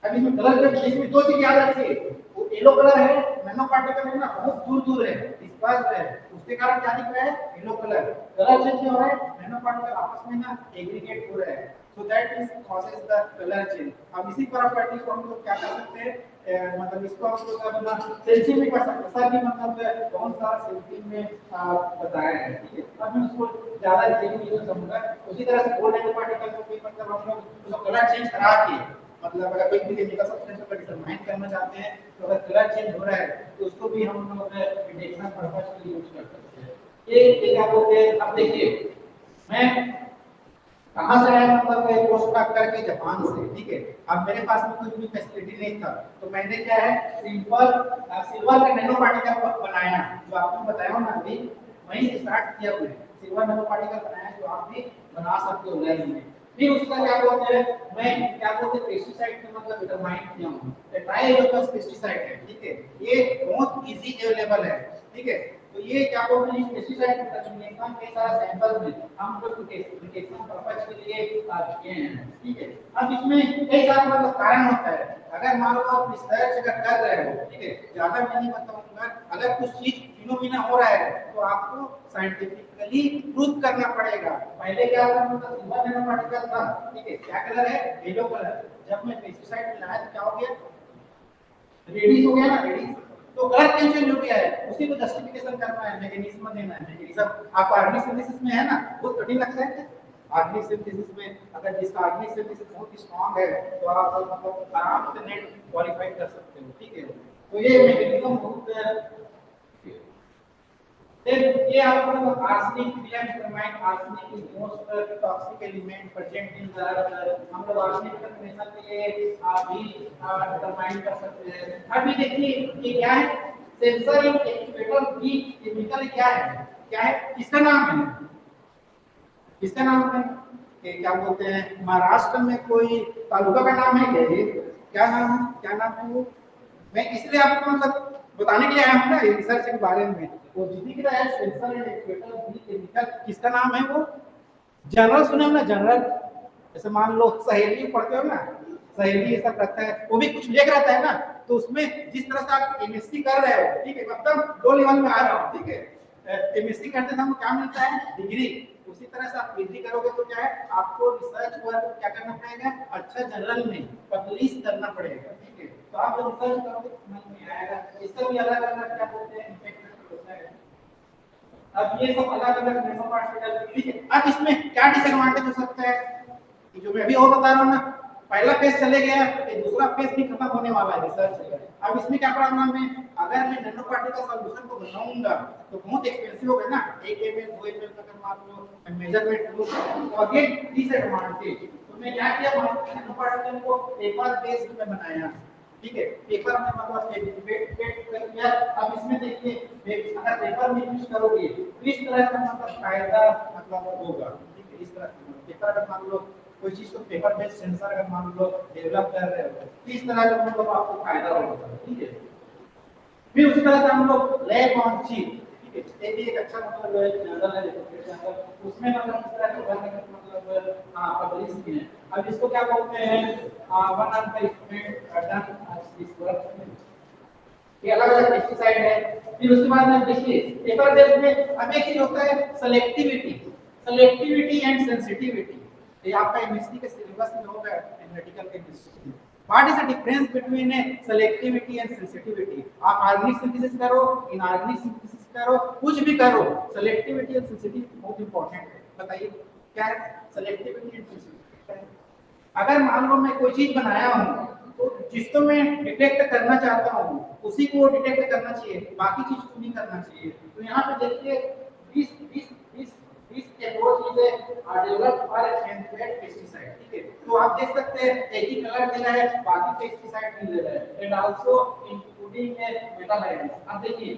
अब इसमें कलर के बीच में दो चीज याद रखिए, वो येलो कलर है, नैनो पार्टिकल है ना बहुत दूर दूर है, डिस्पर्स है, उसके कारण क्या दिख रहा है, येलो कलर चेंज हो रहा है, नैनो पार्टिकल आपस में ना एग्रीगेट हो रहा है, so that is causes the colour change. अब इसी प्रॉपर्टी को हम लोग क्या कर सकते हैं, मतलब इसको हम लोग अपना सेंसिंग में कर सकते हैं, सर भी मतलब बहुत सारा सेंसिंग में बताया है, ठीक है। अब मैं उसको ज्यादा नहीं समझूंगा, उसी तरह से गोल्ड नैनो पार्टिकल को भी मतलब हम लोग उसको कलर चेंज करा के मतलब अगर कोई भी केमिकल सब्सटेंस को डिटरमाइन करना चाहते हैं तो अगर कलर चेंज हो रहा है तो उसको भी हम लोग डिटेक्शन पर्पस के लिए यूज कर सकते हैं। ये क्या बोलते हैं, अब देखिए मैं कहां से आया, मतलब पोस्ट डॉक करके जापान से, ठीक है। अब मेरे पास में कुछ भी फैसिलिटी नहीं था तो मैंने क्या है सिल्वर का नैनो पार्टिकल बनाया, जो आपको बताया ना अभी वहीं से स्टार्ट किया मैंने, सिल्वर नैनो पार्टिकल बनाया जो आप भी बना सकते हो लैब में। फिर उसका क्या बोलते हैं, मैं क्या बोलते हैं पेस्टिसाइड का मतलब डिटरमाइन किया हूं, ट्राइलोकस पेस्टिसाइड है, ठीक है, ये बहुत इजी अवेलेबल है, ठीक है। तो ये क्या बोलते हैं पेस्टिसाइड कंटामिनेशन के सारा सैंपल में हम लोग डिटेक्शन पर्पस के लिए किए हैं, ठीक है। अब इसमें कई सारे मतलब कारण होता है। अगर मान लो आप रिसर्च अगर कर रहे हो, ठीक है, ज्यादा मैं नहीं बताऊंगा, अगर कुछ चीज फिनोमिना हो रहा है तो आपको साइंटिफिकली प्रूव करना पड़ेगा। पहले क्या था, मतलब सिल्वर नैनो पार्टिकल था, ठीक है, क्या कलर है, येलो कलर। जब मैं पेस्टिसाइड मिलाया तो क्या हो गया, रेडिस हो गया ना, रेडिस। तो कलर चेंज हो गया है, उसी को जस्टिफिकेशन करना है, मैकेनिज्म देना है। मैकेनिज्म आपको ऑर्गेनिक सिंथेसिस में है ना, बहुत कठिन लगता है। ऑर्गेनिक सिंथेसिस में अगर जिसका ऑर्गेनिक सिंथेसिस बहुत स्ट्रांग है तो आप मतलब आराम से नेट क्वालिफाई कर सकते हो, ठीक है। तो ये मैकेनिज्म बहुत then ये आपको मतलब arsenic determine arsenic is most toxic element present in the हम लोग arsenic determination के लिए भी determine कर सकते हैं। अभी देखिए ये क्या है, सेंसर इन एक्चुएटर की केमिकल क्या है, इसका नाम है, इसका नाम है ये क्या बोलते हैं, महाराष्ट्र में कोई तालुका का नाम है क्या, ये क्या नाम है, क्या नाम है वो, मैं इसलिए आपको मतलब बताने के लिए आया हूं ना रिसर्च के बारे में। वो जितनी का है सेंसर एंड एक्चुएटर भी केमिकल, किसका नाम है वो, जनरल सुने हो ना, जनरल, जैसे मान लो सहेली पढ़ते हो ना, सहेली ये सब रहता है, वो भी कुछ लेकर रहता है ना, तो उसमें जिस तरह से आप केमिस्ट्री कर रहे हो, ठीक है, मतलब 2 लेवल में आ रहा हूं, ठीक है, केमिस्ट्री करते समय क्या मिलता है, डिग्री। उसी तरह से आप पीएचडी करोगे तो क्या है, आपको रिसर्च वर्क क्या करना पड़ेगा, अच्छा जर्नल में पब्लिश करना पड़ेगा, ठीक है। तो आप जब रिसर्च करोगे तो समझ में आएगा। इसका भी अलग अलग क्या बोलते हैं इफेक्ट होता है। अब ये सब अलग अलग नैनो पार्टिकल, ठीक है। अब इसमें क्या डिसएडवांटेज हो सकता है, जो मैं अभी और बता रहा हूँ ना, पहला फेज चले गया, ये दूसरा फेज भी खत्म होने वाला है रिसर्च का। अब इसमें क्या प्रॉब्लम है, अगर मैं नैनो पार्टिकल सॉल्यूशन को बनाऊंगा तो बहुत एक्सपेंसिव होगा ना, 1 ml 2 ml का अगर मान लो मेजरमेंट लो तो अगेन डिसएडवांटेज। तो मैं क्या किया, नैनो पार्टिकल को पेपर बेस में बनाया, ठीक है, पेपर में मतलब वेट कर दिया। अब इसमें देखिए अगर पेपर में यूज करोगे तो इस तरह का मतलब फायदा मतलब होगा, ठीक है। इस तरह पेपर अगर मान लो कोई चीज को पेपर बेस्ड सेंसर अगर मान लो डेवलप कर रहे हो तो इस तरह का मतलब आपको फायदा होगा, ठीक है। फिर उसी तरह से हम लोग लैब ऑन चिप, ठीक है, ये भी एक अच्छा मतलब जर्नल है देखो, उसमें मतलब इस तरह के वर्क मतलब पब्लिश किए हैं। अब इसको क्या बोलते हैं, one of the student done this work, ये अलग अलग पेस्टिसाइड है। फिर उसके बाद में देखिए पेपर बेस में अब एक चीज होता है सेलेक्टिविटी एंड सेंसिटिविटी। ये आपका एमएससी के सिलेबस में होगा analytical chemistry. What is the difference between selectivity and sensitivity. आप ऑर्गेनिक सिंथेसिस करो, इनऑर्गेनिक सिंथेसिस करो, कुछ भी करो, सेलेक्टिविटी एंड सेंसिटिविटी बहुत इंपॉर्टेंट है। बताइए क्या है सेलेक्टिविटी एंड सेंसिटिविटी। अगर मान लो मैं कोई चीज बनाया हूं तो जिसको मैं डिटेक्ट करना चाहता हूं उसी को डिटेक्ट करना चाहिए, बाकी चीज को नहीं करना चाहिए। तो यहाँ पे देखिए this approach is developed for synthetic pesticide, ठीक है। तो आप देख सकते हैं एक ही कलर दे रहा है, बाकी पेस्टिसाइड नहीं दे रहा है, and also including metal ions. अब देखिए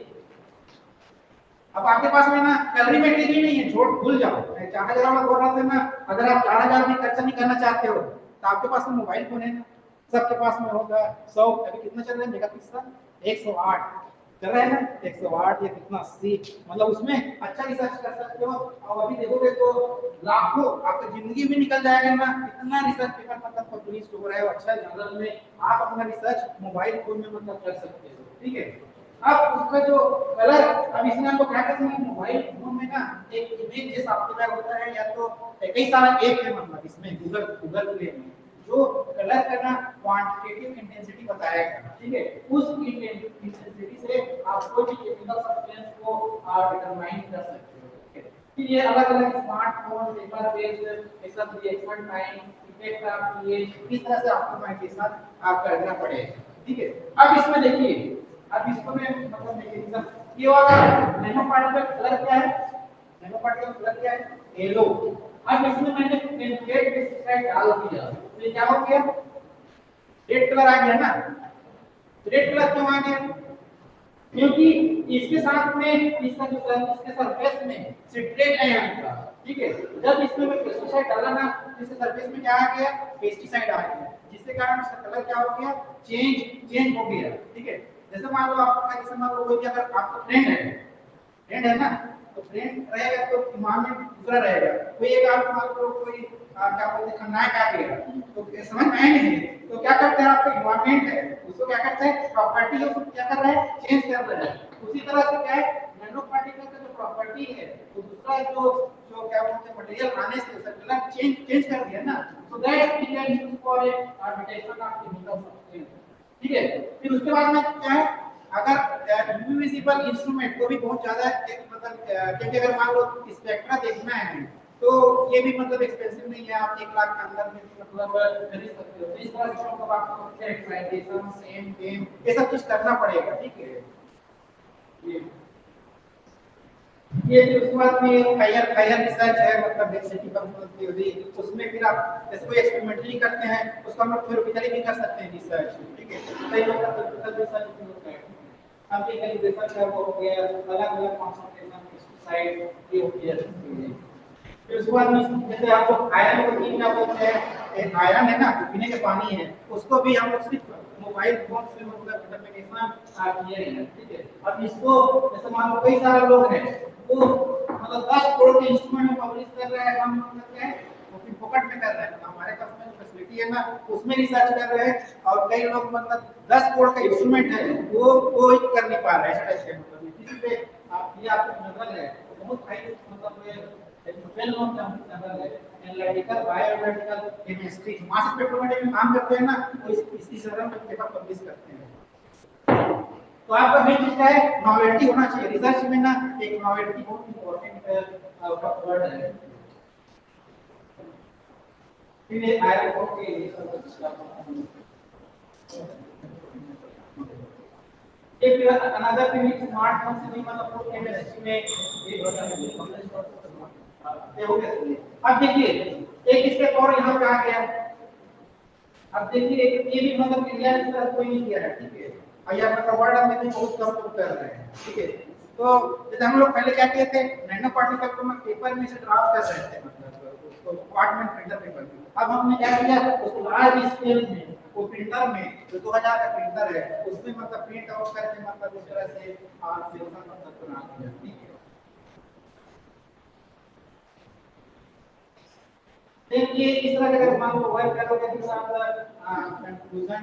अब आपके पास में ना कलरीमेट्री भी नहीं है, छोड़ भूल जाओ। 4000 वाला बोल रहा था ना, अगर आप 4000 भी खर्चा नहीं करना चाहते हो तो आपके पास में मोबाइल फोन है ना, सबके पास में होगा 100, अभी कितना चल रहा है मेगापिक्सल, 108 चल रहा है ना, 108 या कितना 80, मतलब उसमें अच्छा रिसर्च कर सकते हो। और अभी देखोगे तो लाखों आपका जिंदगी भी निकल जाएगा ना, इतना रिसर्च पेपर मतलब पब्लिश हो रहा है अच्छा जर्नल में, आप अपना रिसर्च मोबाइल फोन में मतलब कर सकते हो, ठीक है। अब उसका जो कलर, अब इसमें आपको क्या करना है, मोबाइल फोन में ना एक इमेज जे सॉफ्टवेयर होता है, या तो कई सारा ऐप है मतलब इसमें गूगल प्ले में, जो कलर का ना क्वांटिटेटिव इंटेंसिटी बताएगा, ठीक है। उस इंटेंसिटी से आप कोई भी केमिकल सब्सटेंस को डिटरमाइन कर सकते हो, ठीक है। फिर ये अलग अलग स्मार्टफोन पेपर बेस्ड सब reaction time effect of pH, इस तरह से आपको मेडिटेशन आप करना पड़ेगा, ठीक है। अब इसमें देखिए, अब इसको मैं मतलब मैकेनिज्म ये वाला नैनो पार्टिकल कलर क्या है, नैनो पार्टिकल कलर क्या है, येलो। अब इसमें मैंने पेंटेड पेस्टिसाइड डाल दिया तो ये क्या हो गया, रेड कलर आ गया ना। रेड कलर क्यों आ गया, क्योंकि इसके साथ में इसका जो इसके सरफेस में सिट्रेट है यहाँ का, ठीक है। जब इसमें मैं पेस्टिसाइड डाला ना, इसके सरफेस में क्या आ गया, पेस्टिसाइड आ गया, जिसके कारण इसका कलर क्या हो गया, चेंज हो गया, ठीक है। जैसे मान लो आपका, जैसे मान लो कोई भी अगर आपका फ्रेंड है, फ्रेंड है ना, तो फ्रेंड रहेगा तो इन्वायरमेंट दूसरा रहेगा। कोई एक आप मान लो कोई क्या बोलते हैं खलनायक आ गया, तो समझ में आया नहीं, तो क्या करते हैं आपका इन्वायरमेंट है उसको क्या करते हैं प्रॉपर्टी उसको क्या कर रहा है चेंज कर रहा है। उसी तरह से क्या है नैनो पार्टिकल का जो प्रॉपर्टी है तो दूसरा जो जो क्या बोलते हैं मटेरियल आने से सर्कुलर चेंज कर दिया ना, so that we can use for a detection of chemical substance. ठीक है, फिर उसके बाद में क्या है अगर इनविजिबल इंस्ट्रूमेंट को भी बहुत ज्यादा एक मतलब क्योंकि अगर मान लो स्पेक्ट्रा देखना है तो ये भी मतलब एक्सपेंसिव नहीं है, आप 1 लाख के अंदर में मतलब खरीद सकते हो। तो इस तरह से मतलब आपको एक्साइटेशन सेम गेम ये सब कुछ करना पड़ेगा। ठीक है, ये फिर उसके बाद में हायर रिसर्च है मतलब डेंसिटी फंक्शनल थ्योरी, उसमें फिर आप जैसे कोई एक्सपेरिमेंटली करते हैं उसका हम थ्योरेटिकली भी कर सकते हैं रिसर्च। ठीक है, कई लोग थ्योरेटिकल रिसर्च भी होता है, हम कई रिसर्च है वो हो गया अलग-अलग कॉन्सेंट्रेशन पेस्टिसाइड ये हो गया। फिर उसके बाद में जैसे आपको आयरन को क्या बोलते हैं आयरन है ना पीने के पानी है उसको भी हम लोग सिर्फ मोबाइल फोन से मतलब डिटरमिनेशन किए हैं। ठीक है, अब इसको जैसे मान लो कई सारे लोग हैं वो मतलब 10 करोड़ के इंस्ट्रूमेंट में पब्लिश कर रहे हैं, हम मतलब क्या है वो फिर फोकट में कर रहे हैं, हमारे पास में जो फैसिलिटी है ना उसमें रिसर्च कर रहे हैं और कई लोग मतलब 10 करोड़ का इंस्ट्रूमेंट है वो कर नहीं पा रहे हैं ऐसे मतलब किसी पे आप ये आपको नजर है बहुत हाई मतलब वेल नोन जर्नल है analytical biological chemistry mass spectrometry में काम करते हैं ना वो इसी जर्नल में पेपर पब्लिश करते हैं। तो आपका मेन चीज क्या है नॉवेल्टी होना चाहिए रिसर्च में ना, एक नॉवेल्टी बहुत इंपॉर्टेंट वर्ड है। फिर ये आयरन को के एक अनदर थिंग स्मार्टफोन से भी मतलब फूड केमिस्ट्री में ये हो गया। अब देखिए एक स्टेप और यहाँ पे आ गया, अब देखिए ये भी मतलब क्लियर इस तरह कोई नहीं किया है। ठीक है, और यहाँ मतलब वर्ड हम भी बहुत कम लोग कर रहे हैं। ठीक है, तो जैसे हम लोग पहले क्या किए थे नैनो पार्टिकल को हम पेपर में से ड्राफ्ट कर रहे थे मतलब उसको कंपार्टमेंट प्रिंटर पेपर में, अब हमने क्या किया उसको लार्ज स्केल में वो प्रिंटर में जो 2000 का प्रिंटर है उसमें मतलब प्रिंट आउट करके मतलब उस तरह से सेक्शन मतलब बना दिया। ठीक है, देखिए इस तरह का मान लो वर्क करोगे तो आप कंक्लूजन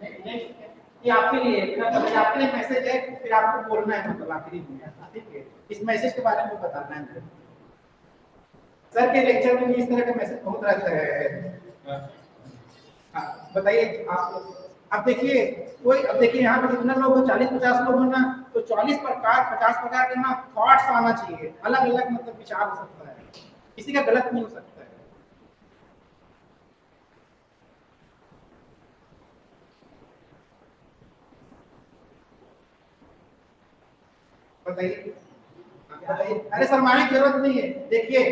नेक्स्ट ये आपके लिए मतलब आपके लिए मैसेज है फिर आपको बोलना है मतलब आखिरी में। ठीक है, इस मैसेज के बारे में बताना है सर के लेक्चर में भी इस तरह का मैसेज बहुत रहता है। हाँ बताइए आप अब देखिए कोई अब देखिए यहाँ पे कितना लोग 40-50 लोग हैं ना तो 40 प्रकार 50 प्रकार के ना थॉट्स आना चाहिए, अलग अलग मतलब विचार हो सकता है, किसी का गलत नहीं हो सकता है। बताइए बताइए अरे शर्माने की जरूरत नहीं है। देखिए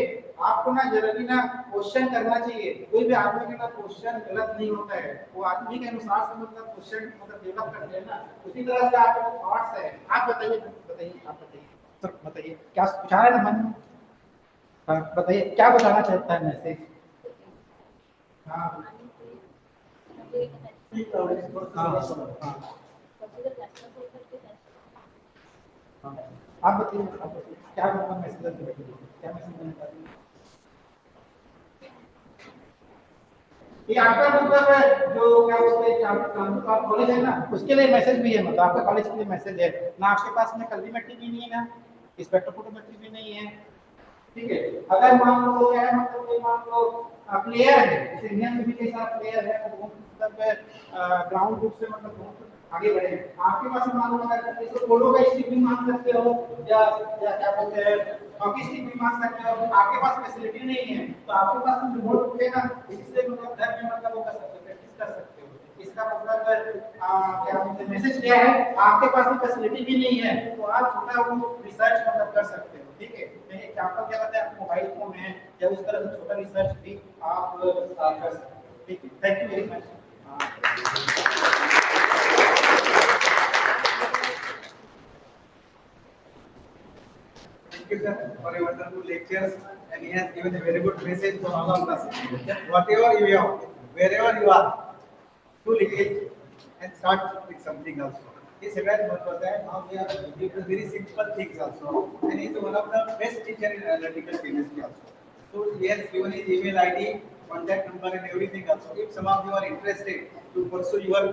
आपको ना जरूरी ना क्वेश्चन करना चाहिए, कोई भी आदमी के ना क्वेश्चन गलत नहीं होता है, वो आदमी के अनुसार से मतलब क्वेश्चन मतलब डेवलप करते हैं ना, उसी तरह से आपके थॉट्स है। आप बताइए बताइए आप बताइए सर बताइए क्या पूछा है ना मन में, हाँ बताइए क्या बताना चाहता है मैसेज। हाँ आप बताइए क्या मतलब मैसेज क्या मैसेज देना चाहते हैं। ये आपका मतलब जो क्या बोलते हैं आपका कॉलेज है ना उसके लिए मैसेज भी है, मतलब आपका कॉलेज के लिए मैसेज है ना, आपके पास में कल्वीमेट्री भी नहीं है ना स्पेक्ट्रोफोटोमेट्री भी नहीं है। ठीक है, अगर मान लो क्या है मतलब कोई मान लो प्लेयर है जैसे इंडियन में भी कई सारे प्लेयर है वो मतलब ग्राउंड रूप से मतलब बहुत आगे बढ़े, आपके पास मान लो अगर जैसे पोलो का स्टिक भी मान सकते हो या क्या बोलते हैं हॉकी स्टिक भी मान सकते हो, आपके पास फैसिलिटी नहीं है तो आपके पास रिमोट होगा इससे मतलब घर में मतलब वो कर सकते हो प्रैक्टिस कर सकते हो। इसका मतलब क्या बोलते हैं मैसेज क्या है आपके पास भी फैसिलिटी भी नहीं है तो आप छोटा वो रिसर्च मतलब कर सकते हो। ठीक है, मैं एग्जांपल क्या बताया आपको मोबाइल फोन है या उस तरह से छोटा रिसर्च भी आप कर सकते हो। ठीक है, thank you very much. Thank you, sir, for your wonderful lectures, and he has given a very good message for all of us. Whatever you have, wherever you are, do little and start with something else. हे सगळ्यात महत्त्वाचं आहे. Now we are giving very simple things also, and he is one of the best teacher in analytical chemistry also. So he has given his email ID, contact number, and everything also. If some of you are interested to pursue your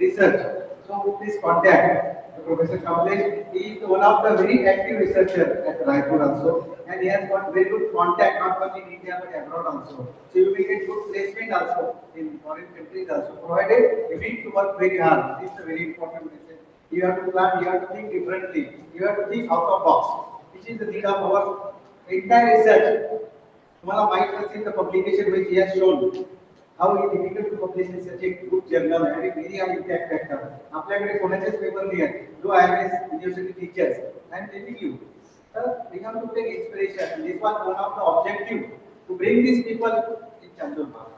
research, so please contact Professor Kamlesh. He is one of the very active researcher at Raipur also, and he has got very good contact not only in India but abroad also. So you will get good placement also in foreign countries also, provided you need to work very hard. This is a very important message. You have to plan, you have to think differently, you have to think out of box. This is the need of our entire research. तुम्हाला माहित असेल the publication which he has shown how it is difficult to publish in such a good journal and very high impact factor. आपल्याकडे कोणाचेच paper नाही आहेत. Do IMS university teachers, I am telling you, sir, we have to take inspiration. This was one of the objective to bring these people in Chandurbaga,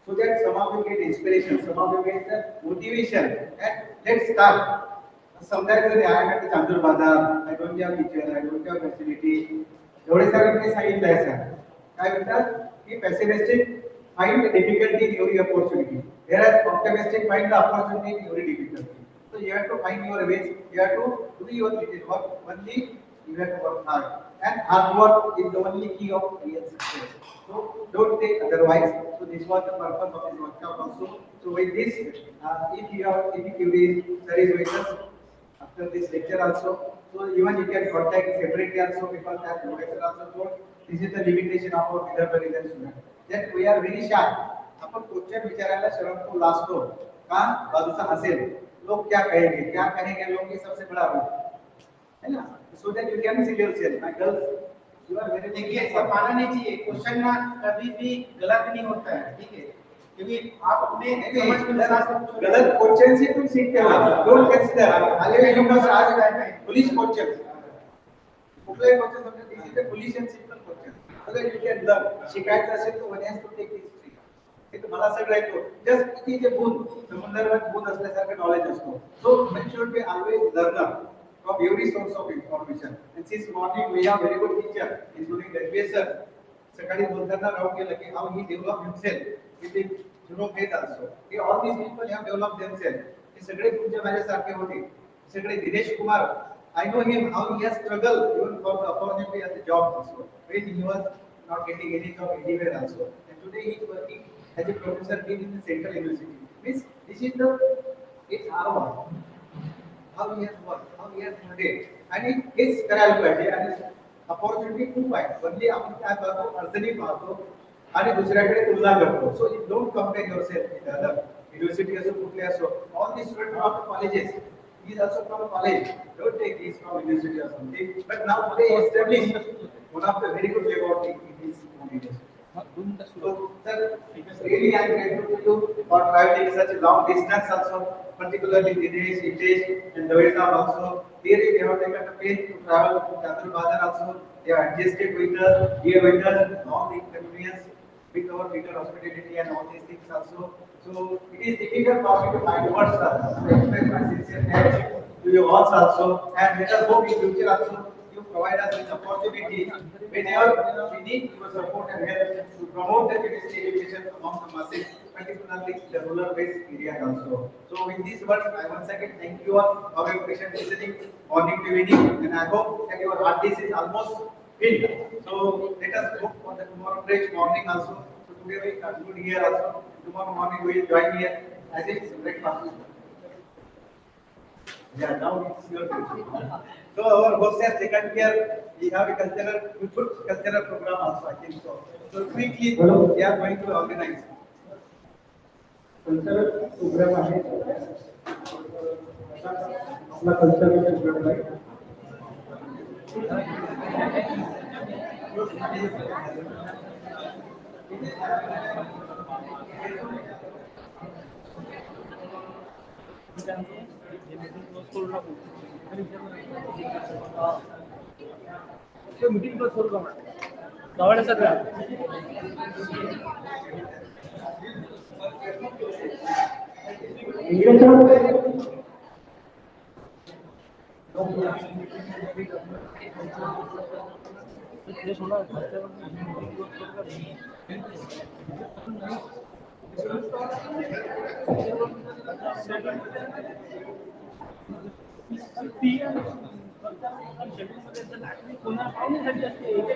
so that some of you get inspiration, some of you get the motivation, and let's start. Sometimes I am at the Chandur Bazar, I don't have teacher, I don't have facility. एवढे सगळे मी सांगितलं आहे sir. काय म्हणतात की pessimistic find the difficulty in every opportunity, whereas optimistic find the opportunity in every difficulty. So you have to find your ways, you have to do your little work. Only you have to work hard, and hard work is the only key of real success. So don't take otherwise. So this was the purpose of this workshop also. So with this, if you are any queries, there is with us after this lecture also. So even you can contact separately also, because as professor also told, this is the limitation of our Vidarbha region student. That we are very shy. आपण question विचारायला शर्म को लाजतो का बाजूचा hassle, लोग क्या कहेंगे लोग, ये सबसे बड़ा रोग है ना. So that you can see yourself my girls, you are very. देखिए ऐसा मानना नहीं चाहिए, क्वेश्चन ना कभी भी गलत नहीं होता है, ठीक है, क्योंकि आप अपने समझ के अनुसार गलत क्वेश्चन से तुम सीखते हो. डोंट कंसीडर आगे you must ask police question. कुठलाही क्वेश्चन समजा this is the police and simple question. अगर यू कॅन लर्न, शिकायचं असेल तर one has to take history. हे तुम्हाला सगळं येतो. जस्ट किती जे गुण समुद्रात गुण असल्यासारखं नॉलेज असतो. So one should be always learner from every source of information. And since morning we have very good teacher, including the professor. सकाळी बोलताना राव केलं की how he developed himself with the zero grade also. He all these people have developed themselves. हे सगळे तुमच्या माझ्यासारखे होते. सगळे Dinesh Kumar, I know him how he has struggled even for the opportunity as a job also. When he was not getting any job anywhere also. And today he is working as a professor in the Central University. Means this is the, it's our work. How he has worked, how he has studied, and हेच करायला पाहिजे. आणि opportunity खूप आहे. बदली आपण काय करतो, अडचणी पाहतो आणि दुसऱ्याकडे तुलना करतो. So you don't compare yourself with other. University असो कुठले असो, all the student from colleges, he is also from college, don't take this from university or something, but now they established one of the very good laboratory in his university. So sir, really I am grateful to you for traveling such a long distance also, particularly Dinesh, Hitesh and David also. Really they have taken the pain to travel to Chandur Bazar also. They have adjusted with us, here with us, all the inconvenience with our bigger hospitality and all these things also. So it is difficult for me to find words to express my sincere thanks to you all also, and let us hope in future also you provide us with opportunities whenever we need your support and help to promote the chemistry education among the masses, particularly the rural-based areas also. So with these words, I once again thank you all for your patient listening morning to evening, and I hope that your hard disk is almost filled. So let us hope for the tomorrow fresh morning also. So today we conclude here also. Tomorrow morning we will join here as a breakfast. Yeah, now it's your turn. So our host has taken care. We have a cultural program also, I think so. So quickly we are going to organize. Cultural programme आहे. आपला cultural programme आहे. Meeting सुरू का गावाला सगळं ती शेड्यूलमध्ये जर लागली पुन्हा पाहुण्यासाठी असते एक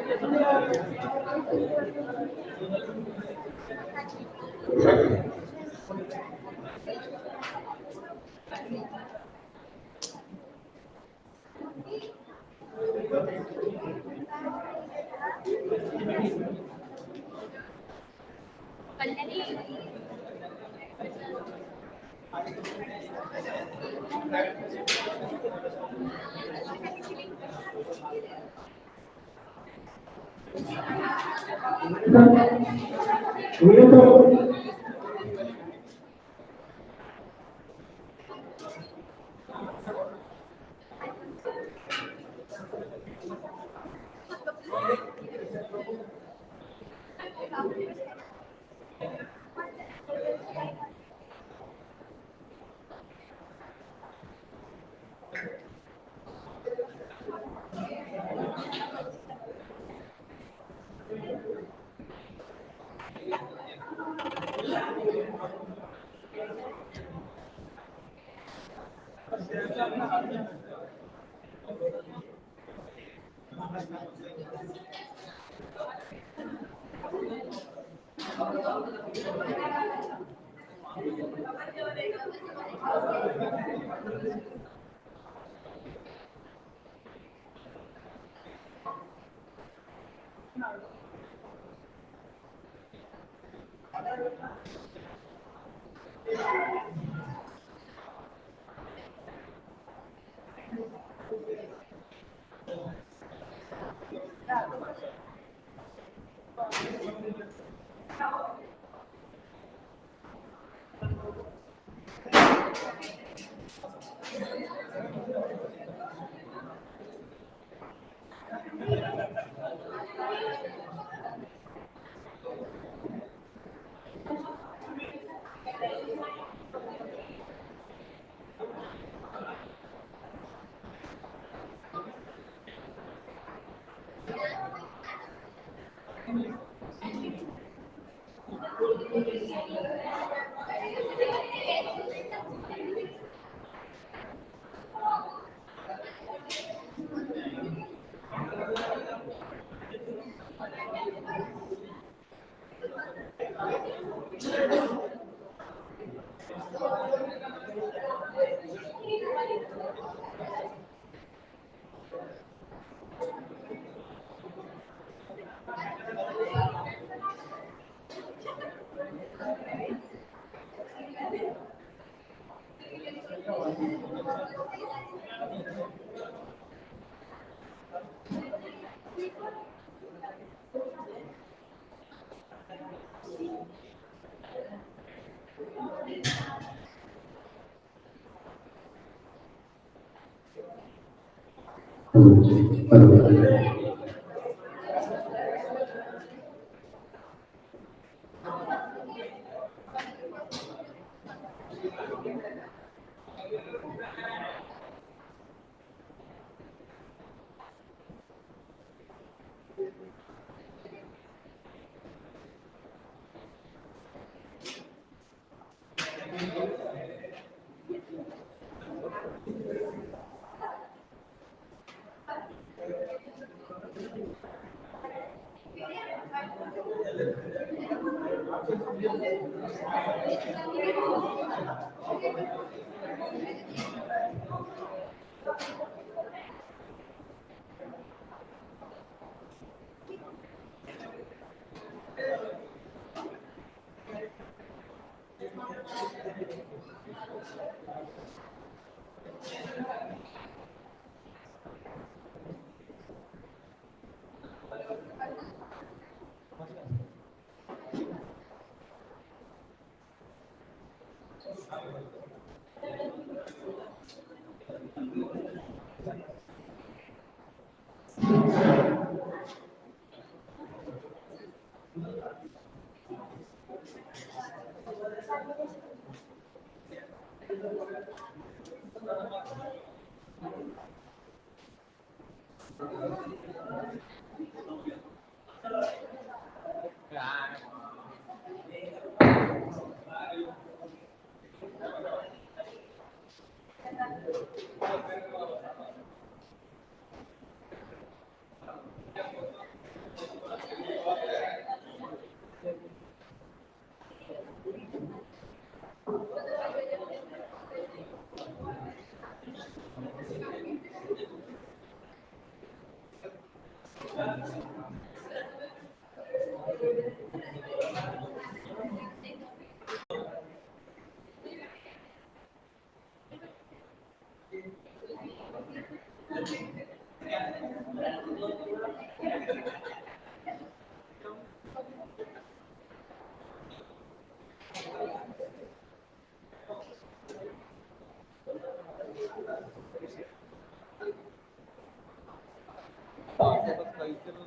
का इसके